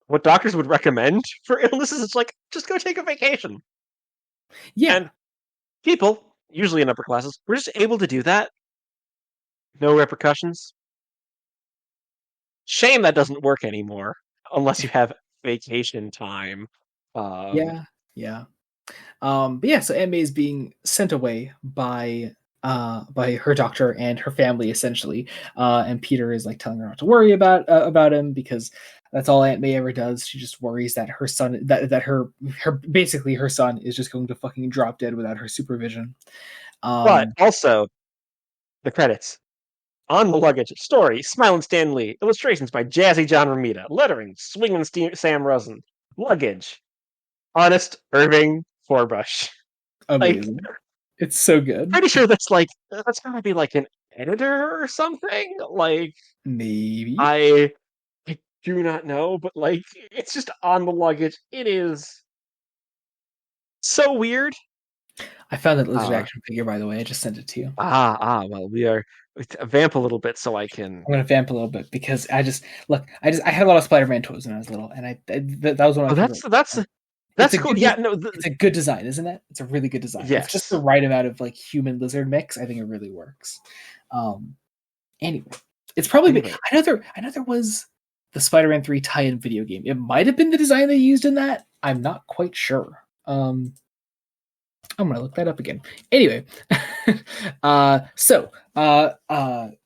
what doctors would recommend for illnesses. It's like just go take a vacation, Yeah, and people, usually in upper classes, were just able to do that. No repercussions. Shame that doesn't work anymore unless you have vacation time. Um, yeah, yeah. But yeah, so Aunt May is being sent away by her doctor and her family essentially. And Peter is like telling her not to worry about him because that's all Aunt May ever does. She just worries that her son that her basically her son is just going to fucking drop dead without her supervision. but Um, also the credits. On the luggage, story, Smilin' Stan Lee, illustrations by Jazzy John Romita, lettering, Swingin' Sam Rosen, luggage, Honest Irving Forbush. Like, Amazing. It's so good. pretty sure that's gotta be like an editor or something. Like, Maybe. I I do not know, but like, it's just on the luggage. It is so weird. I found that lizard Uh, action figure by the way. I just sent it to you. well, we vamp a little bit so I can. I'm gonna vamp a little bit because I had a lot of Spider-Man toys when I was little, and that was one of Oh, my favorite. It's that's a cool. good Yeah, no, it's a good design, isn't it? It's a really good design. With just the yes. right amount of like human lizard mix, I think it really works. Um, anyway, it's probably Anyway, I know there was the Spider-Man 3 tie-in video game. It might have been the design they used in that. I'm not quite sure. I'm gonna look that up again. Anyway, so the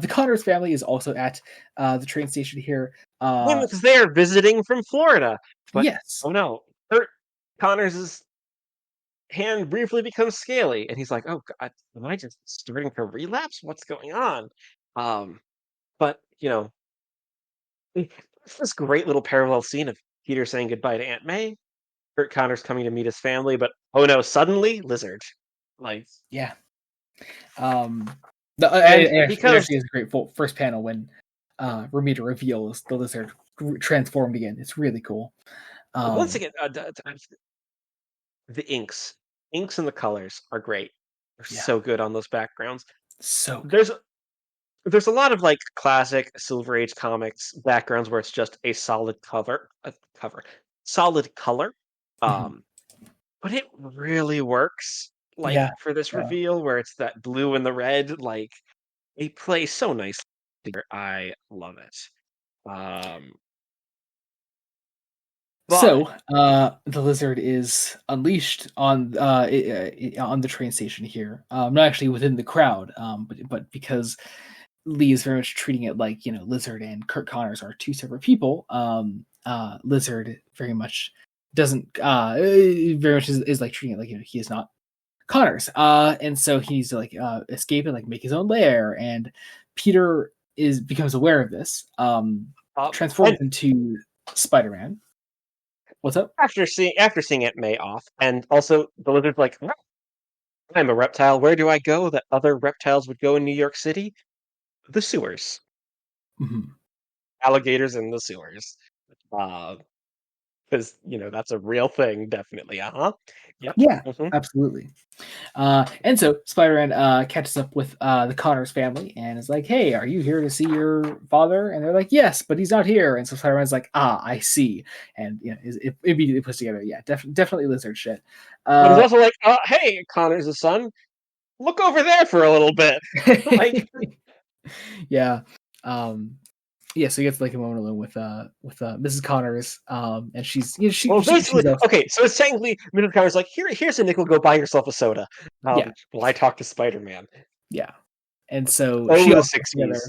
Connors family is also at the train station here. because they are visiting from Florida, but Yes. oh no, Kurt Connors' hand briefly becomes scaly, and he's like, "Oh God, am I just starting to relapse? What's going on?" Um, but it's this great little parallel scene of Peter saying goodbye to Aunt May, Kurt Connors coming to meet his family, but oh no, suddenly lizard, like, Yeah. Um, and it because actually is a great first panel when Ramita reveals the lizard transformed again. It's really cool. once Um, again, the inks and the colors are great. They're yeah, so good on those backgrounds. so good. There's a lot of like classic Silver Age comics backgrounds where it's just a solid solid color. Mhm. Um, but it really works like Yeah, for this yeah. reveal where it's that blue and the red. Like they play so nicely together. I love it. Um, but So, the lizard is unleashed on the train station here. Not actually within the crowd, but because Lee is very much treating it like Lizard and Kurt Connors are two separate people. Lizard very much doesn't very much is like treating it like he is not Connors. And so he needs to like escape and like make his own lair. And Peter becomes aware of this. Transforms and into Spider-Man. What's up? after seeing Aunt May off, and also the lizard's like, "Well, I'm a reptile. Where do I go that other reptiles would go in New York City? The sewers, Mhm. alligators in the sewers." Uh, because that's a real thing, definitely. Uh-huh. Yep. Yeah, Hmm. absolutely. And so Spider-Man catches up with the Connors family and is like, "Hey, are you here to see your father?" And they're like, "Yes, but he's not here." And so Spider-Man's like, "Ah, I see." And it immediately puts together, yeah, definitely lizard shit. But it's Uh, also like, hey, Connor's the son. look over there for a little bit. Like, Yeah. Yeah, so he gets like a moment alone with Mrs. Connors, and she's you know, well, basically, she's also, okay, so it's technically Middle Connor's like, here's a nickel, go buy yourself a soda. yeah, Well, I talked to Spider-Man. yeah, and so Oh, the 60s.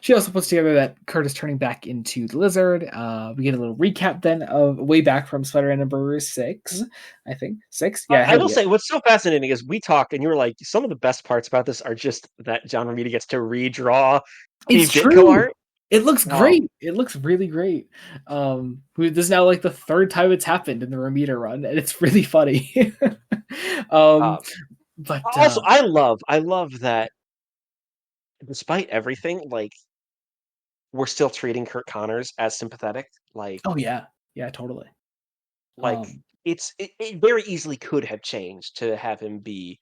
she also puts together that Kurt is turning back into the Lizard. We get a little recap then of way back from Spider-Man number 6, I think 6. Yeah, I hell will yeah, say what's so fascinating is we talked and you were like, some of the best parts about this are just that John Romita gets to redraw it's Steve Ditko true. art. It looks Um, great. It looks really great. This is now like the third time it's happened in the Romita run, and it's really funny. um, uh, but Also, I love that despite everything, like we're still treating Kurt Connors as sympathetic. oh yeah, yeah, totally. Like Um, it very easily could have changed to have him be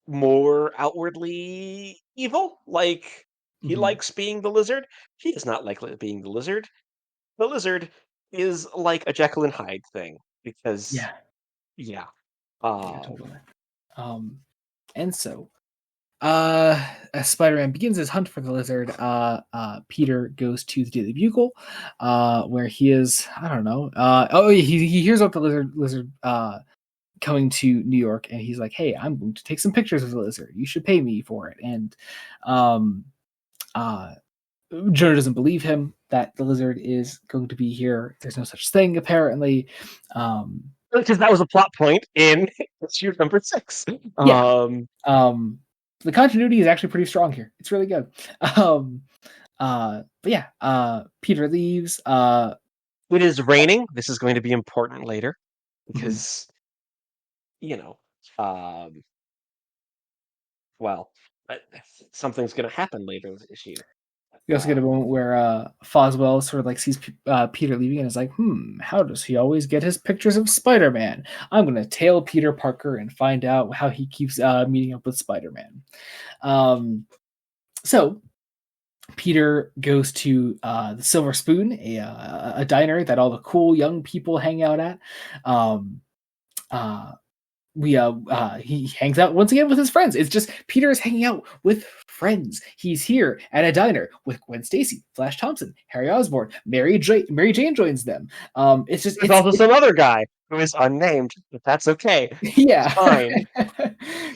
more outwardly evil. Like he mhm. likes being the lizard. He does not like being the lizard. The lizard is like a Jekyll and Hyde thing because Yeah, yeah. yeah, Um totally. Um, and so as Spider-Man begins his hunt for the lizard, Peter goes to the Daily Bugle, where he is, I don't know, he hears about the lizard coming to New York, and he's like, hey, I'm going to take some pictures of the lizard. You should pay me for it. And um, uh, Jonah doesn't believe him that the lizard is going to be here. There's no such thing, apparently. Um, because that was a plot point in issue number 6. yeah, Um the continuity is actually pretty strong here. It's really good. Um, but yeah, Peter leaves. it is raining. This is going to be important later Mhm. because you know, um well, uh, something's going to happen later in this issue. We also get a Um, moment where Foswell sort of like sees Peter leaving and is like, how does he always get his pictures of Spider-Man? I'm going to tail Peter Parker and find out how he keeps meeting up with Spider-Man. So Peter goes to the Silver Spoon, a diner that all the cool young people hang out at. Um, uh, he hangs out once again with his friends. It's just Peter is hanging out with friends. He's here at a diner with Gwen Stacy, Flash Thompson, Harry Osborn, Mary Jane joins them. It's just there's also some other guy who is unnamed, but that's okay. It's yeah. fine.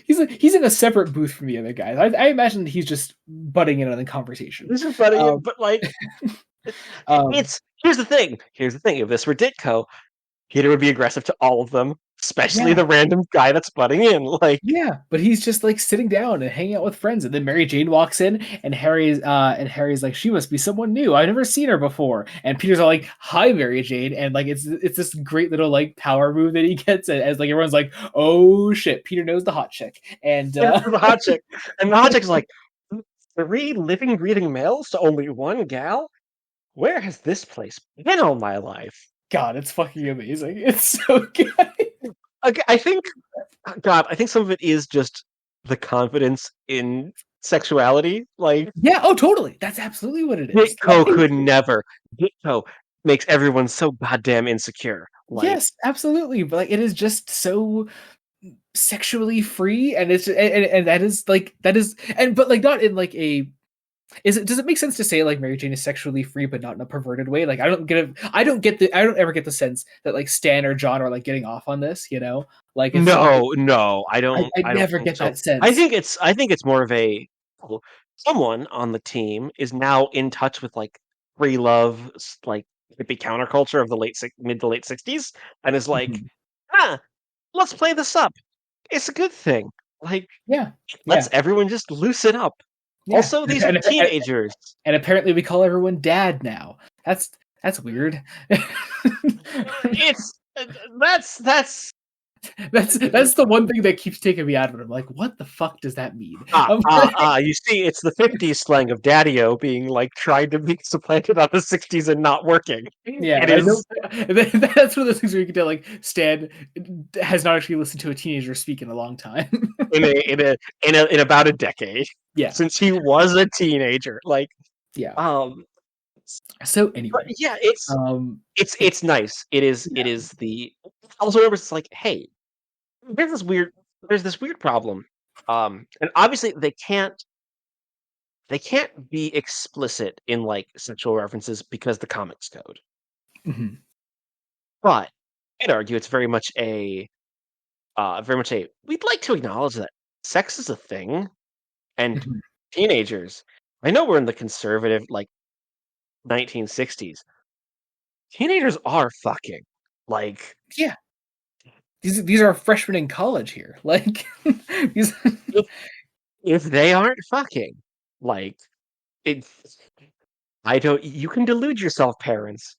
He's in a separate booth from the other guys. I imagine he's just butting in on the conversation. This is funny, Um, but like, um, it's here's the thing. Here's the thing. If this were Ditko, Peter would be aggressive to all of them, especially yeah, the random guy that's butting in. Like, yeah, but he's just like sitting down and hanging out with friends, and then Mary Jane walks in, and Harry's like, she must be someone new. I've never seen her before. And Peter's all like, "Hi, Mary Jane," and like it's this great little like power move that he gets, as like everyone's like, "Oh shit, Peter knows the hot chick," and the hot chick, and the hot chick's like, 3 living, breathing males to only 1 gal. Where has this place been all my life? God, it's fucking amazing. It's so good. Okay, I think God, I think some of it is just the confidence in sexuality. Like Yeah, oh totally. That's absolutely what it is. Ditko could never. Ditko makes everyone so goddamn insecure. Like Yes, absolutely. But like it is just so sexually free, and and that is like that is and but like not in like a is it does it make sense to say like Mary Jane is sexually free but not in a perverted way? Like I don't ever get the sense that like Stan or John are like getting off on this, you know? Like it's no, no, I I don't never think get so. that sense. I think it's more of a well, someone on the team is now in touch with like free love, like hippie counterculture of the mid to late 60s, and is like, Mhm. ah, let's play this up. It's a good thing. Like, Yeah. let's Yeah. everyone just loosen up. Yeah. Also, these are teenagers. And apparently we call everyone dad now. That's weird. It's that's That's the one thing that keeps taking me out of it. I'm like, what the fuck does that mean? you see, it's the 50s slang of daddy-o being like tried to be supplanted on the 60s and not working. Yeah, It and I know is that's one of those things where you can tell like Stan has not actually listened to a teenager speak in a long time. in about a decade Yeah, since he was a teenager. Like, yeah. um, So but anyway, yeah, it's it's nice. It is the also remember it's like, hey, there's this weird problem. And obviously they can't be explicit in like sexual references because the comics code. Hmm. But I'd argue it's very much a we'd like to acknowledge that sex is a thing and Hmm. teenagers. I know we're in the conservative like 1960s. Teenagers are fucking like Yeah, these are freshmen in college here. Like these. if if they aren't fucking like it. I don't. You can delude yourself, parents.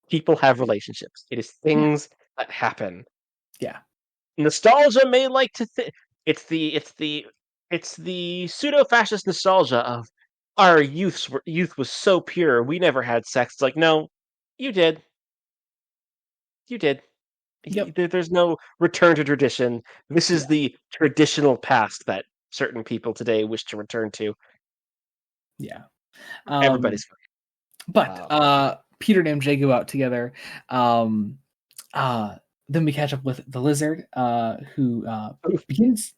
People have relationships. It is Yeah, things that happen. yeah, Nostalgia may like to think it's the pseudo-fascist nostalgia of our youth was so pure we never had sex. It's like no, you did, you did. yep, There's no return to tradition. This yeah, is the traditional past that certain people today wish to return to. yeah. Everybody's But um, Peter and MJ go out together. Um, uh, then we catch up with the lizard, who begins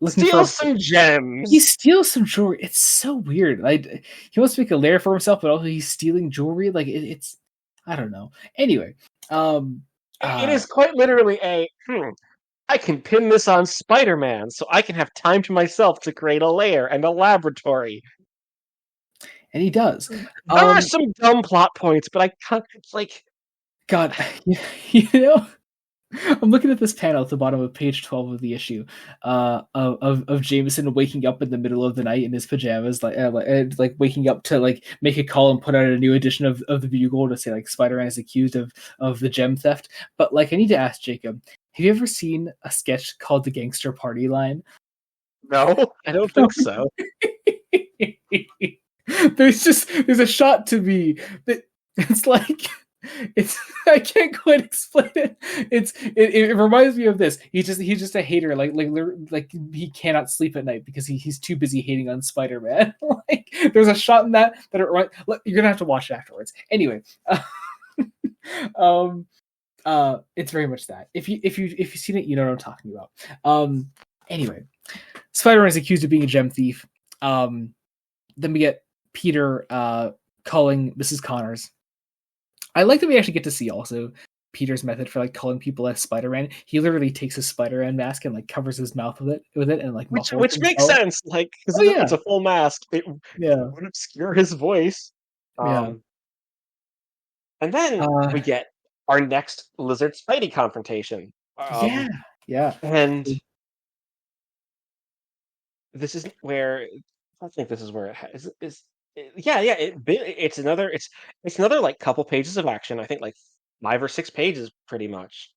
looking steal for. some He gems. steals some jewelry. It's so weird. Like he wants to make a lair for himself, but also he's stealing jewelry. Like it's, I don't know. Anyway, um, It uh, is quite literally I can pin this on Spider-Man so I can have time to myself to create a lair and a laboratory. and he does. There are Um, some dumb plot points, but I can't, like, God, you know, I'm looking at this panel at the bottom of page 12 of the issue, of Jameson waking up in the middle of the night in his pajamas, like waking up to like make a call and put out a new edition of the Bugle to say like Spider-Man is accused of the gem theft. But like, I need to ask Jacob, have you ever seen a sketch called the Gangster Party Line? no, I don't think so. There's a shot to me that it's like it's I can't quite explain it. It reminds me of this. He's just a hater. Like he cannot sleep at night because he's too busy hating on Spider-Man. Like there's a shot in that you're gonna have to watch it afterwards. Anyway, um, it's very much that. If you've seen it, you know what I'm talking about. Anyway, Spider-Man is accused of being a gem thief. Then we get Peter calling Mrs. Connors. I like that we actually get to see also Peter's method for like calling people as Spider-Man. He literally takes his Spider-Man mask and like covers his mouth with it and like Which muffles which makes himself. sense, like because Oh it's yeah, a full mask. It yeah, would obscure his voice. yeah, Um, and then uh, we get our next Lizard Spidey confrontation. yeah, yeah, And this is where I think this is where it is. Yeah, yeah. It's another like couple pages of action. I think like 5 or 6 pages, pretty much.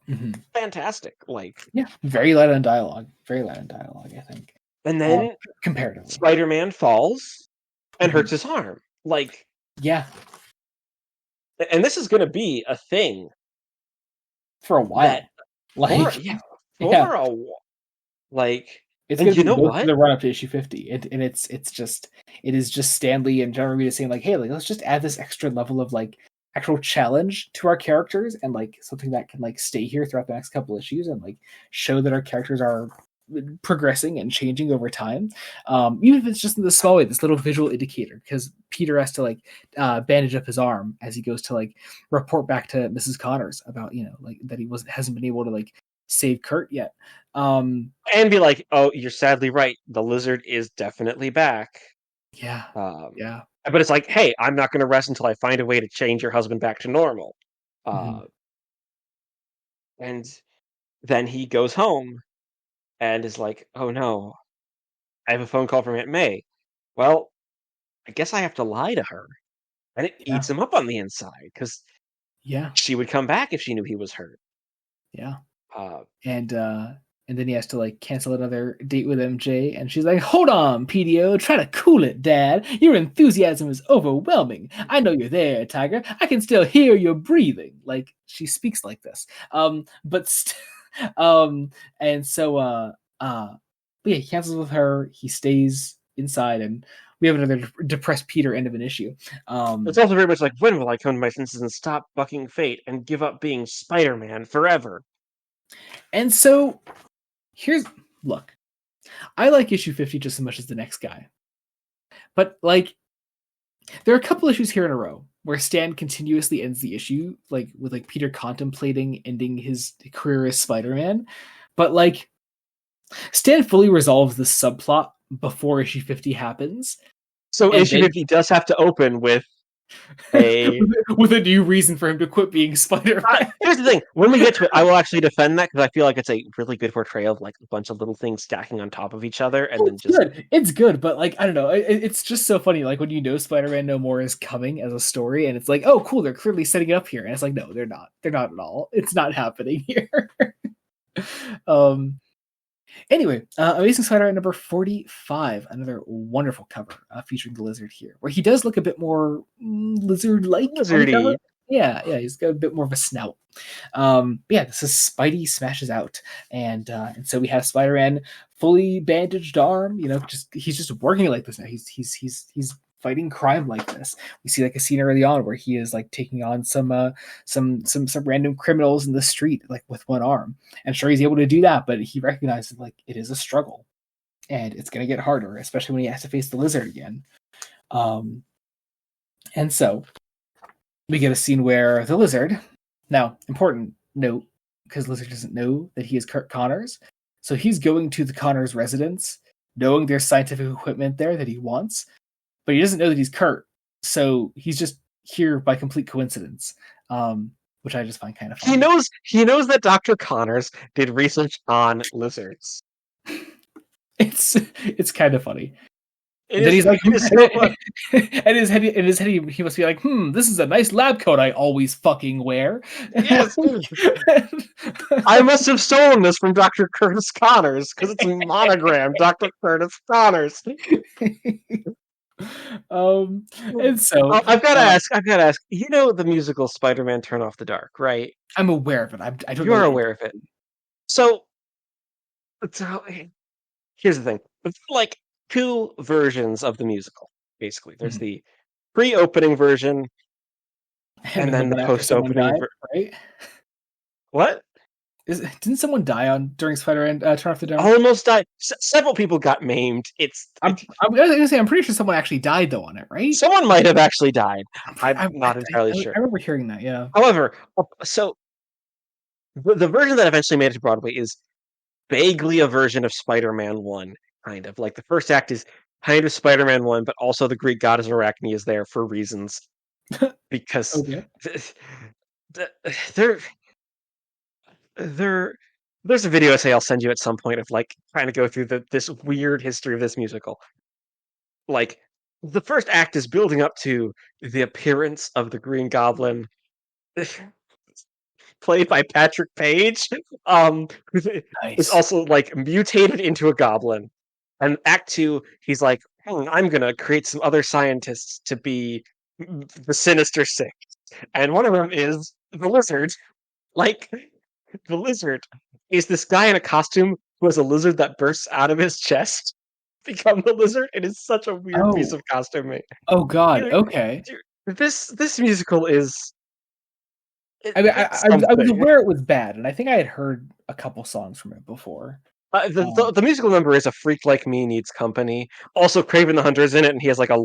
hmm, Fantastic. Like, yeah. Very light on dialogue. Very light on dialogue. I think and uh, then comparatively. Spider-Man falls and Hmm. hurts his arm. Like, Yeah, and this is going to be a thing for a that while. for Like yeah yeah, for a like, it's and going to you be know most of what? the run up to issue 50, and it's just it is just Stanley and John Romita saying like, hey, like let's just add this extra level of like actual challenge to our characters and like something that can like stay here throughout the next couple issues and like show that our characters are progressing and changing over time, even if it's just in the small way, this little visual indicator, because Peter has to like bandage up his arm as he goes to like report back to Mrs. Connors about like that he hasn't been able to like save Kurt yet. um And be like, oh, you're sadly right. The lizard is definitely back. Yeah, Um, yeah. but it's like, hey, I'm not going to rest until I find a way to change your husband back to normal. Mhm. Uh, and then he goes home and is like, oh no, I have a phone call from Aunt May. Well, I guess I have to lie to her. And it Yeah, eats him up on the inside because yeah, she would come back if she knew he was hurt. yeah. Uh, And and then he has to like cancel another date with MJ, and she's like, "Hold on, PDO, try to cool it, Dad. Your enthusiasm is overwhelming. I know you're there, Tiger. I can still hear your breathing." Like she speaks like this. But and so but yeah, he cancels with her. He stays inside, and we have another depressed Peter end of an issue. it's Um, also very much like, when will I come to my senses and stop bucking fate and give up being Spider-Man forever? and so here's look. I like issue 50 just as much as the next guy. But like there are a couple issues here in a row where Stan continuously ends the issue, like with like Peter contemplating ending his career as Spider-Man. But like Stan fully resolves this subplot before issue 50 happens. So And issue then 50 does have to open with a with a new reason for him to quit being Spider-Man. Here's the thing. When we get to it, I will actually defend that because I feel like it's a really good portrayal of like a bunch of little things stacking on top of each other, and then It's just good. It's good, but like I don't know. It's just so funny. Like when you know Spider-Man No More is coming as a story, and it's like, oh, cool, they're clearly setting it up here, and it's like, no, they're not. They're not at all. It's not happening here. um. Anyway, Amazing Spider-Man number 45, another wonderful cover featuring the lizard here, where he does look a bit more lizard-like on the cover. lizardy. Yeah, he's got a bit more of a snout. Yeah, this is Spidey smashes out, and so we have Spider-Man fully bandaged arm. You know, he's just working like this now. He's fighting crime like this. We see like a scene early on where he is like taking on some random criminals in the street like with one arm. And sure, he's able to do that, but he recognizes like it is a struggle, and it's gonna get harder, especially when he has to face the lizard again. And so we get a scene where the lizard, now important note, because Lizard doesn't know that he is Kurt Connors, so he's going to the Connors residence, knowing there's scientific equipment there that he wants, but he doesn't know that he's Kurt, so he's just here by complete coincidence, which I just find kind of funny. He knows that Dr. Connors did research on lizards. It's kind of funny. And then he's like, so in his head, he must be like, this is a nice lab coat I always fucking wear. Yes, I must have stolen this from Dr. Curtis Connors because it's monogrammed Dr. Curtis Connors. And so I've got to ask. You know the musical Spider-Man: Turn Off the Dark, right? I'm aware of it. I don't. You're aware of it. So here's the thing: it's like two versions of the musical. Basically, there's the pre-opening version, and then the post-opening. Right? What? Didn't someone die during Spider-Man Turn Off the Dark? Almost died. Several people got maimed. I'm gonna say I'm pretty sure someone actually died though on it, right? Someone might have actually died. I'm not entirely sure. I remember hearing that. Yeah. However, so the version that eventually made it to Broadway is vaguely a version of Spider-Man 1, kind of. Like the first act is kind of Spider-Man 1, but also the Greek goddess Arachne is there for reasons. Because Okay. There's a video essay I'll send you at some point of like trying to go through this weird history of this musical. Like the first act is building up to the appearance of the Green Goblin, played by Patrick Page, who's also like mutated into a goblin. And Act 2, he's like, I'm gonna create some other scientists to be the Sinister Six, and one of them is the Lizard. Like the Lizard is this guy in a costume who has a lizard that bursts out of his chest. Become the Lizard. It is such a weird piece of costuming. Oh God. Okay. This musical is. I was aware it was bad, and I think I had heard a couple songs from it before. The musical number is A Freak Like Me Needs Company. Also, Kraven the Hunter is in it, and he has like a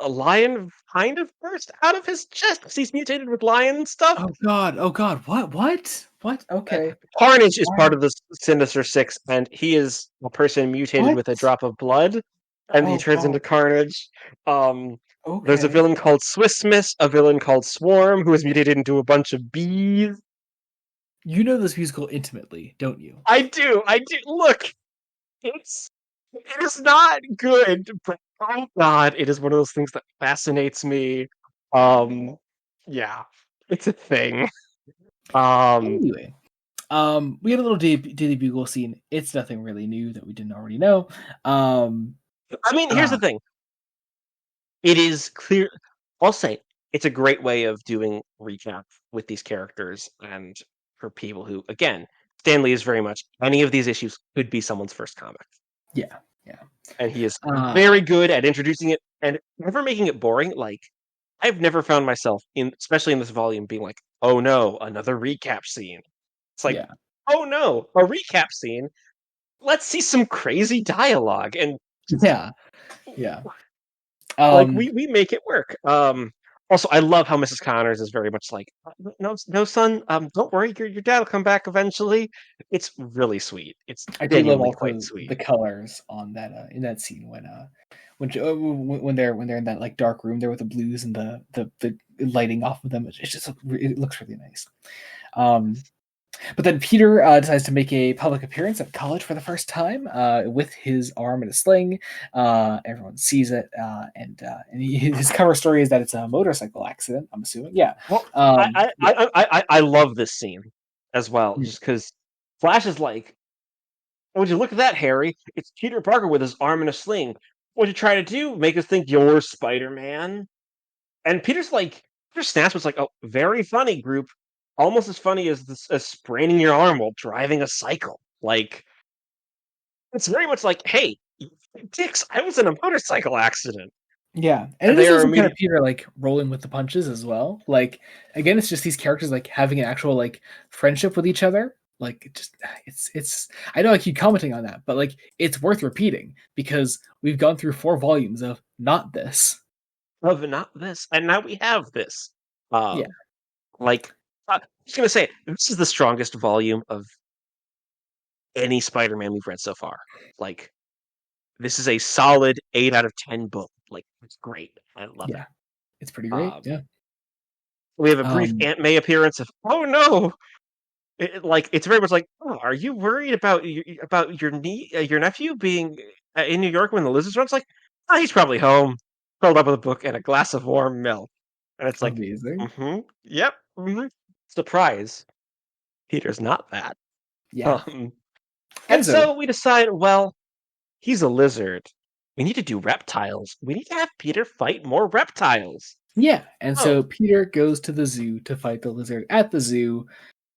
lion kind of burst out of his chest because he's mutated with lion stuff. Oh God! What? Okay. Carnage is part of the Sinister Six, and he is a person mutated with a drop of blood, and he turns into Carnage. There's a villain called Swiss Miss, a villain called Swarm, who is mutated into a bunch of bees. You know this musical intimately, don't you? I do. Look, it is not good, but oh God, it is one of those things that fascinates me. Yeah, it's a thing. Anyway, we had a little Daily Bugle scene. It's nothing really new that we didn't already know. I mean, here's the thing. It is clear. I'll say it's a great way of doing recap with these characters, and for people who, again, Stan Lee is very much any of these issues could be someone's first comic. Yeah. And he is very good at introducing it and never making it boring. Like, I've never found myself especially in this volume, being like, "Oh no, another recap scene." It's like, "Oh no, a recap scene." let's see some crazy dialogue and Yeah, yeah. like Um, we make it work. Also, I love how Mrs. Connors is very much like, no, no, son, don't worry, your dad will come back eventually. It's really sweet. It's I do love genuinely quite also the sweet. colors on that in that scene when they're in that like dark room there with the blues and the lighting off of them. It's just it looks really nice. Um, But then Peter decides to make a public appearance at college for the first time with his arm in a sling. Everyone sees it, and his cover story is that it's a motorcycle accident. I'm assuming, yeah, Well, yeah, I love this scene as well, mm, just because Flash is like, would you look at that, Harry? It's Peter Parker with his arm in a sling. What'd you try to do? Make us think you're Spider-Man? And Peter's like, Peter snaps was like, oh, very funny, group. Almost as funny as as spraining your arm while driving a cycle. Like, it's very much like, hey, dicks, I was in a motorcycle accident. yeah. And And it they is are also kind of immediate. Peter like rolling with the punches as well. Like again, it's just these characters like having an actual like friendship with each other. Like it's I know I keep commenting on that, but like it's worth repeating because we've gone through 4 volumes of not this. Of not this, and now we have this. Yeah, Um, like, I'm just gonna say, this is the strongest volume of any Spider-Man we've read so far. Like, this is a solid 8 out of 10 book. Like, it's great. I love it. yeah. It's pretty great. Um, Yeah. we have a brief Um, Aunt May appearance of, oh no, like it's very much like, oh, are you worried about your nephew being in New York when the lizards run? It's like, oh, he's probably home, curled up with a book and a glass of warm milk, and it's like, amazing. yep, surprise, Peter's not that. Yeah. Um, and Enzo. so we decide, well, he's a lizard. We need to do reptiles. We need to have Peter fight more reptiles. Yeah. And Oh, so Peter goes to the zoo to fight the lizard at the zoo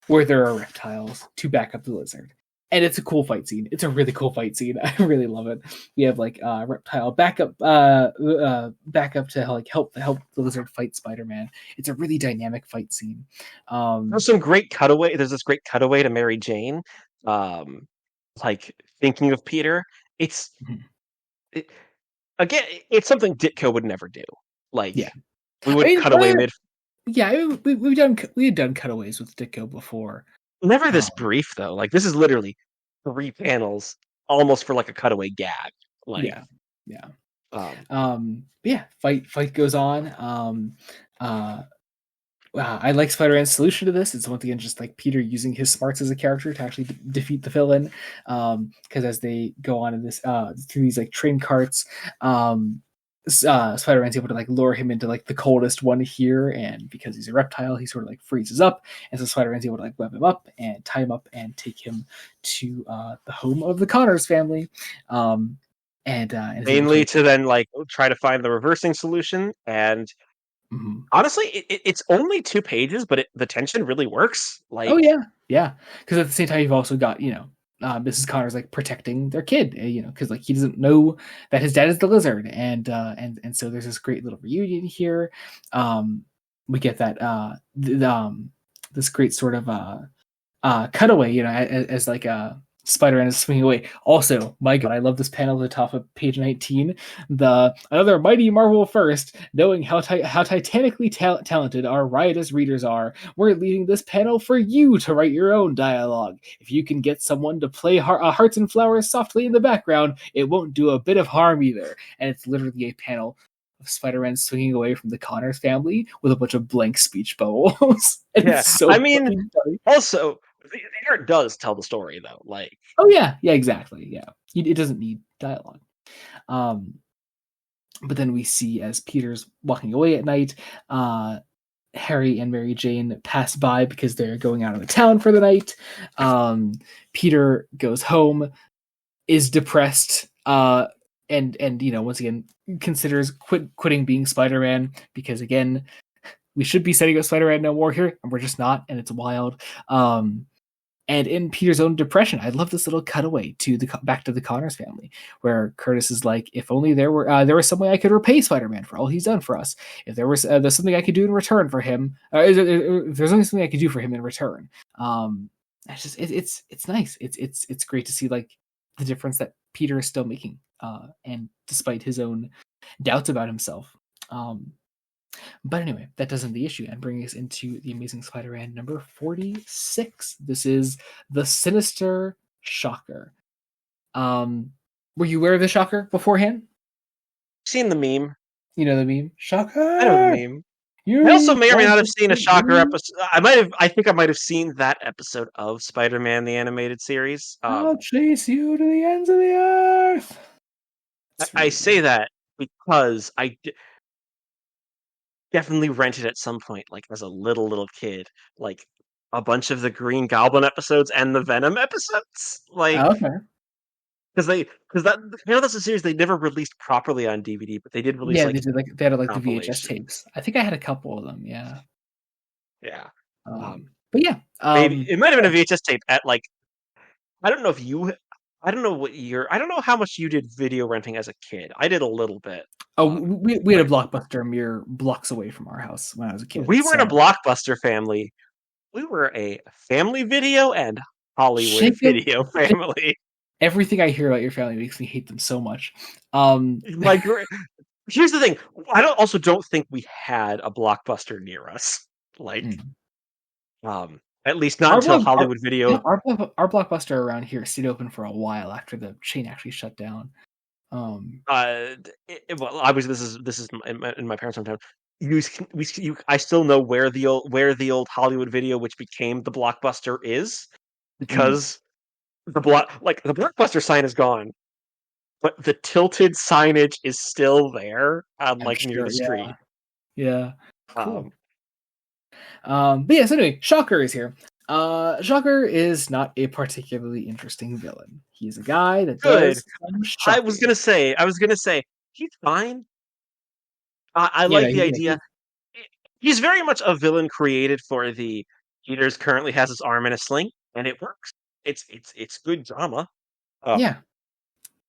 where there are reptiles to back up the lizard. And it's a cool fight scene. It's a really cool fight scene. I really love it. We have like reptile backup to like help the lizard fight Spider-Man. It's a really dynamic fight scene. there's Um, some great cutaway. There's this great cutaway to Mary Jane, um, like thinking of Peter. It's it, again, it's something Ditko would never do. Like yeah. we I wouldn't mean, cut away mid. yeah, we had done cutaways with Ditko before. Never this Um, brief though. Like this is literally 3 panels, almost for like a cutaway gag. Like, yeah, yeah. um, Yeah, fight goes on. Uh, I like Spider-Man's solution to this. It's once again just like Peter using his smarts as a character to actually defeat the villain. Because as they go on in this through these like train carts, Spider-Man's able to like lure him into like the coldest one here, and because he's a reptile, he sort of like freezes up, and so Spider-Man's able to like web him up and tie him up and take him to the home of the Connors family. And is able to mainly like, to then like try to find the reversing solution. And mhm. honestly, it's only 2 pages, but the tension really works. Oh Like, yeah, yeah. Because at the same time, you've also got Mrs. Connor's like protecting their kid, because like he doesn't know that his dad is the lizard, and so there's this great little reunion here. We get that this great sort of cutaway, as like Spider-Man is swinging away. Also, my God, I love this panel at the top of page 19. The another mighty Marvel first, knowing how titanically talented our riotous readers are, we're leaving this panel for you to write your own dialogue. If you can get someone to play hearts and flowers softly in the background, it won't do a bit of harm either. And it's literally a panel of Spider-Man swinging away from the Connors family with a bunch of blank speech bubbles. And yeah, it's so I mean, fucking funny. also the art does tell the story though. Like, Oh yeah, yeah, exactly. Yeah, it doesn't need dialogue. Um, but then we see as Peter's walking away at night, Harry and Mary Jane pass by because they're going out of the town for the night. Peter goes home, is depressed, and once again considers quitting being Spider-Man because again we should be setting up Spider-Man no more here, and we're just not, and it's wild. And in Peter's own depression, I love this little cutaway to the back to the Connors family, where Curtis is like, "If only there was some way I could repay Spider-Man for all he's done for us. If there's something I could do in return for him, if there's only something I could do for him in return." It's just it's nice. It's great to see like the difference that Peter is still making, and despite his own doubts about himself. Um, but anyway, that doesn't the issue and bring us into the Amazing Spider-Man number 46. This is the Sinister Shocker. Were you aware of the Shocker beforehand? Seen the meme. You know the meme? I know the Shocker! meme. I also You may or may want not have to seen a beat Shocker me? episode. I might have. I think I might have seen that episode of Spider-Man the Animated Series. I'll chase you to the ends of the earth. It's I really say good. that because definitely rented at some point, like as a little kid, like a bunch of the Green Goblin episodes and the Venom episodes, like Okay. because that's a series they never released properly on DVD, but they did release Yeah, like they had like the VHS compilation. tapes. I think I had a couple of them. Yeah. Yeah, um, But yeah. maybe it might have been a VHS tape at like I don't know if you. I don't know what year. I don't know how much you did video renting as a kid. I did a little bit. Oh, we had a Like Blockbuster mere blocks away from our house when I was a kid. we weren't a So Blockbuster family. We were a family video and Hollywood Jacob, video family. everything I hear about your family makes me hate them so much. My here's the thing. I don't think we had a Blockbuster near us. Like, mm. at least not our, until block, our Hollywood yeah, Video. our Blockbuster around here stayed open for a while after the chain actually shut down. Uh, well, I was. This is in my parents' hometown. I still know where the old Hollywood Video, which became the Blockbuster, is Mm, because the Blockbuster sign is gone, but the tilted signage is still there, I'm like near sure. the Yeah. street. Yeah. Cool. Um, But yes, anyway, Shocker is here. Shocker is not a particularly interesting villain. He's a guy that good. does some shocking. I was gonna say he's fine. I You know, like the idea. he He's very much a villain created for the Peters currently has his arm in a sling, and it works. It's good drama. Uh, yeah,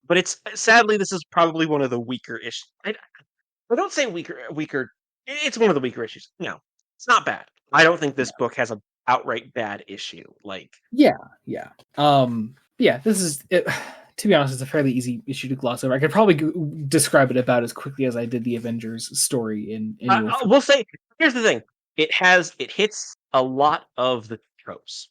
but it's sadly this is probably one of the weaker issues. I don't say weaker. It's one of the weaker issues. No, it's not bad. I don't think this book has a outright bad issue. Like yeah, yeah. Yeah, this is it. To be honest, it's a fairly easy issue to gloss over. I could probably describe it about as quickly as I did the Avengers story in Annual I 4. will say, here's the thing: it hits a lot of the tropes.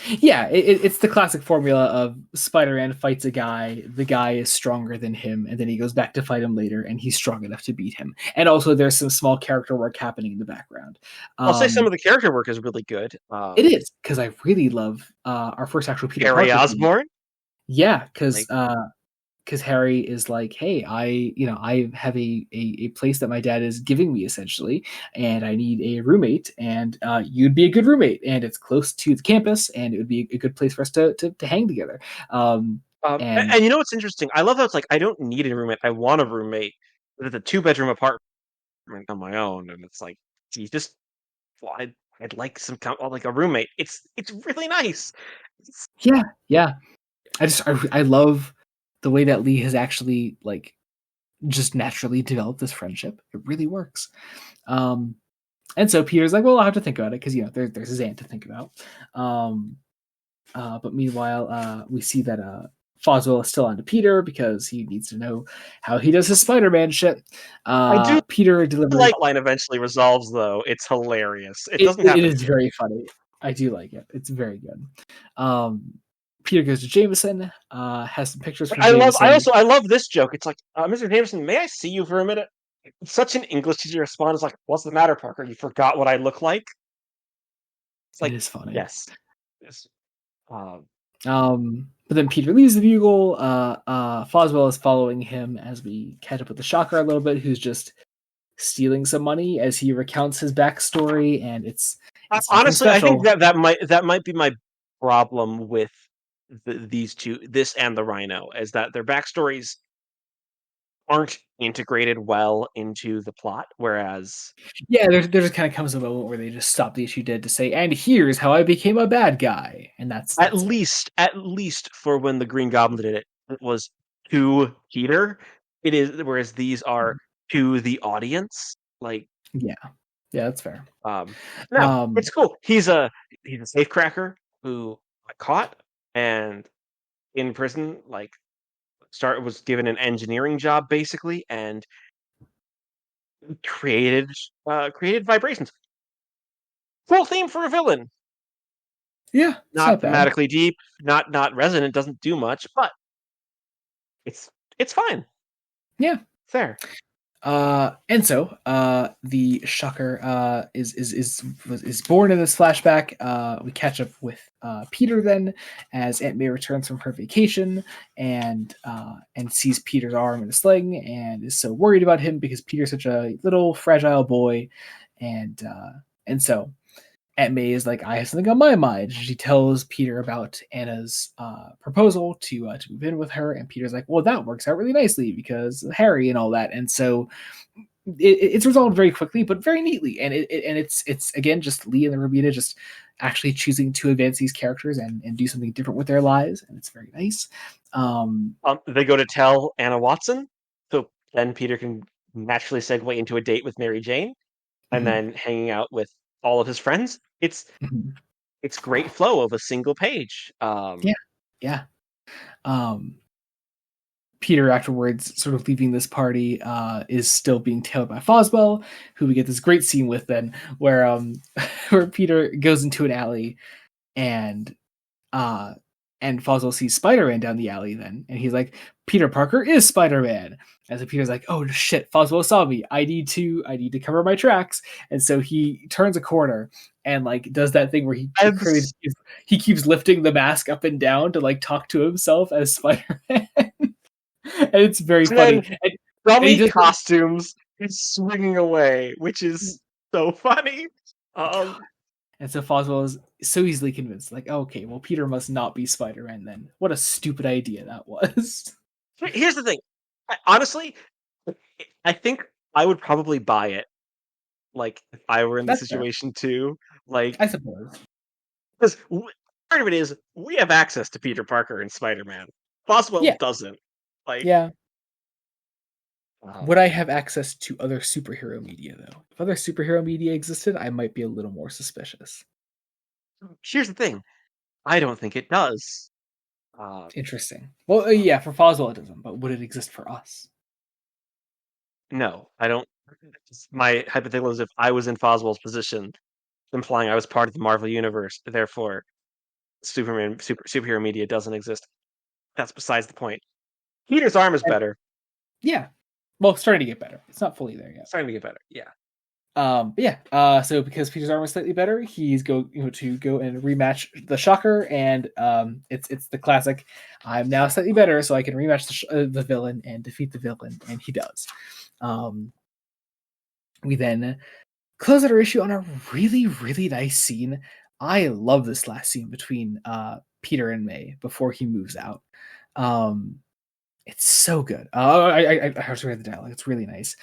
Yeah, it's the classic formula of Spider-Man fights a guy, the guy is stronger than him, and then he goes back to fight him later, and he's strong enough to beat him. And also, there's some small character work happening in the background. I'll say some Um, of the character work is really good. it is because I really love our first actual Peter Harry Parker thing. Osborn, Yeah, like because Harry is like, hey, I have a place that my dad is giving me essentially, and I need a roommate, and you'd be a good roommate, and it's close to the campus, and it would be a good place for us to hang together. And and you know what's interesting? I love how it's like I don't need a roommate. I want a roommate. But it's a 2 bedroom apartment on my own, and it's like you just well, I'd like like a roommate. It's really nice. yeah, yeah, I love the way that Lee has actually like just naturally developed this friendship. It really works. Um, and so Peter's like, well, I'll have to think about it because there's his aunt to think about. Um, but meanwhile, we see that Foswell is still on to Peter because he needs to know how he does his Spider-Man shit. I do Peter delivers. like line eventually resolves though. It's hilarious. It It, doesn't it happen is again. very funny. I do like it. It's very good. Peter goes to Jameson, has some pictures from Jameson. I love this joke. It's like, Mr. Jameson, may I see you for a minute? It's such an English teacher response. Is like, what's the matter, Parker? You forgot what I look like? It's It like, is funny. yes. Yes. Um, But then Peter leaves the Bugle. Foswell is following him as we catch up with the Shocker a little bit, who's just stealing some money as he recounts his backstory, and it's nothing honestly, I think special. that might be my problem with these two, this and the Rhino, is that their backstories aren't integrated well into the plot. Whereas, Yeah, there just kind of comes a moment where they just stop the issue dead to say, "And here's how I became a bad guy," and that's it. at least for when the Green Goblin did it, it was to Peter. It is whereas these are to the audience. Like, Yeah, yeah, that's fair. um, no, it's Um, cool. He's a safecracker who got caught, and in prison, like was given an engineering job basically, and created vibrations. Cool theme for a villain. Yeah, it's Not not bad. thematically deep, not resonant, doesn't do much, but it's it's fine. Yeah. It's there. And so the Shocker is born in this flashback. We catch up with Peter then as Aunt May returns from her vacation and sees Peter's arm in a sling and is so worried about him because Peter's such a little fragile boy, and so Aunt May is like, I have something on my mind. She tells Peter about Anna's proposal to move in with her, and Peter's like, well, that works out really nicely because Harry and all that, and so it's resolved very quickly, but very neatly, and it's again just Lee and the Romita just actually choosing to advance these characters and do something different with their lives, and it's very nice. They go to tell Anna Watson, so then Peter can naturally segue into a date with Mary Jane, and Mhm, then hanging out with all of his friends. mhm. It's great flow of a single page. Yeah, yeah. Um, Peter afterwards, sort of leaving this party, is still being tailed by Foswell, who we get this great scene with then, where where Peter goes into an alley and uh and Foswell sees Spider-Man down the alley then, and he's like, Peter Parker is Spider-Man. And so Peter's like, oh shit, Foswell saw me. I need to cover my tracks. And so he turns a corner and like does that thing where And, he keeps lifting the mask up and down to like talk to himself as Spider-Man. And it's very and then funny. And he dummy just costumes is swinging away, which is so funny. Um, and so Foswell is so easily convinced, like, oh, okay, well, Peter must not be Spider-Man then. What a stupid idea that was. Here's the thing. Honestly, I think I would probably buy it. Like if I were in the That's fair, situation too, like I suppose. because part of it is we have access to Peter Parker and Spider-Man. Boswell Yeah, doesn't. Like, yeah. Would um, I have access to other superhero media though? If other superhero media existed, I might be a little more suspicious. here's the thing. I don't think it does. Uh, Interesting. Well, yeah, for Foswell it doesn't, but would it exist for us? no, I don't. My hypothetical is if I was in Foswell's position, implying I was part of the Marvel universe, therefore superhero media doesn't exist. That's besides the point. Peter's arm is And, better. yeah. Well, starting to get better. It's not fully there yet. Starting to get better. Yeah. But yeah, so because Peter's armor is slightly better, he's to go and rematch the Shocker, and it's the classic. I'm now slightly better, so I can rematch the villain and defeat the villain, and he does. Um, we then close out our issue on a really really nice scene. I love this last scene between Peter and May before he moves out. Um, it's so good. I have to read the dialogue. It's really nice.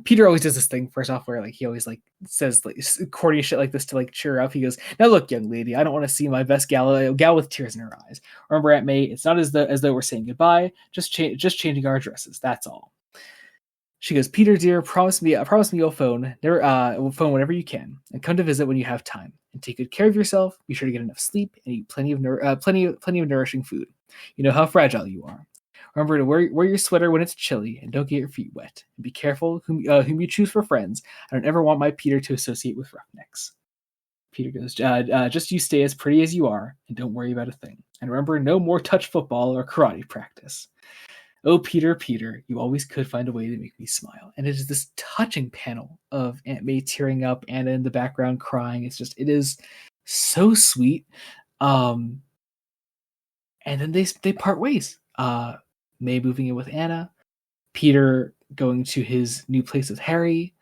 Peter always does this thing first off where like he always like says like corny shit like this to like cheer up. He goes, "Now look, young lady, I don't want to see my best gal with tears in her eyes. Remember, Aunt May, it's not as though we're saying goodbye. Just changing our addresses. That's all." She goes, "Peter dear, promise me you'll phone, will phone whenever you can, and come to visit when you have time. And take good care of yourself. Be sure to get enough sleep and eat plenty of nourishing food. You know how fragile you are. Remember to wear your sweater when it's chilly, and don't get your feet wet. And be careful whom you choose for friends. I don't ever want my Peter to associate with roughnecks." Peter goes, "Just you stay as pretty as you are, and don't worry about a thing. And remember, no more touch football or karate practice. Oh, Peter, Peter, you always could find a way to make me smile." And it is this touching panel of Aunt May tearing up, Anna in the background crying. It is so sweet. Um, and then they part ways. May moving in with Anna, Peter going to his new place with Harry,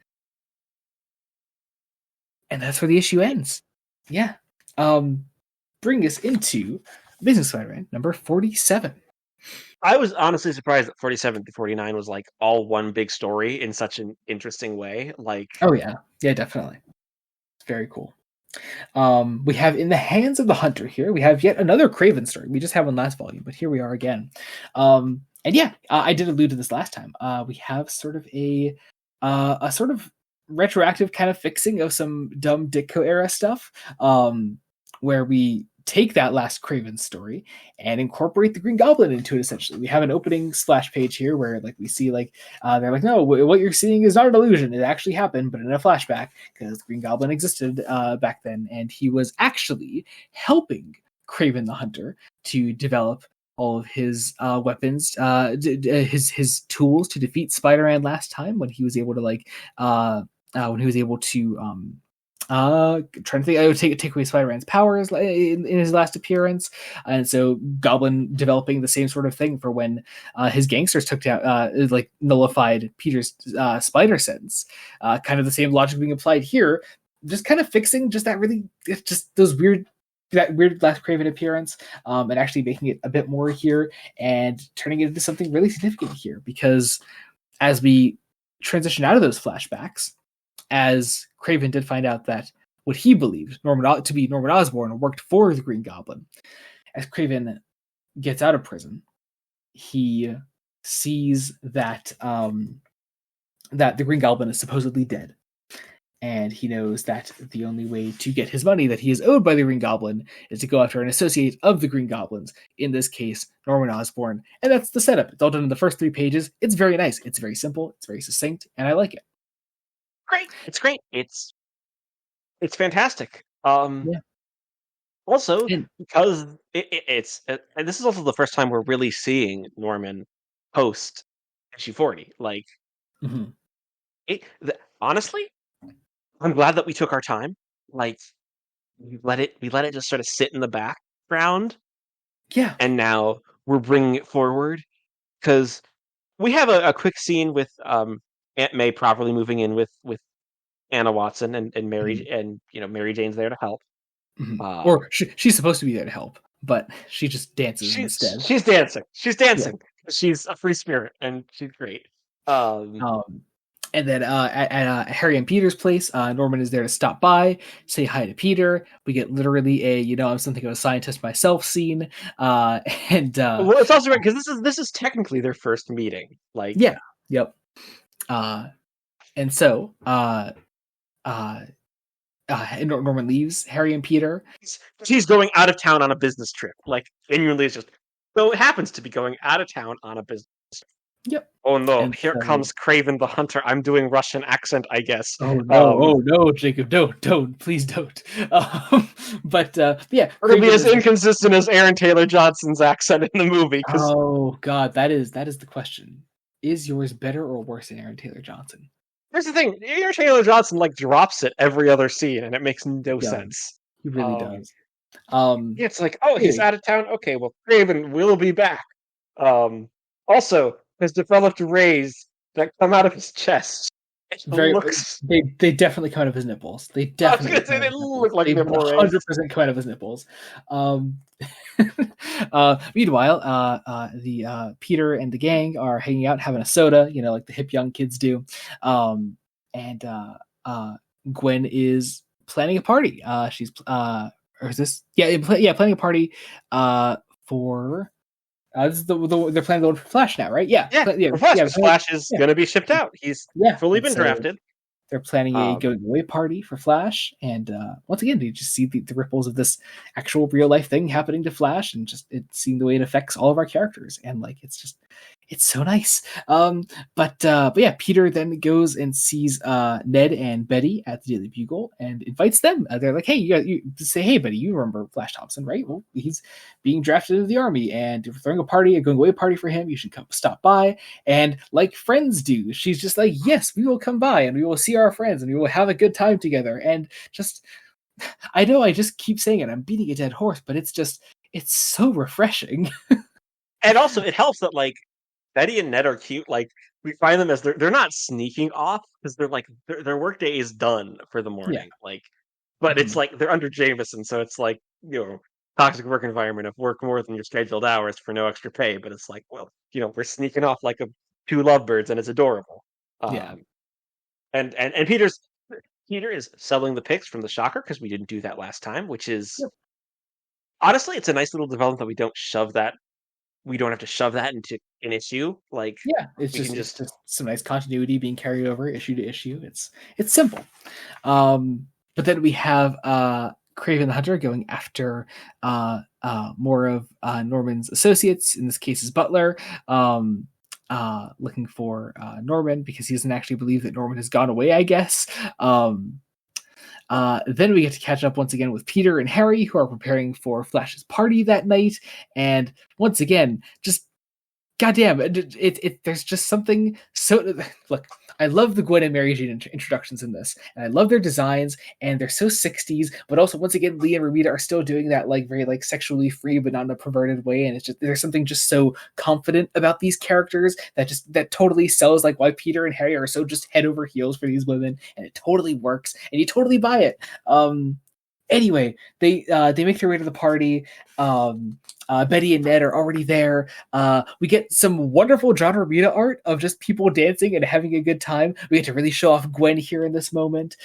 and that's where the issue ends. Yeah. Bring us into Amazing Spider-Man number 47. I was honestly surprised that 47 to 49 was like all one big story in such an interesting way. Like, Oh yeah. Yeah, definitely. It's very cool. We have In the Hands of the Hunter here. We have yet another Craven story. We just had one last volume, but here we are again. And yeah, I did allude to this last time. We have sort of a sort of retroactive kind of fixing of some dumb Ditko era stuff, where we take that last Craven story and incorporate the Green Goblin into it. Essentially, we have an opening splash page here where like we see like they're like, no, what you're seeing is not an illusion. It actually happened, but in a flashback because the Green Goblin existed back then, and he was actually helping Craven the Hunter to develop all of his weapons, his tools to defeat Spider-Man last time when he was able to trying to think, I would take away Spider-Man's powers in his last appearance, and so Goblin developing the same sort of thing for when his gangsters took down, like nullified Peter's spider sense. Kind of the same logic being applied here, just kind of fixing just those weird. That weird last Craven appearance, and actually making it a bit more here and turning it into something really significant here. Because as we transition out of those flashbacks, as Craven did find out that what he believed Norman Osborn worked for the Green Goblin, as Craven gets out of prison, he sees that that the Green Goblin is supposedly dead. And he knows that the only way to get his money that he is owed by the Green Goblin is to go after an associate of the Green Goblins, in this case, Norman Osborn. And that's the setup. It's all done in the first 3 pages. It's very nice. It's very simple. It's very succinct, and I like it. Great. It's great. It's fantastic. Yeah. Also, because and this is also the first time we're really seeing Norman post issue 40. Like, honestly, I'm glad that we took our time. Like, we let it just sort of sit in the background. Yeah. And now we're bringing it forward because we have a quick scene with Aunt May properly moving in with Anna Watson and Mary, and Mary Jane's there to help. Or she's supposed to be there to help, but she just dances instead. She's dancing. She's dancing. Yeah. She's a free spirit, and she's great. And then at Harry and Peter's place, Norman is there to stop by, say hi to Peter. We get literally a I'm something of a scientist myself scene. Well, it's also right because this is technically their first meeting. Like, yeah, yep. And so Norman leaves Harry and Peter. He's going out of town on a business trip. Like, genuinely, it's just so it happens to be going out of town on a business trip. Yep. Oh no! And here comes Craven the Hunter. I'm doing Russian accent, I guess. Oh no! Oh no, Jacob! Don't! Please don't! But yeah, it'll be as inconsistent as Aaron Taylor Johnson's accent in the movie. Oh god, that is the question. Is yours better or worse than Aaron Taylor Johnson? Here's the thing: Aaron Taylor Johnson drops it every other scene, and it makes no sense. He really does. It's like, oh, he's out of town. Okay, well, Craven will be back. Also, has developed rays that come out of his chest. They definitely come out of his nipples. They definitely they look like nipple rays. 100% come out of his nipples. Meanwhile, the Peter and the gang are hanging out, having a soda, like the hip young kids do. And Gwen is planning a party. She's planning a party for. This is they're planning the one for Flash now, right? Yeah. Flash is going to be shipped out. He's fully been drafted. They're planning a going away party for Flash, and once again, you just see the ripples of this actual real life thing happening to Flash, and just seeing the way it affects all of our characters, and like it's so nice. But yeah, Peter then goes and sees Ned and Betty at the Daily Bugle and invites them. They're like, hey, you say, hey, Betty, you remember Flash Thompson, right? Well, he's being drafted into the army, and if we're throwing a going away party for him, you should come stop by. And like friends do, she's just like, yes, we will come by, and we will see our friends, and we will have a good time together. And just, I know I just keep saying it, I'm beating a dead horse, but it's so refreshing. And also, it helps that like Betty and Ned are cute. Like, we find them as they're not sneaking off because they're like their workday is done for the morning. Yeah. Like, but it's like they're under Jameson, so it's like toxic work environment of work more than your scheduled hours for no extra pay. But it's like, well, we're sneaking off like two lovebirds, and it's adorable. Yeah. And Peter is selling the pics from the Shocker because we didn't do that last time, which is honestly, it's a nice little development that we don't have to shove that into an issue. Like, it's just some nice continuity being carried over issue to issue. It's simple. But then we have Craven the Hunter going after more of Norman's associates. In this case, his butler. Looking for Norman because he doesn't actually believe that Norman has gone away, I guess. Then we get to catch up once again with Peter and Harry, who are preparing for Flash's party that night. And once again, just goddamn, there's just something so. Look, I love the Gwen and Mary Jane introductions in this, and I love their designs, and they're so 60s. But also, once again, Lee and Ramita are still doing that like very like sexually free, but not in a perverted way. And it's just there's something just so confident about these characters that totally sells like why Peter and Harry are so just head over heels for these women, and it totally works, and you totally buy it. Anyway, they make their way to the party. Betty and Ned are already there. We get some wonderful John Romita art of just people dancing and having a good time. We get to really show off Gwen here in this moment.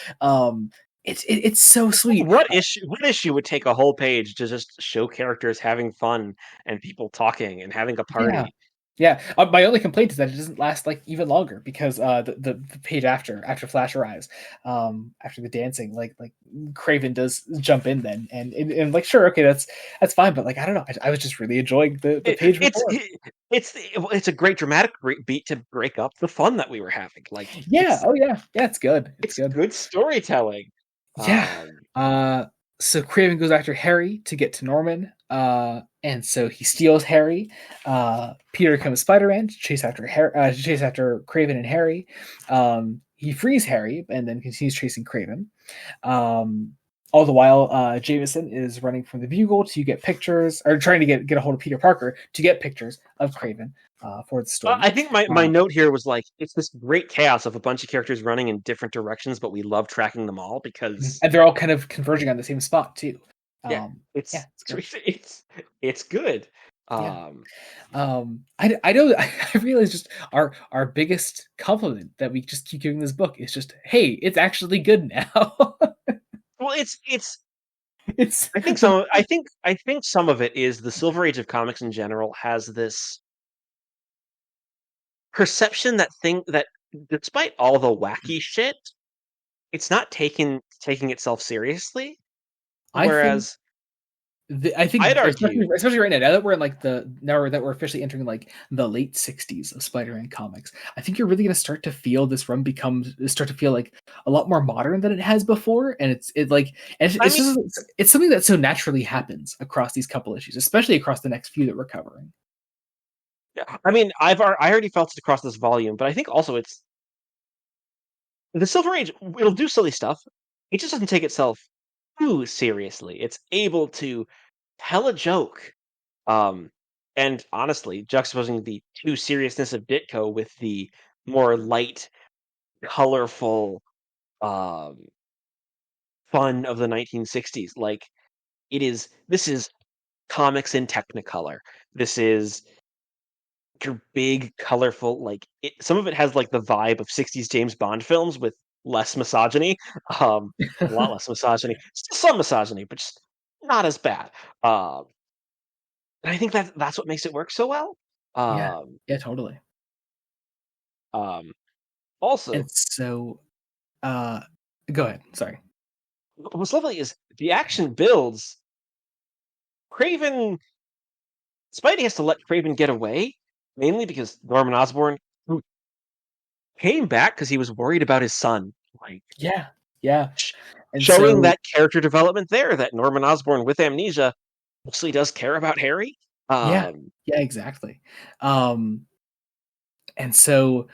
It's so sweet. What issue would take a whole page to just show characters having fun and people talking and having a Yeah. party? Yeah, my only complaint is that it doesn't last like even longer because the page after Flash arrives, after the dancing, like Craven does jump in then, and like sure, okay, that's fine, but like I don't know, I was just really enjoying the page before. It's a great dramatic beat to break up the fun that we were having. Like Yeah, oh yeah, it's good, it's good. good storytelling. Yeah. So Craven goes after Harry to get to Norman. And so he steals Harry. Peter becomes Spider-Man to chase after Craven and Harry. He frees Harry and then continues chasing Craven. All the while, Jameson is running from the Bugle to get pictures, or trying to get a hold of Peter Parker to get pictures of Craven for the story. I think my note here was like it's this great chaos of a bunch of characters running in different directions, but we love tracking them all because and they're all kind of converging on the same spot too. It's good. It's good. Yeah. I know I realize just our biggest compliment that we just keep giving this book is just, hey, it's actually good now. Well, it's it's I think so. I think some of it is the Silver Age of comics in general has this perception that despite all the wacky shit, it's not taking itself seriously. I think Whereas I think I'd argue, especially right now that we're in like now that we're officially entering like the late 60s of Spider-Man comics, I think you're really going to start to feel this run start to feel like a lot more modern than it has before, and it's something that so naturally happens across these couple issues, especially across the next few that we're covering. yeah, I mean, I already felt it across this volume, but I think also it's the Silver Age. It'll do silly stuff. It just doesn't take itself too seriously. It's able to tell a joke. Um, and honestly, juxtaposing the too seriousness of Ditko with the more light, colorful, um, fun of the 1960s, like this is comics in Technicolor. This is your big, colorful, like some of it has like the vibe of 60s James Bond films with less misogyny, um, a lot less misogyny, still some misogyny, but just not as bad. Um, and I think that's what makes it work so well. Yeah, Um, yeah, totally. um, also, And so, uh, go ahead. Sorry. what's lovely is the action builds. Craven, Spidey has to let Craven get away, mainly because Norman Osborn, who came back because he was worried about his son. Like, Yeah, yeah. And showing so, that character development there, that Norman Osborn with amnesia mostly does care about Harry. yeah, Um, yeah, exactly. Um, and so,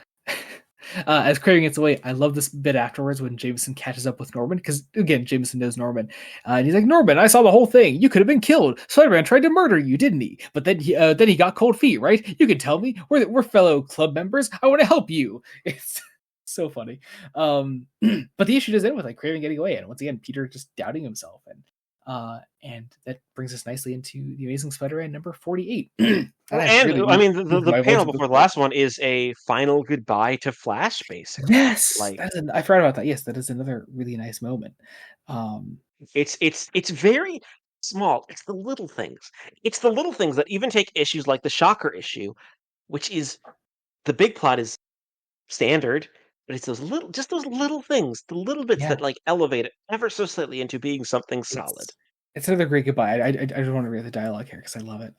as Craven gets away, I love this bit afterwards when Jameson catches up with Norman because again, Jameson knows Norman, and he's like, "Norman, I saw the whole thing. You could have been killed. Spider-Man tried to murder you, didn't he? But then he got cold feet, right? You can tell me. We're fellow club members. I want to help you." It's so funny. But the issue does end with like Craven getting away, and once again, Peter just doubting himself, and that brings us nicely into the Amazing Spider-Man number 48. and I mean, the My voice panel at this before the point. last one is a final goodbye to Flash, basically. Yes, Like I forgot about that. Yes, that is another really nice moment. Um, it's very small. It's the little things. It's the little things that even take issues like the Shocker issue, which is the big plot is standard. but it's those little things, the little bits Yeah, that like elevate it ever so slightly into being something solid. it's another great goodbye. I just want to read the dialogue here because I love it.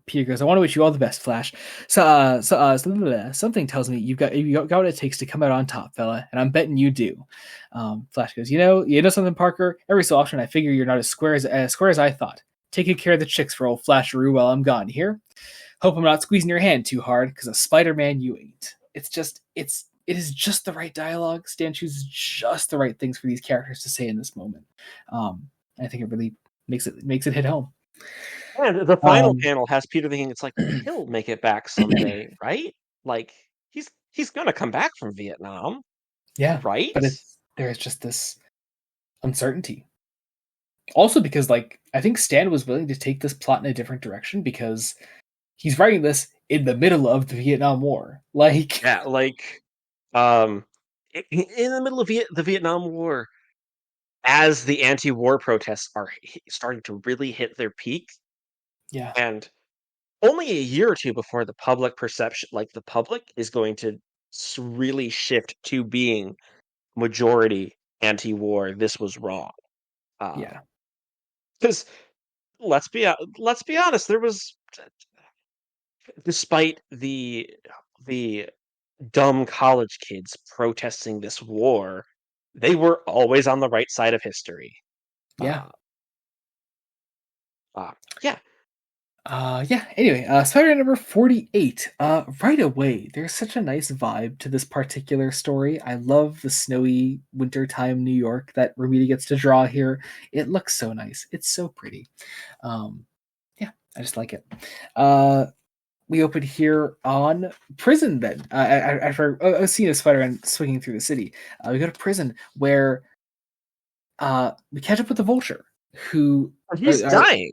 Peter goes, "I want to wish you all the best, Flash. Something tells me you got what it takes to come out on top, fella, and I'm betting you do." Flash goes, "You know something, Parker. Every so often, I figure you're not as square as I thought. Take good care of the chicks for old Flasheroo while I'm gone. Here. Hope I'm not squeezing your hand too hard, because a Spider-Man you ain't." It is just the right dialogue. Stan chooses just the right things for these characters to say in this moment. I think it really makes it hit home. And the final Um, panel has Peter thinking it's like he'll make it back someday, right? Like he's gonna come back from Vietnam, yeah, right? but there's just this uncertainty. Also, because like I think Stan was willing to take this plot in a different direction because he's writing this in the middle of the Vietnam War. Like, Yeah, like um in the middle of the Vietnam War, as the anti-war protests are starting to really hit their peak, yeah, and only a year or two before the public perception, like the public is going to really shift to being majority anti-war. This was wrong. yeah, Because let's be honest, there was, despite the dumb college kids protesting this war, they were always on the right side of history. yeah. Uh, yeah, Yeah. Anyway, Spider-Man number 48. Right away, there's such a nice vibe to this particular story. I love the snowy wintertime New York that Romita gets to draw here. It looks so nice. It's so pretty. Yeah, I just like it. Uh, we open here on prison then. After a scene of Spider-Man swinging through the city, we go to prison where we catch up with the Vulture, who he's dying.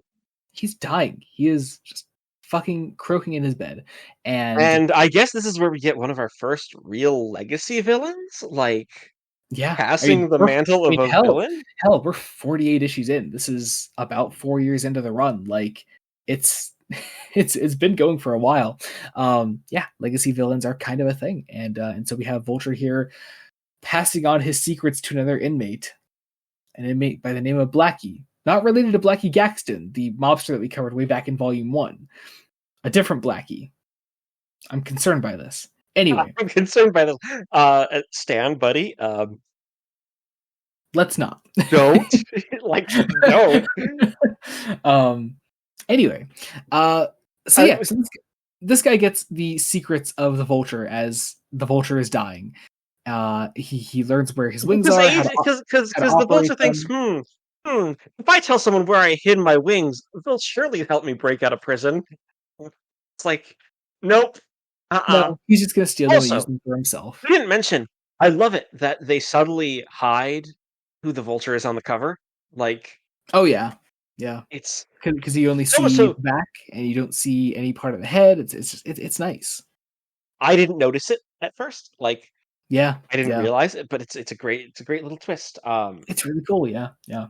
he's dying. He is just fucking croaking in his bed. And And I guess this is where we get one of our first real legacy villains, like yeah, passing the mantle of a hell, villain. we're 48 issues in. This is about 4 years into the run. Like it's it's been going for a while. Yeah, legacy villains are kind of a thing. And so we have Vulture here passing on his secrets to another inmate, an inmate by the name of Blackie. Not related to Blackie Gaxton, the mobster that we covered way back in Volume 1. A different Blackie. I'm concerned by this. Anyway, I'm concerned by this. Stan, buddy, let's not. don't like don't. um. Anyway, so I, yeah, so this guy gets the secrets of the Vulture as the Vulture is dying. He learns where his wings because are, how to the operate vulture thinks, them. if I tell someone where I hid my wings, they'll surely help me break out of prison. It's like, nope, No, he's just gonna steal them and use Also, them for himself. we didn't mention. I love it that they subtly hide who the vulture is on the cover. Like Oh yeah, yeah. it's Because you only so see the so. back and you don't see any part of the head. It's nice. I didn't notice it at first. Like Yeah, I didn't yeah. realize it, but it's a great little twist. It's really cool. Yeah, yeah.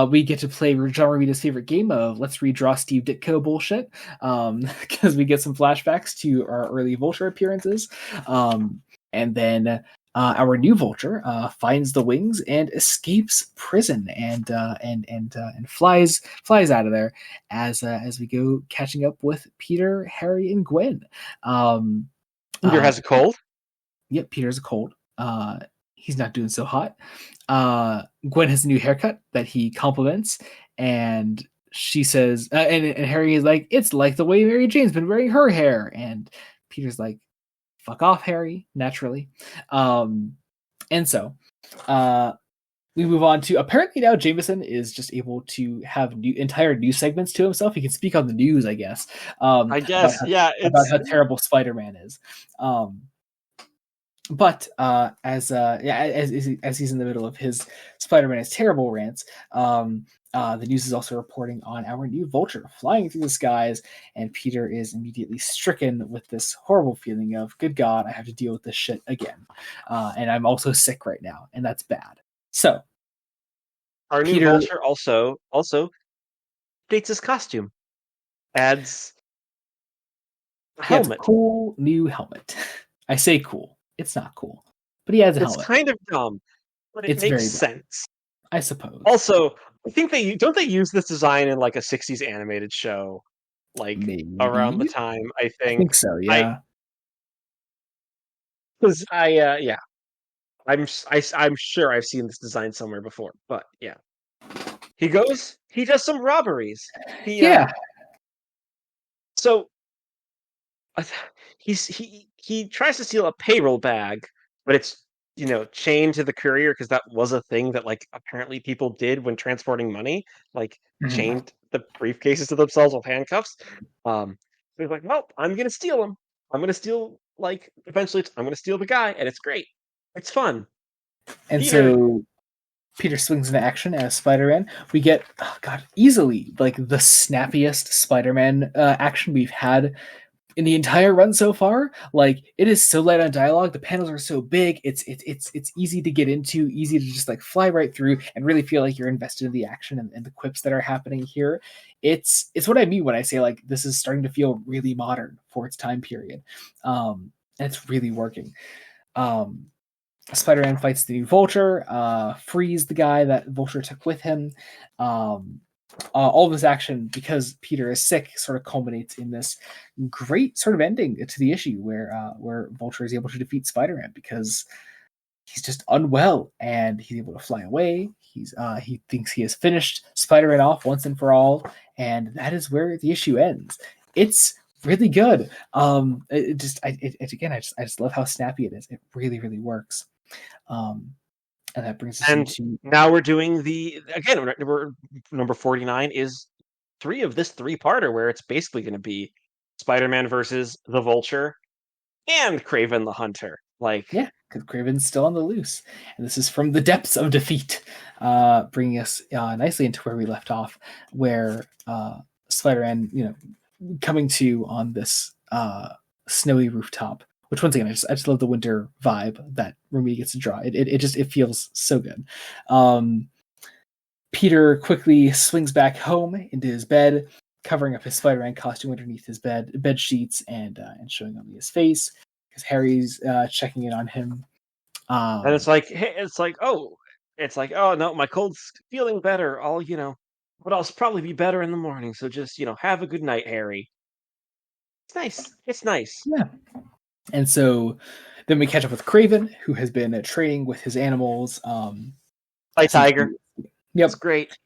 We get to play John Romita's favorite game of let's redraw Steve Ditko bullshit. Because we get some flashbacks to our early Vulture appearances. And then our new Vulture finds the wings and escapes prison and flies out of there as we go catching up with Peter, Harry, and Gwen. Peter has a cold. Yep, Peter's a cold. He's not doing so hot. Gwen has a new haircut that he compliments, and she says, and Harry is like, "It's like the way Mary Jane's been wearing her hair," and Peter's like, "Fuck off, Harry." Naturally, and so we move on to apparently now Jameson is just able to have entire news segments to himself. He can speak on the news, I guess, I about guess. Yeah. how terrible Spider-Man is. But as he's in the middle of his Spider-Man is terrible rants, the news is also reporting on our new Vulture flying through the skies, and Peter is immediately stricken with this horrible feeling of, good God, I have to deal with this shit again. And I'm also sick right now, and that's bad. So, Our new Peter, vulture also dates his costume. Adds a he has a helmet. cool new helmet. I say cool. It's not cool. but he has a It's helmet. kind of dumb, but it It's makes very dumb, sense. I suppose. Also, I think they use this design in like a '60s animated show, like around the Maybe. time I I think think so. I Yeah. because yeah, I'm sure I've seen this design somewhere before, but yeah, he does some robberies. He Yeah. so I th- he tries to steal a payroll bag, but it's chained to the courier because that was a thing that like apparently people did when transporting money, like Mhm. chained the briefcases to themselves with handcuffs. So he's like, well, I'm gonna steal him. I'm gonna steal like eventually I'm gonna steal the guy, and it's great. It's fun. And Peter so Peter swings into action as Spider-Man. We get, oh God, easily like the snappiest Spider-Man action we've had in the entire run so far. Like it is so light on dialogue. The panels are so big. It's easy to get into, easy to just like fly right through and really feel like you're invested in the action and the quips that are happening here. It's what I mean when I say like this is starting to feel really modern for its time period. And it's really working. Um, Spider-Man fights the new Vulture, frees the guy that Vulture took with him. Um, all of this action, because Peter is sick, sort of culminates in this great sort of ending to the issue where Vulture is able to defeat Spider-Man because he's just unwell and he's able to fly away. He thinks he has finished Spider-Man off once and for all, and that is where the issue ends. It's really good. I just love how snappy it is. It really works. Um, and that brings us and into now we're doing the again. We're number 49 is three-parter where it's basically going to be Spider-Man versus the Vulture and Craven the Hunter. Like, yeah, because Craven's still on the loose, and this is from the depths of defeat, bringing us nicely into where we left off, where Spider-Man, coming to on this snowy rooftop. Which once again, I just love the winter vibe that Rumi gets to draw. It feels so good. Um, Peter quickly swings back home into his bed, covering up his Spider-Man costume underneath his bed sheets and showing only his face because Harry's checking in on him. and Um, it's like, oh no, my cold's feeling better. But I'll probably be better in the morning. So just have a good night, Harry. It's nice. It's nice. yeah, and so then we catch up with Craven, who has been training with his animals Hi, since Tiger. It's yep, great.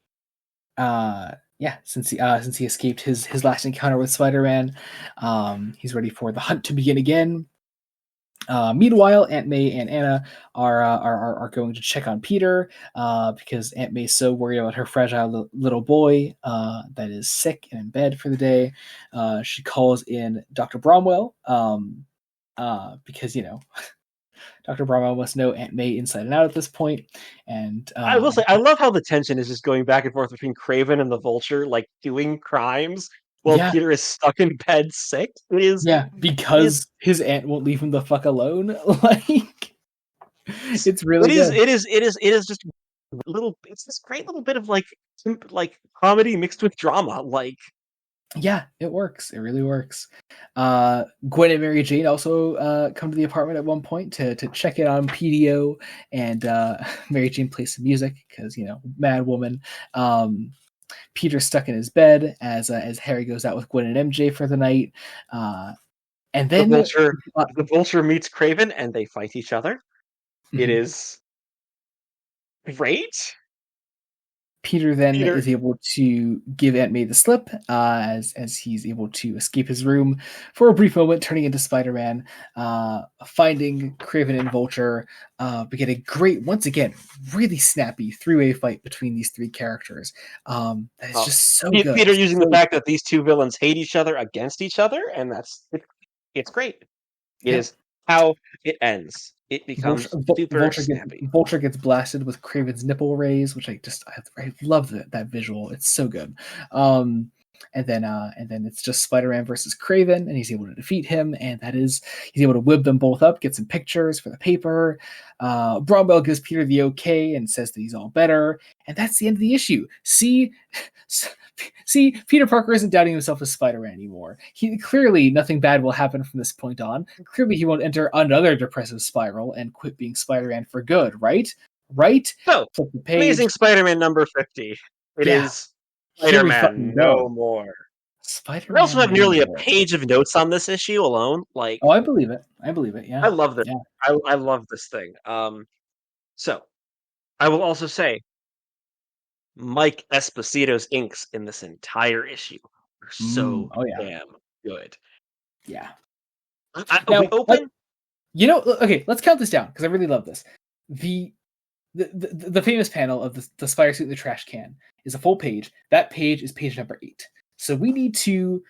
since he escaped his last encounter with Spider-Man. He's ready for the hunt to begin again. Meanwhile, Aunt May and Anna are going to check on Peter because Aunt May's so worried about her fragile little boy that is sick and in bed for the day. She calls in Dr. Bromwell because Dr. Bromwell must know Aunt May inside and out at this point, and I will say, I love how the tension is just going back and forth between Craven and the Vulture, like doing crimes while yeah, Peter is stuck in bed sick. It is. yeah, It is. because his aunt won't leave him the fuck alone. Like it's It really is. good. It is. It is. It is just little. It's this great little bit of like comedy mixed with drama. Like Yeah, it works. It really works. Gwen and Mary Jane also come to the apartment at one point to check in on PDO, and Mary Jane plays some music because mad woman. Peter's stuck in his bed as Harry goes out with Gwen and MJ for the night, and the then Vulture. The Vulture meets Craven and they fight each other. It mhm. is great. Peter then Peter. is able to give Aunt May the slip as he's able to escape his room for a brief moment, turning into Spider-Man, finding Craven and Vulture. We get a great, once again, really snappy three-way fight between these three characters. That is Well, just so good. Peter using the So fact that these two villains hate each other against each other, and it's great. It yep. is how it ends. It Vulture, becomes super snappy. Vulture gets blasted with Craven's nipple rays, which I love that visual. It's so good. and then it's just Spider-Man versus Craven, and he's able to defeat him, and he's able to whip them both up, get some pictures for the paper. Bromwell gives Peter the okay and says that he's all better, and that's the end of the issue. See, Peter Parker isn't doubting himself as Spider-Man anymore. Clearly nothing bad will happen from this point on. Clearly he won't enter another depressive spiral and quit being Spider-Man for good, right? Right? So, Flip the page. Amazing Spider-Man number 50. It is Spider-Man no more. Spider-Man. I also have nearly a page of notes on this issue alone. Like, oh, I believe it. Yeah, I love this. Yeah. I love this thing. So I will also say, Mike Esposito's inks in this entire issue are so damn good. Yeah. Now, we open. Okay, let's count this down because I really love this. The famous panel of the spider suit in the trash can is a full page. That page is page number 8. So we need to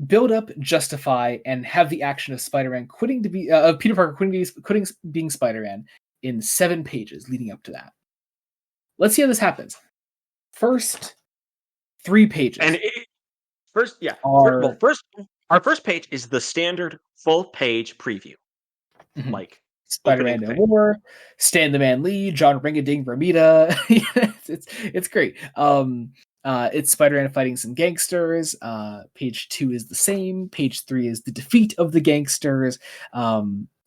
build up, justify, and have the action of Spider-Man quitting to be of Peter Parker quitting being Spider-Man in 7 pages leading up to that. Let's see how this happens. First 3 pages. And our first page is the standard full page preview. Mm-hmm. Like Spider-Man No More, Stan the Man Lee, John Ringading Bermuda. it's great. It's Spider-Man fighting some gangsters. Page 2 is the same. Page 3 is the defeat of the gangsters.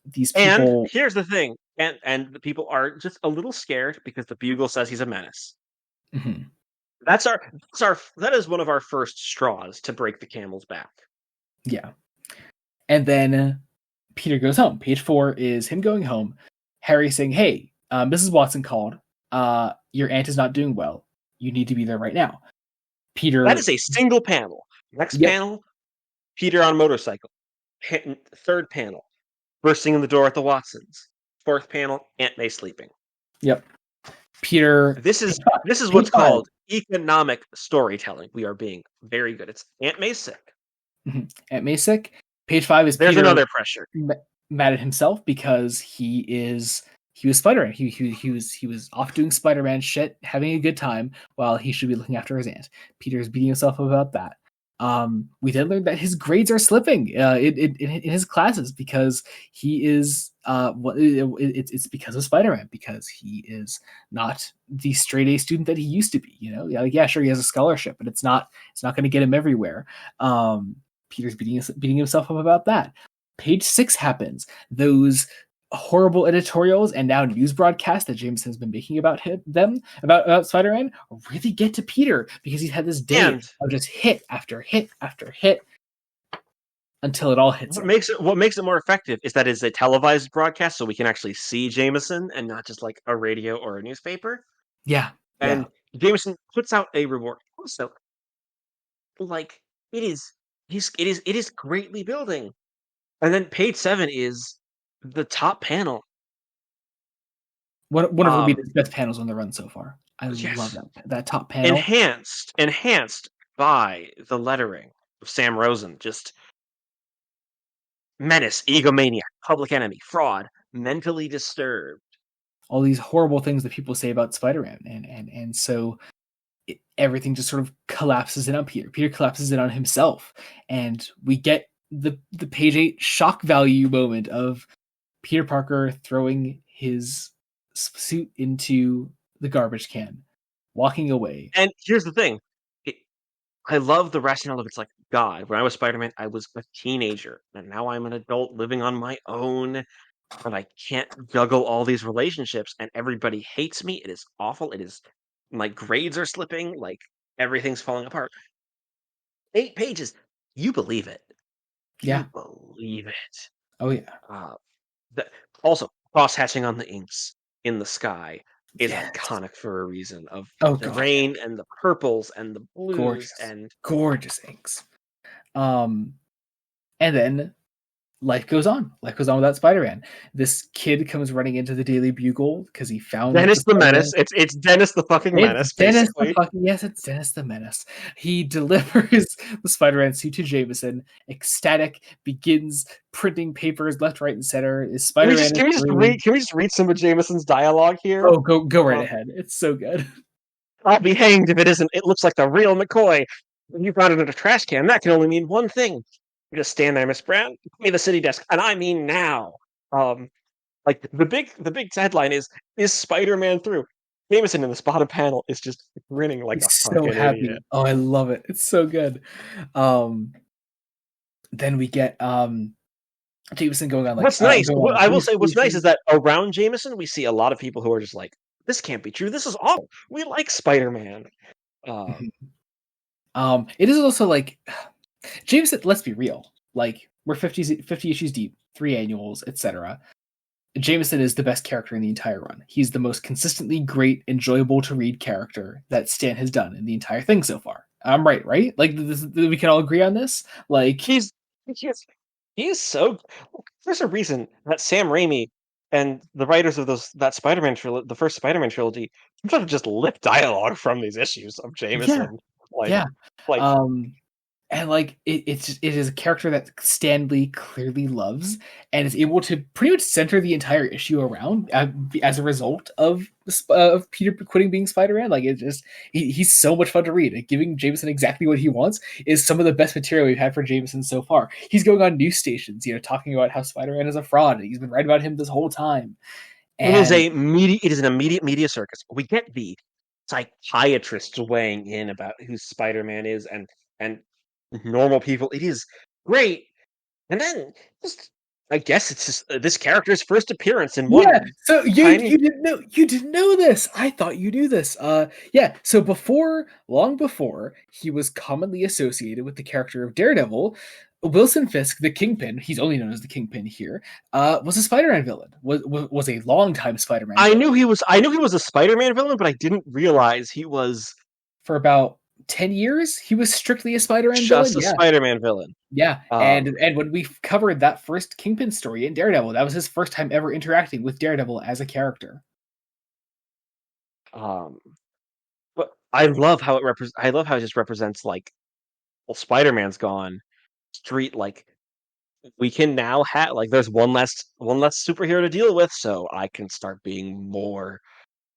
These people. And here's the thing, and the people are just a little scared because the Bugle says he's a menace. Mm-hmm. That is one of our first straws to break the camel's back. Yeah, and then Peter goes home. Page 4 is him going home. Harry saying, "Hey, Mrs. Watson called. Your aunt is not doing well. You need to be there right now." Peter. That is a single panel. Next panel, Peter on motorcycle. Third panel, bursting in the door at the Watsons. Fourth panel, Aunt May sleeping. Yep. Peter. This is what's called economic storytelling. We are being very good. It's Aunt May's sick. Mm-hmm. Aunt May's sick. Page 5 is there's Peter another pressure. Mad at himself because he was Spider-Man. He was off doing Spider-Man shit, having a good time while he should be looking after his aunt. Peter's beating himself up about that. We then learned that his grades are slipping in his classes because he is it's because of Spider-Man, because he is not the straight A student that he used to be. Sure, he has a scholarship, but it's not going to get him everywhere. Peter's beating himself up about that. Page 6 happens. Those horrible editorials and now news broadcasts that Jameson has been making about about Spider-Man really get to Peter because he's had this day of just hit after hit after hit until it all hits him. What makes it more effective is that it's a televised broadcast, so we can actually see Jameson and not just like a radio or a newspaper. Yeah. And Jameson puts out a reward. Also, like it is greatly building. And then page 7 is the top panel. One of the best panels on the run so far. I love that top panel. Enhanced by the lettering of Sam Rosen. Just menace, egomaniac, public enemy, fraud, mentally disturbed. All these horrible things that people say about Spider-Man, and so everything just sort of collapses in on Peter. Peter collapses in on himself, and we get the page 8 shock value moment of Peter Parker throwing his suit into the garbage can, walking away. And here's the thing. I love the rationale of it's like, God, when I was Spider-Man, I was a teenager, and now I'm an adult living on my own, and I can't juggle all these relationships, and everybody hates me. It is awful. It is, my grades are slipping, like, everything's falling apart. 8 pages. You believe it. Yeah. You believe it. Oh, yeah. Also, cross-hatching on the inks in the sky is iconic for a reason, of the rain and the purples and the blues. Gorgeous inks. And then life goes on. Life goes on without Spider-Man. This kid comes running into the Daily Bugle because he found Dennis the Menace. It's Dennis the fucking Menace. It's Dennis the Menace. He delivers the Spider-Man suit to Jameson. Ecstatic, begins printing papers left, right, and center. Is Spider-Man? Can we just read some of Jameson's dialogue here? Oh, go right ahead. It's so good. I'll be hanged if it isn't. It looks like the real McCoy. You found it in a trash can. That can only mean one thing. You just stand there, Miss Brown. Give me the city desk, and I mean now. Um, like the big headline is Spider-Man through? Jameson in this bottom panel is just grinning like He's a so fucking idiot. happy. Oh, I love it. It's so good. Um, then we get Jameson going on like What's nice, going on a I will police say, what's nice is station. that around Jameson, we see a lot of people who are just like, this can't be true. This is awful. We like Spider-Man. Mhm. It is also like Jameson. Let's be real. Like we're 50 issues deep, 3 annuals, etc. Jameson is the best character in the entire run. He's the most consistently great, enjoyable to read character that Stan has done in the entire thing so far. I'm right, right? Like we can all agree on this. Like, He's he's he is so. There's a reason that Sam Raimi and the writers of that Spider-Man trilogy, the first Spider-Man trilogy, sometimes just lip dialogue from these issues of yeah, Jameson. Like, yeah. like Um, and like it is a character that Stan Lee clearly loves and is able to pretty much center the entire issue around as a result of Peter quitting being Spider-Man. Like it just he's so much fun to read. Like, giving Jameson exactly what he wants is some of the best material we've had for Jameson so far. He's going on news stations, talking about how Spider-Man is a fraud. He's been right about him this whole time. And it is an immediate media circus. We get the psychiatrists weighing in about who Spider-Man is and normal people. It is great. And then just I guess it's just this character's first appearance in yeah, one so tiny. you didn't know this. I thought you knew this. Yeah, so long before he was commonly associated with the character of Daredevil, Wilson Fisk, the Kingpin, he's only known as the Kingpin here, was a Spider-Man villain. Was a longtime Spider-Man I villain knew he was. I knew he was a Spider-Man villain, but I didn't realize he was for about 10 years. He was strictly a Spider-Man villain. just a Yeah. Spider-Man villain. Yeah, Um, and when we covered that first Kingpin story in Daredevil, that was his first time ever interacting with Daredevil as a character. um, but I love how it represents. I love how it just represents like, well, Spider-Man's gone. Street like we can now have like there's one less superhero to deal with, so I can start being more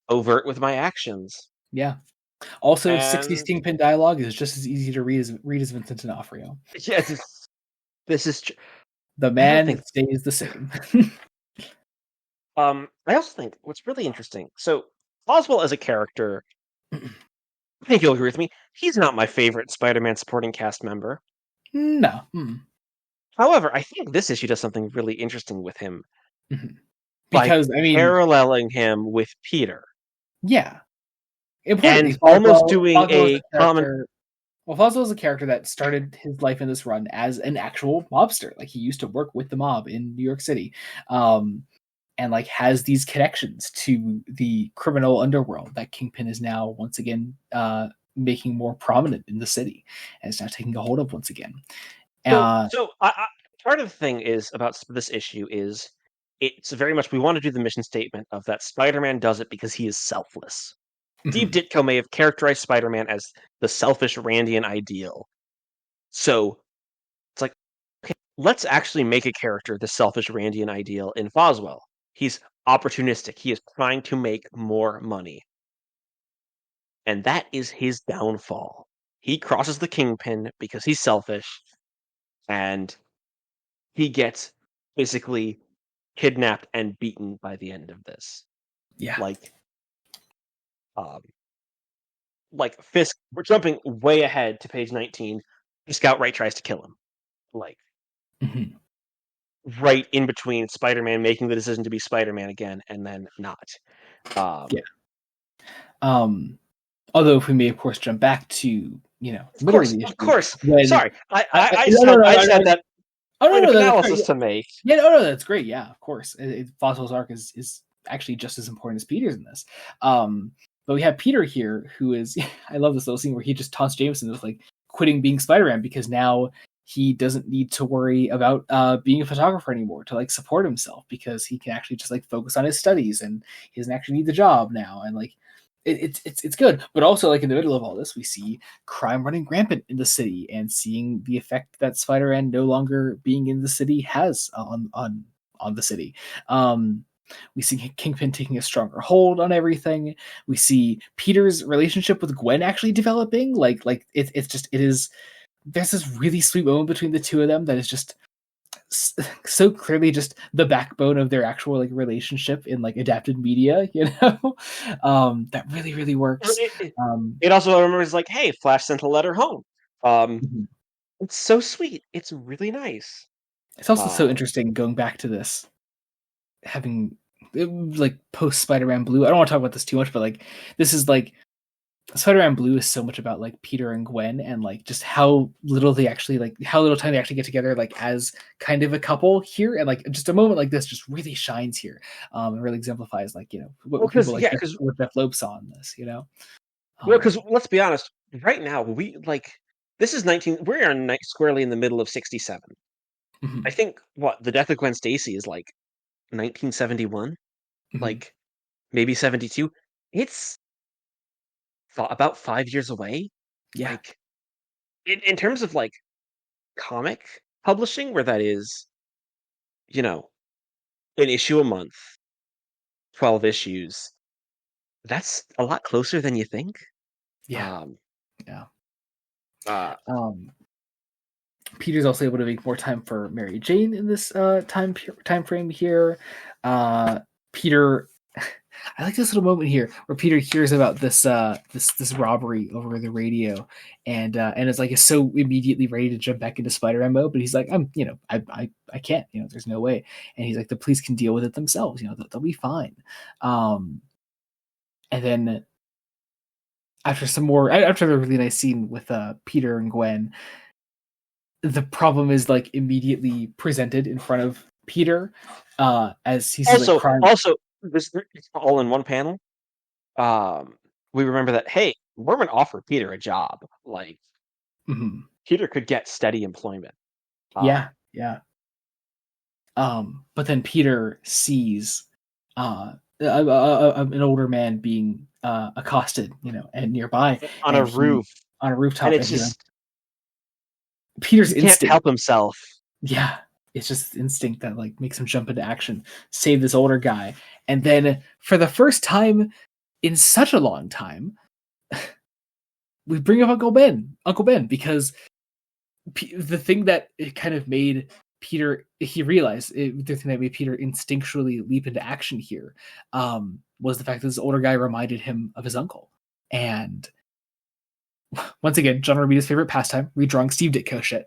overt with my actions. Yeah. Also, 60s And Kingpin dialogue is just as easy to read as Vincent D'Onofrio. yeah, this is. The I don't think. man stays the same. I also think what's really interesting. So Oswald as a character, I think you'll agree with me. He's not my favorite Spider-Man supporting cast member. No. However, I think this issue does something really interesting with him Mhm. by Because, I mean, paralleling him with Peter yeah. Importantly, and almost doing Foswell is a a common. character. Well, Foswell is a character that started his life in this run as an actual mobster. Like, he used to work with the mob in New York City. And like has these connections to the criminal underworld that Kingpin is now once again making more prominent in the city and is now taking a hold of once again. So, Uh, so part of the thing is about this issue is it's very much we want to do the mission statement of that Spider-Man does it because he is selfless. Steve mhm. Ditko may have characterized Spider-Man as the selfish Randian ideal. So it's like, okay, let's actually make a character the selfish Randian ideal in Foswell. He's opportunistic. He is trying to make more money. And that is his downfall. He crosses the Kingpin because he's selfish, and he gets basically kidnapped and beaten by the end of this. Yeah. Like, um, like Fisk, we're jumping way ahead to page 19. Fisk outright tries to kill him. Like, Mhm. right in between Spider-Man making the decision to be Spider-Man again and then not. Yeah. Um, Um, Although if we may, of course, jump back to of middle of course, the of issue course. when Sorry, I, I, I no just no had no I just had that oh no point of no that's great. analysis to make. Yeah, no, that's great. Yeah, of course. Fossil's arc is actually just as important as Peter's in this. Um, but we have Peter here, who is I love this little scene where he just taunts Jameson with like quitting being Spider-Man because now he doesn't need to worry about being a photographer anymore to like support himself because he can actually just like focus on his studies and he doesn't actually need the job now and like it's good. But also like in the middle of all this, we see crime running rampant in the city and seeing the effect that Spider-Man no longer being in the city has on the city. We see Kingpin taking a stronger hold on everything. We see Peter's relationship with Gwen actually developing. It's just it is. There's this really sweet moment between the two of them that is just so clearly just the backbone of their actual like relationship in like adapted media, that really works. It, it, um it also remembers like, hey, Flash sent a letter home. Um, mhm. it's so sweet. It's really nice. It's also so Um, interesting going back to this, having like post Spider-Man Blue. I don't want to talk about this too much, but like this is like Spider-Man Blue is so much about like Peter and Gwen and like just how little they actually like how little time they actually get together like as kind of a couple here, and like just a moment like this just really shines here, and really exemplifies like well, what people because like yeah, because what Jeff Loeb saw in this, well, um because let's be honest, right now we like this is 19. We're squarely in the middle of 67. I mhm, think what the death of Gwen Stacy is like 1971, mhm. like maybe 72. It's about 5 years away. Yeah, Like in terms of like comic publishing, where that is, you know, an issue a month, 12 issues. That's a lot closer than you think. yeah, Um, yeah. uh, um Peter's also able to make more time for Mary Jane in this time frame here. Peter, I like this little moment here where Peter hears about this robbery over the radio, and is so immediately ready to jump back into Spider-Man mode, but he's like, I can't, there's no way, and he's like, the police can deal with it themselves, they'll be fine. Um, and then after a really nice scene with Peter and Gwen, the problem is like immediately presented in front of Peter, as he sees like crime. also, this it's all in one panel. Um, we remember that hey, Mormon offered Peter a job. Like Mhm. Peter could get steady employment. Yeah, Um, yeah. But then Peter sees an older man being accosted, and nearby, on a and he roof, on a and rooftop, it's and just Peter's he can't instinct, help himself. yeah, it's just instinct that like makes him jump into action, save this older guy, and then for the first time in such a long time, we bring up Uncle Ben, because the thing that it kind of made Peter, he realized the thing that made Peter instinctually leap into action here, was the fact that this older guy reminded him of his uncle. And once again, John Romita's favorite pastime, redrawing Steve Ditko shit.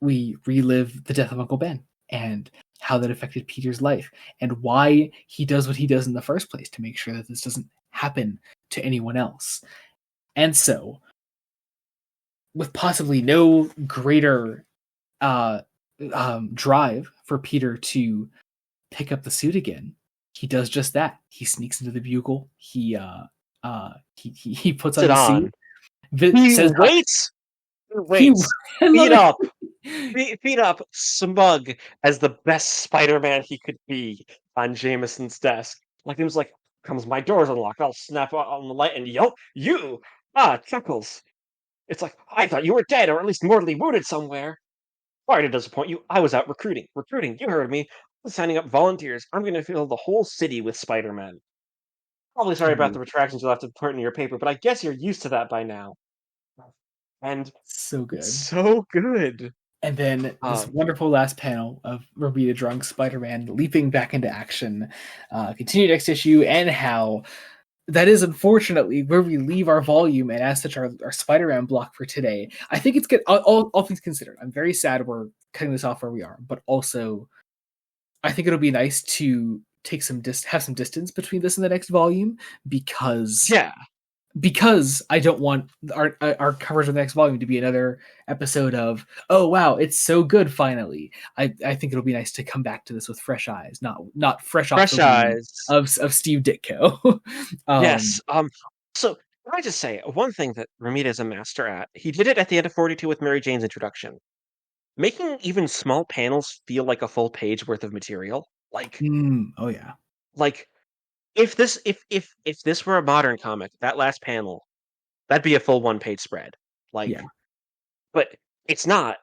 We relive the death of Uncle Ben and how that affected Peter's life and why he does what he does in the first place to make sure that this doesn't happen to anyone else. And so, with possibly no greater uh, drive for Peter to pick up the suit again, he does just that. He sneaks into the Bugle. He puts on Sit the suit. on. He Says hi. waits. He He. waits. I love Feet up. it. Feet up. Smug as the best Spider-Man he could be on Jameson's desk. Like he was like, "Comes my door's unlocked. I'll snap on the light and yelp. You chuckles. It's like I thought you were dead or at least mortally wounded somewhere. Sorry to disappoint you. I was out recruiting. Recruiting. You heard me. I was signing up volunteers. I'm going to fill the whole city with Spider-Man. Probably sorry about the retractions you'll have to put in your paper, but I guess you're used to that by now." And So it's good. so good. And then this Um, wonderful last panel of Romita drunk Spider-Man leaping back into action, continued next issue, and how that is unfortunately where we leave our volume, and as such our Spider-Man block for today. I think it's good, all things considered. I'm very sad we're cutting this off where we are, but also I think it'll be nice to take have some distance between this and the next volume, because yeah, I don't want our coverage of the next volume to be another episode of, oh wow, it's so good finally. I think it'll be nice to come back to this with fresh eyes, not fresh off the fresh wound eyes. of Steve Ditko. Yes. um So can I just say one thing that Ramita is a master at? He did it at the end of 42 with Mary Jane's introduction, making even small panels feel like a full page worth of material. oh yeah, Like if this were a modern comic, that last panel, that'd be a full one-page spread. yeah, Like, but it's not.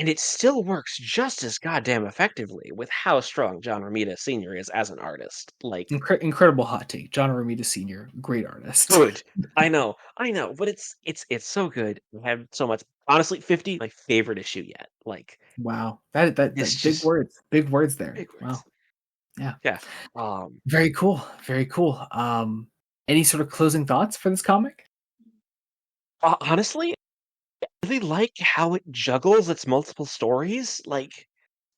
and it still works just as goddamn effectively with how strong John Romita Sr. is as an artist. Like, Incredible hot take. John Romita Sr., great artist. good. I know, but it's so good. I have so much. Honestly, 50, my favorite issue yet. Like, Wow, that it's just big words there. big Wow, words. yeah, Yeah. Um, very cool, very cool. Any sort of closing thoughts for this comic? Honestly, I really like how it juggles its multiple stories. Like,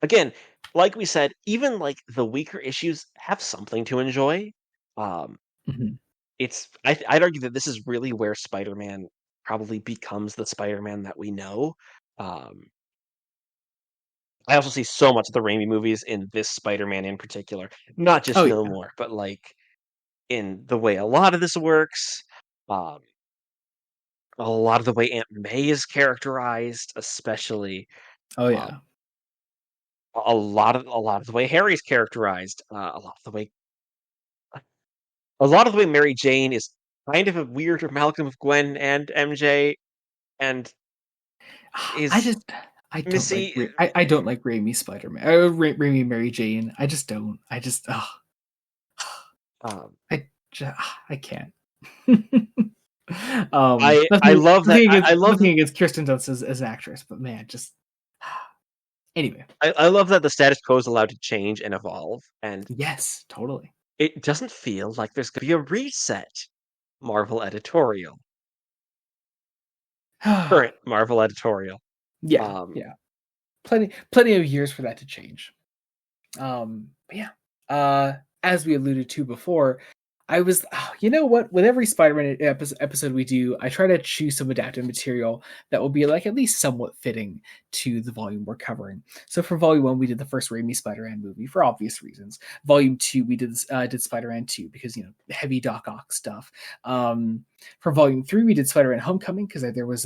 again, like we said, even like the weaker issues have something to enjoy. Um, Mhm. I'd argue that this is really where Spider-Man probably becomes the Spider-Man that we know. Um, I also see so much of the Raimi movies in this Spider-Man in particular, not Oh just yeah, No More, but like in the way a lot of this works, um, a lot of the way Aunt May is characterized, especially oh um, yeah, a lot of the way Harry's characterized, a lot of the way Mary Jane is kind of a weird amalgam of Gwen and MJ, and I is just I don't like Missy. I don't like Raimi Spider Man. Raimi Mary Jane. I just don't. I just Um, I just, I can't. I love that. I love Nothing that. against Kirsten Dunst as an actress, but man, just anyway. I love that the status quo is allowed to change and evolve, and Yes, totally. it doesn't feel like there's going to be a reset. Marvel editorial, current Marvel editorial. Yeah, Um, yeah. Plenty of years for that to change. But yeah. As we alluded to before, I was, you know what? With every Spider-Man episode we do, I try to choose some adapted material that will be like at least somewhat fitting to the volume we're covering. So for Volume 1, we did the first Raimi Spider-Man movie for obvious reasons. Volume 2, we did Spider-Man 2 because heavy Doc Ock stuff. For Volume 3, we did Spider-Man Homecoming because there was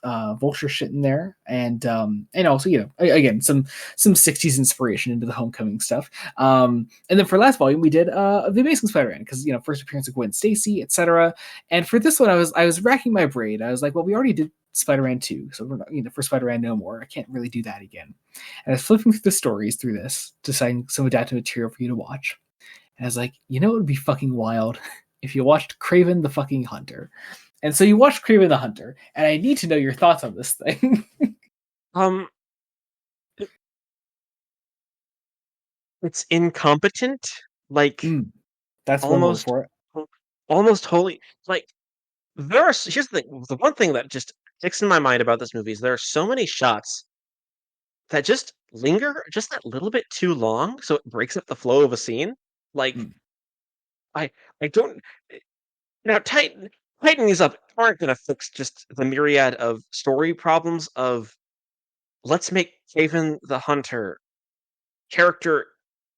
Vulture shit in there, and also again some 60s inspiration into the Homecoming stuff. And then for last volume, we did the Amazing Spider-Man because first appearance of Gwen Stacy, etc. And for this one, I was racking my brain. I was like, well, we already did Spider-Man 2, so we're not, for Spider-Man No More, I can't really do that again. And I was flipping through the stories through this, deciding some adapted material for you to watch. And I was like, it would be fucking wild if you watched Craven the fucking Hunter. And so you watched Craven the Hunter, and I need to know your thoughts on this thing. um, it's incompetent, like Mm, that's one word almost, for it. almost wholly. Like here's the thing. The one thing that just sticks in my mind about this movie is there are so many shots that just linger just that little bit too long, so it breaks up the flow of a scene. Like Mm, I, I don't now tightening these up aren't going to fix just the myriad of story problems of let's make Haven the Hunter character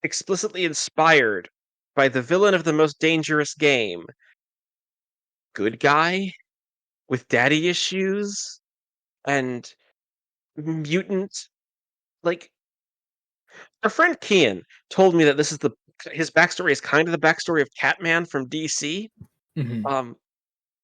explicitly inspired by the villain of the most dangerous game. Good guy with daddy issues and mutant. Like, our friend Kian told me that this is his backstory is kind of the backstory of Catman from DC. mhm. Um,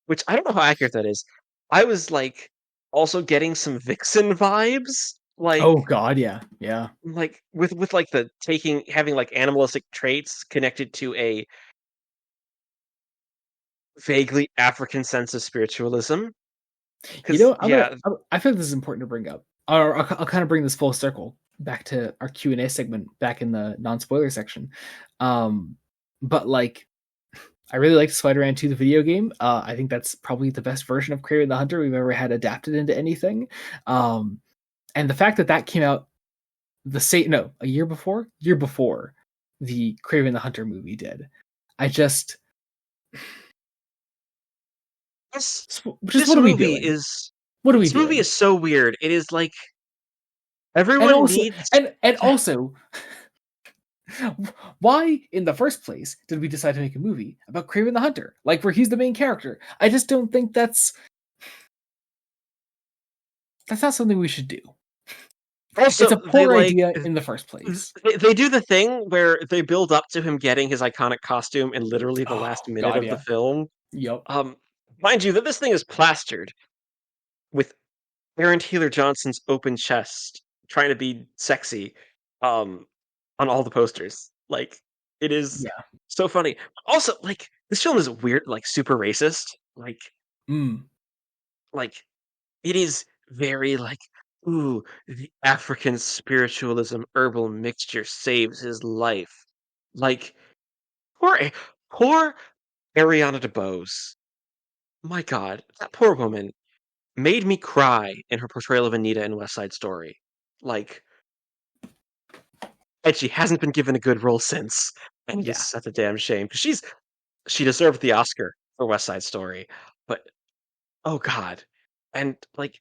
which I don't know how accurate that is. I was like also getting some Vixen vibes, Oh God, yeah, yeah. like with like the taking having like animalistic traits connected to a vaguely African sense of spiritualism. You Because know, yeah, I feel like this is important to bring up. Or I'll kind of bring this full circle back to our Q&A segment back in the non-spoiler section. Um, but like, I really liked Spider-Man 2, the video game. I think that's probably the best version of Kraven the Hunter we've ever had adapted into anything. Um, and the fact that that came out a year before the Kraven the Hunter movie did. I just, this just this what are we movie doing? is What are we this movie doing? is so weird. It is like And everyone also, needs and also, why in the first place did we decide to make a movie about Kraven the Hunter, like where he's the main character? I just don't think that's not something we should do. It's also a they poor like idea in the first place. they do the thing where they build up to him getting his iconic costume in literally the last Oh minute God, of the yeah. film. Yep. Um, mind you that this thing is plastered with Aaron Taylor Johnson's open chest trying to be sexy um on all the posters. Like it is Yeah. so funny. Also, like this film is weird, like super racist. Mm. Like it is very like ooh, the African spiritualism herbal mixture saves his life. Like poor poor Ariana DeBose. My God, that poor woman made me cry in her portrayal of Anita in West Side Story. Like, and she hasn't been given a good role since, and it is Yeah. such a damn shame because she deserved the Oscar for West Side Story, but oh God, and like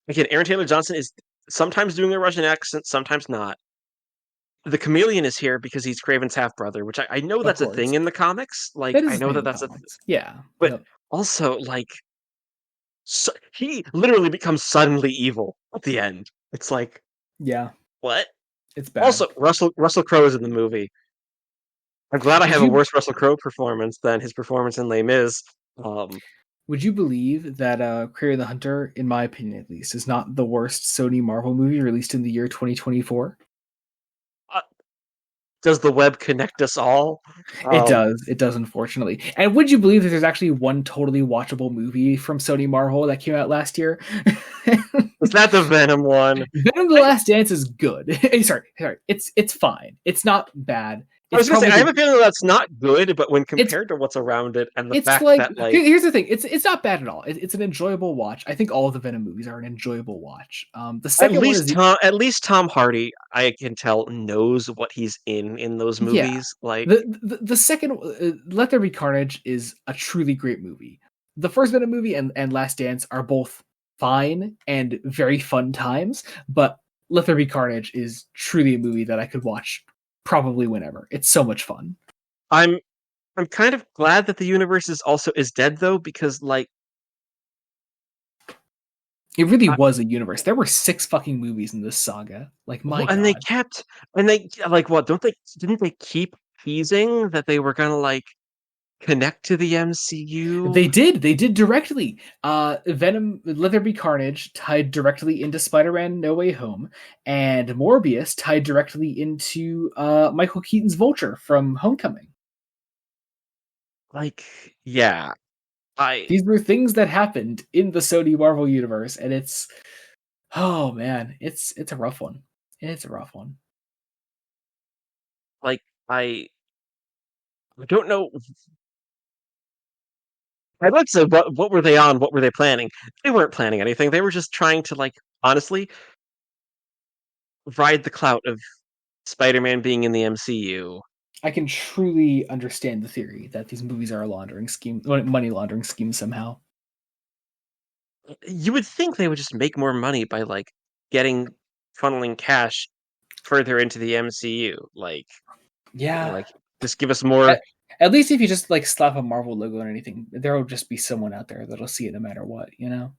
again, Aaron Taylor Johnson is sometimes doing a Russian accent, sometimes not. The chameleon is here because he's Craven's half brother, which I know Of that's a course. thing in the comics. Like, That is I a know thing that in that's comics. Yeah. but Yep. also like he literally becomes suddenly evil at the end. It's like Yeah. what? It's bad. Also, Russell Crowe is in the movie. I'm glad I Would have a you worse Russell Crowe performance than his performance in Les Mis. Um, would you believe that Craven the Hunter, in my opinion at least, is not the worst Sony Marvel movie released in the year 2024? uh, does the web connect us all? It Um, does. It does, unfortunately. And would you believe that there's actually one totally watchable movie from Sony Marvel that came out last year? is that the Venom one? Venom: The I, Last Dance is good. sorry. It's fine. It's not bad. I It's was gonna say probably I have the a feeling that's not good, but when it's compared to what's around it and the it's fact like that like here's the thing. It's not bad at all. It's an enjoyable watch. I think all of the Venom movies are an enjoyable watch. The second one is the at least Tom Hardy, I can tell knows what he's in those yeah. movies. Like The second Let There Be Carnage is a truly great movie. The first Venom movie and Last Dance are both fine and very fun times, but Let There Be Carnage is truly a movie that I could watch probably whenever. It's so much fun. I'm I'm kind of glad that the universe is dead though because like It really was a universe. There were 6 fucking movies in this saga. Like my well, and they god. kept, and they like what? Don't they? Didn't they keep teasing that they were gonna like connect to the MCU? They did directly. Venom Let There Be Carnage tied directly into Spider-Man No Way Home, and Morbius tied directly into Michael Keaton's Vulture from Homecoming. Like, yeah, I These were things that happened in the Sony Marvel universe, and it's oh man, it's a rough one. It's a rough one. like I don't know. I'd like to say what were they on? What were they planning? They weren't planning anything. They were just trying to like honestly ride the clout of Spider-Man being in the MCU. I can truly understand the theory that these movies are a laundering scheme, money laundering scheme somehow. You would think they would just make more money by like getting funneling cash further into the MCU. Yeah, Like just give us more. At, at least if you just like slap a Marvel logo on anything, there will just be someone out there that'll see it no matter what, you know?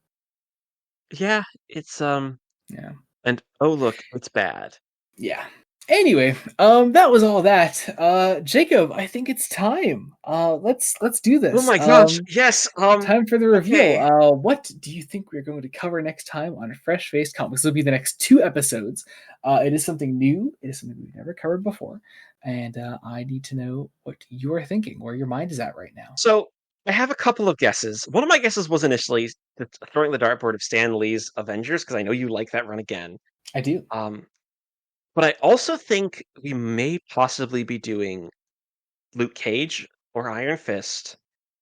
Yeah, it's Yeah. and oh look, it's bad. Yeah. Anyway, that was all that. Jacob, I think it's time. Let's do Oh this. my gosh, yes. Time for the reveal. Okay. What do you think we're going to cover next time on Fresh Faced Comics? This will be the next 2 episodes. It is something new. It is something we've never covered before, and I need to know what you are thinking, where your mind is at right now. So I have a couple of guesses. One of my guesses was initially throwing the dartboard of Stan Lee's Avengers because I know you like that run again. I do. Um, but I also think we may possibly be doing Luke Cage or Iron Fist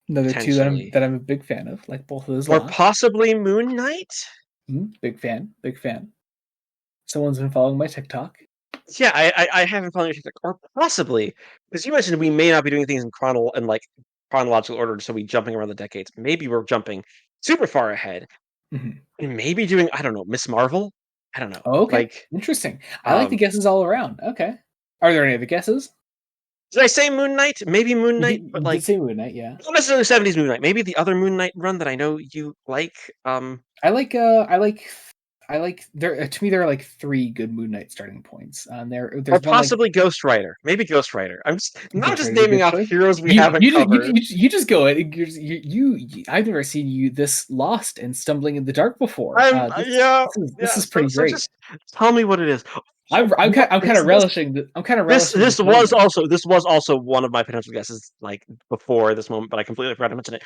Another two that I'm potentially, that I'm a big fan of, like both of those or lots. possibly Moon Knight. Big fan, big fan. Someone's been following my TikTok. Yeah, I haven't found anything, or possibly because you mentioned we may not be doing things in chronological order, so we jumping around the decades. Maybe we're jumping super far ahead, Mhm. and maybe doing I don't know Miss Marvel. I don't know. Oh, okay, Like, interesting. I like the um, guesses all around. Okay, are there any other guesses? did I say Moon Knight? Maybe Moon You Knight, did, but you did like say Moon Knight, yeah. not necessarily 70s Moon Knight. Maybe the other Moon Knight run that I know you like. I like I like there to me there are like three good Moon Knight starting points. Or There's one like possibly Ghost Rider. Maybe Ghost Rider. I'm just not Ghost just Rider is a naming good off choice. heroes we haven't covered. You just go in. I've never seen you this lost and stumbling in the dark before. Yeah, This yeah. is pretty So great. just tell me what it is. What I'm kind is of this? relishing this moment. This was also one of my potential guesses, like before this moment, but I completely forgot to mention it.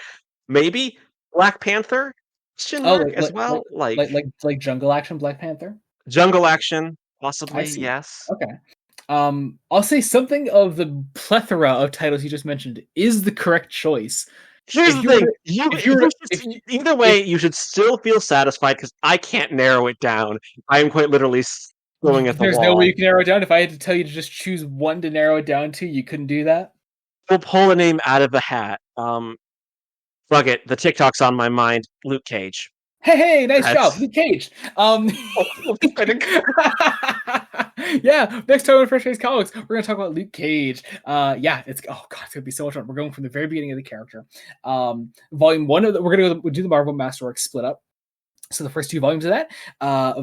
Maybe Black Panther? Question Oh, mark as well. Like like Jungle Action Black Panther. Jungle Action, I possibly. see. Yes. Okay. I'll say something of the plethora of titles you just mentioned is the correct choice. Here's If the you were thing. to, if you were to, Either if way, you should still feel satisfied because I can't narrow it down. I am quite literally going at the there's no way wall. you can narrow it down. If I had to tell you to just choose one to narrow it down to, you couldn't do that. We'll pull a name out of a hat. Fuck it. The TikTok's on my mind. Luke Cage. Hey, nice job, That's Luke Cage. I Yeah, next time on Fresh Face Comics, we're gonna talk about Luke Cage. Yeah, it's it's gonna be so much fun. We're going from the very beginning of the character. Volume one we're gonna do the Marvel Masterworks split up. So the first two volumes of that,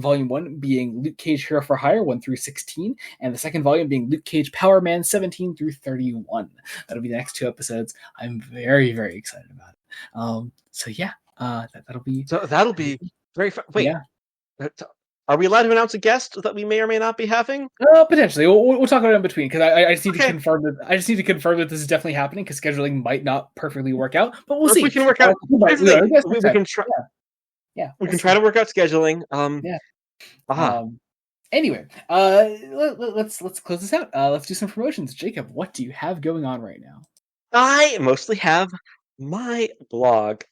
volume 1 being Luke Cage Hero for Hire 1 through 16, and the second volume being Luke Cage Power Man 17 through 31. That'll be the next two episodes. I'm very, very excited about it. So yeah, that'll be. So that'll be very fun. Wait, Yeah, are we allowed to announce a guest that we may or may not be having? potentially. We'll talk about it in between because I just need to Okay. confirm that this is definitely happening because scheduling might not perfectly work out, but we'll Or if see. we can work out. We We can try. Yeah, We can try to work out scheduling. Yeah. Aha. Anyway, let's close this out. Let's do some promotions. Jacob, what do you have going on right now? I mostly have my blog.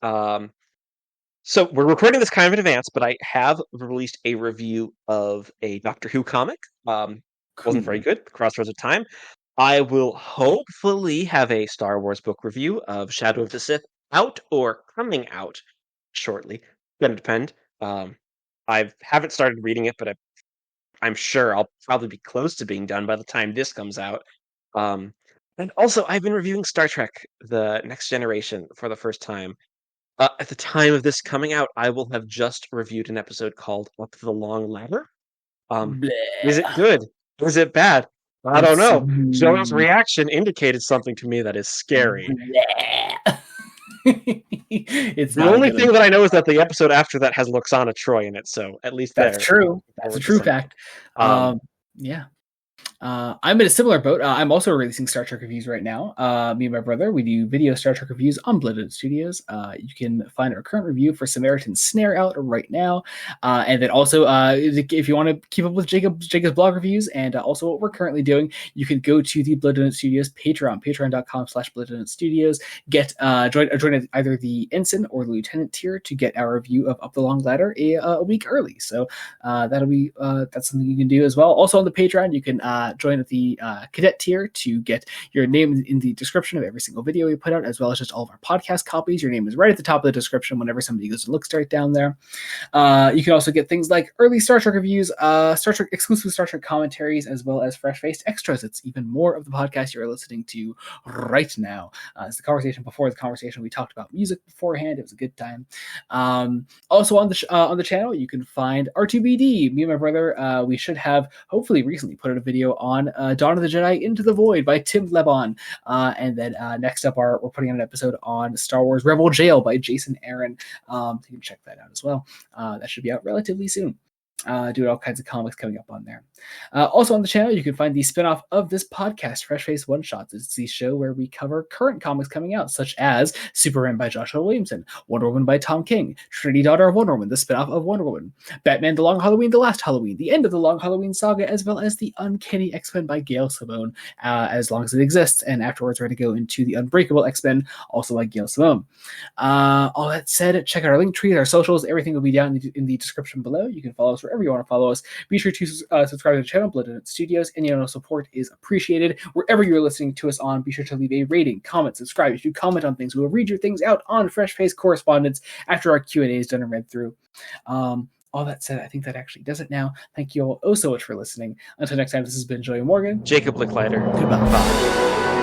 So we're recording this kind of in advance, but I have released a review of a Doctor Who comic. Wasn't very good. Crossroads of Time. I will hopefully have a Star Wars book review of Shadow of the Sith out or coming out shortly. Gonna depend. I haven't started reading it, but I'm sure I'll probably be close to being done by the time this comes out. Um, and also, I've been reviewing Star Trek: The Next Generation for the first time. At the time of this coming out, I will have just reviewed an episode called "Up the Long Ladder." Is it Bleh. good? Is it bad? I don't It's know. Joe's reaction indicated something to me that is scary. bleh. It's The not a only good thing one. that I know is that the episode after that has Loxana Troy in it, so at least That's there. true. That's a true fact. Um, Yeah. I'm in a similar boat. I'm also releasing Star Trek reviews right now. Me and my brother, we do video Star Trek reviews on Blooded Studios. You can find our current review for Samaritan Snare out right now. And then also, if you want to keep up with Jacob's blog reviews and also what we're currently doing, you can go to the Blooded Studios Patreon, patreon.com/Blooded Studios. Get join either the ensign or the lieutenant tier to get our review of Up the Long Ladder a week early. So that'll be that's something you can do as well. Also on the Patreon, you can join at the cadet tier to get your name in the description of every single video we put out, as well as just all of our podcast copies. Your name is right at the top of the description whenever somebody goes and looks right down there. You can also get things like early Star Trek reviews, exclusive Star Trek commentaries, as well as fresh-faced extras. It's even more of the podcast you're listening to right now. It's the conversation before the conversation. We talked about music beforehand. It was a good time. Also on the channel, you can find R2BD. Me and my brother, we should have hopefully recently put out a video on Dawn of the Jedi Into the Void by Tim Lebon. And then next up, we're putting out an episode on Star Wars Rebel Jail by Jason Aaron. You can check that out as well. That should be out relatively soon. Doing all kinds of comics coming up on there. Also on the channel, you can find the spinoff of this podcast, Fresh Face One Shots. It's the show where we cover current comics coming out, such as Superman by Joshua Williamson, Wonder Woman by Tom King, Trinity Daughter of Wonder Woman, the spinoff of Wonder Woman, Batman The Long Halloween, The Last Halloween, the end of the Long Halloween saga, as well as the Uncanny X-Men by Gail Simone, as long as it exists. And afterwards, we're going to go into the Unbreakable X-Men, also by Gail Simone. All that said, check out our link tree, our socials. Everything will be down in the description below. You can follow us wherever you want to follow us. Be sure to subscribe to the channel, Blooded Studios. Any support is appreciated. Wherever you're listening to us on, be sure to leave a rating, comment, subscribe. If you comment on things, we will read your things out on Fresh Face Correspondence after our Q&A is done and read through. All that said, I think that actually does it now. Thank you all so much for listening. Until next time, this has been Joey Morgan. Jacob Licklider. Goodbye. Bye.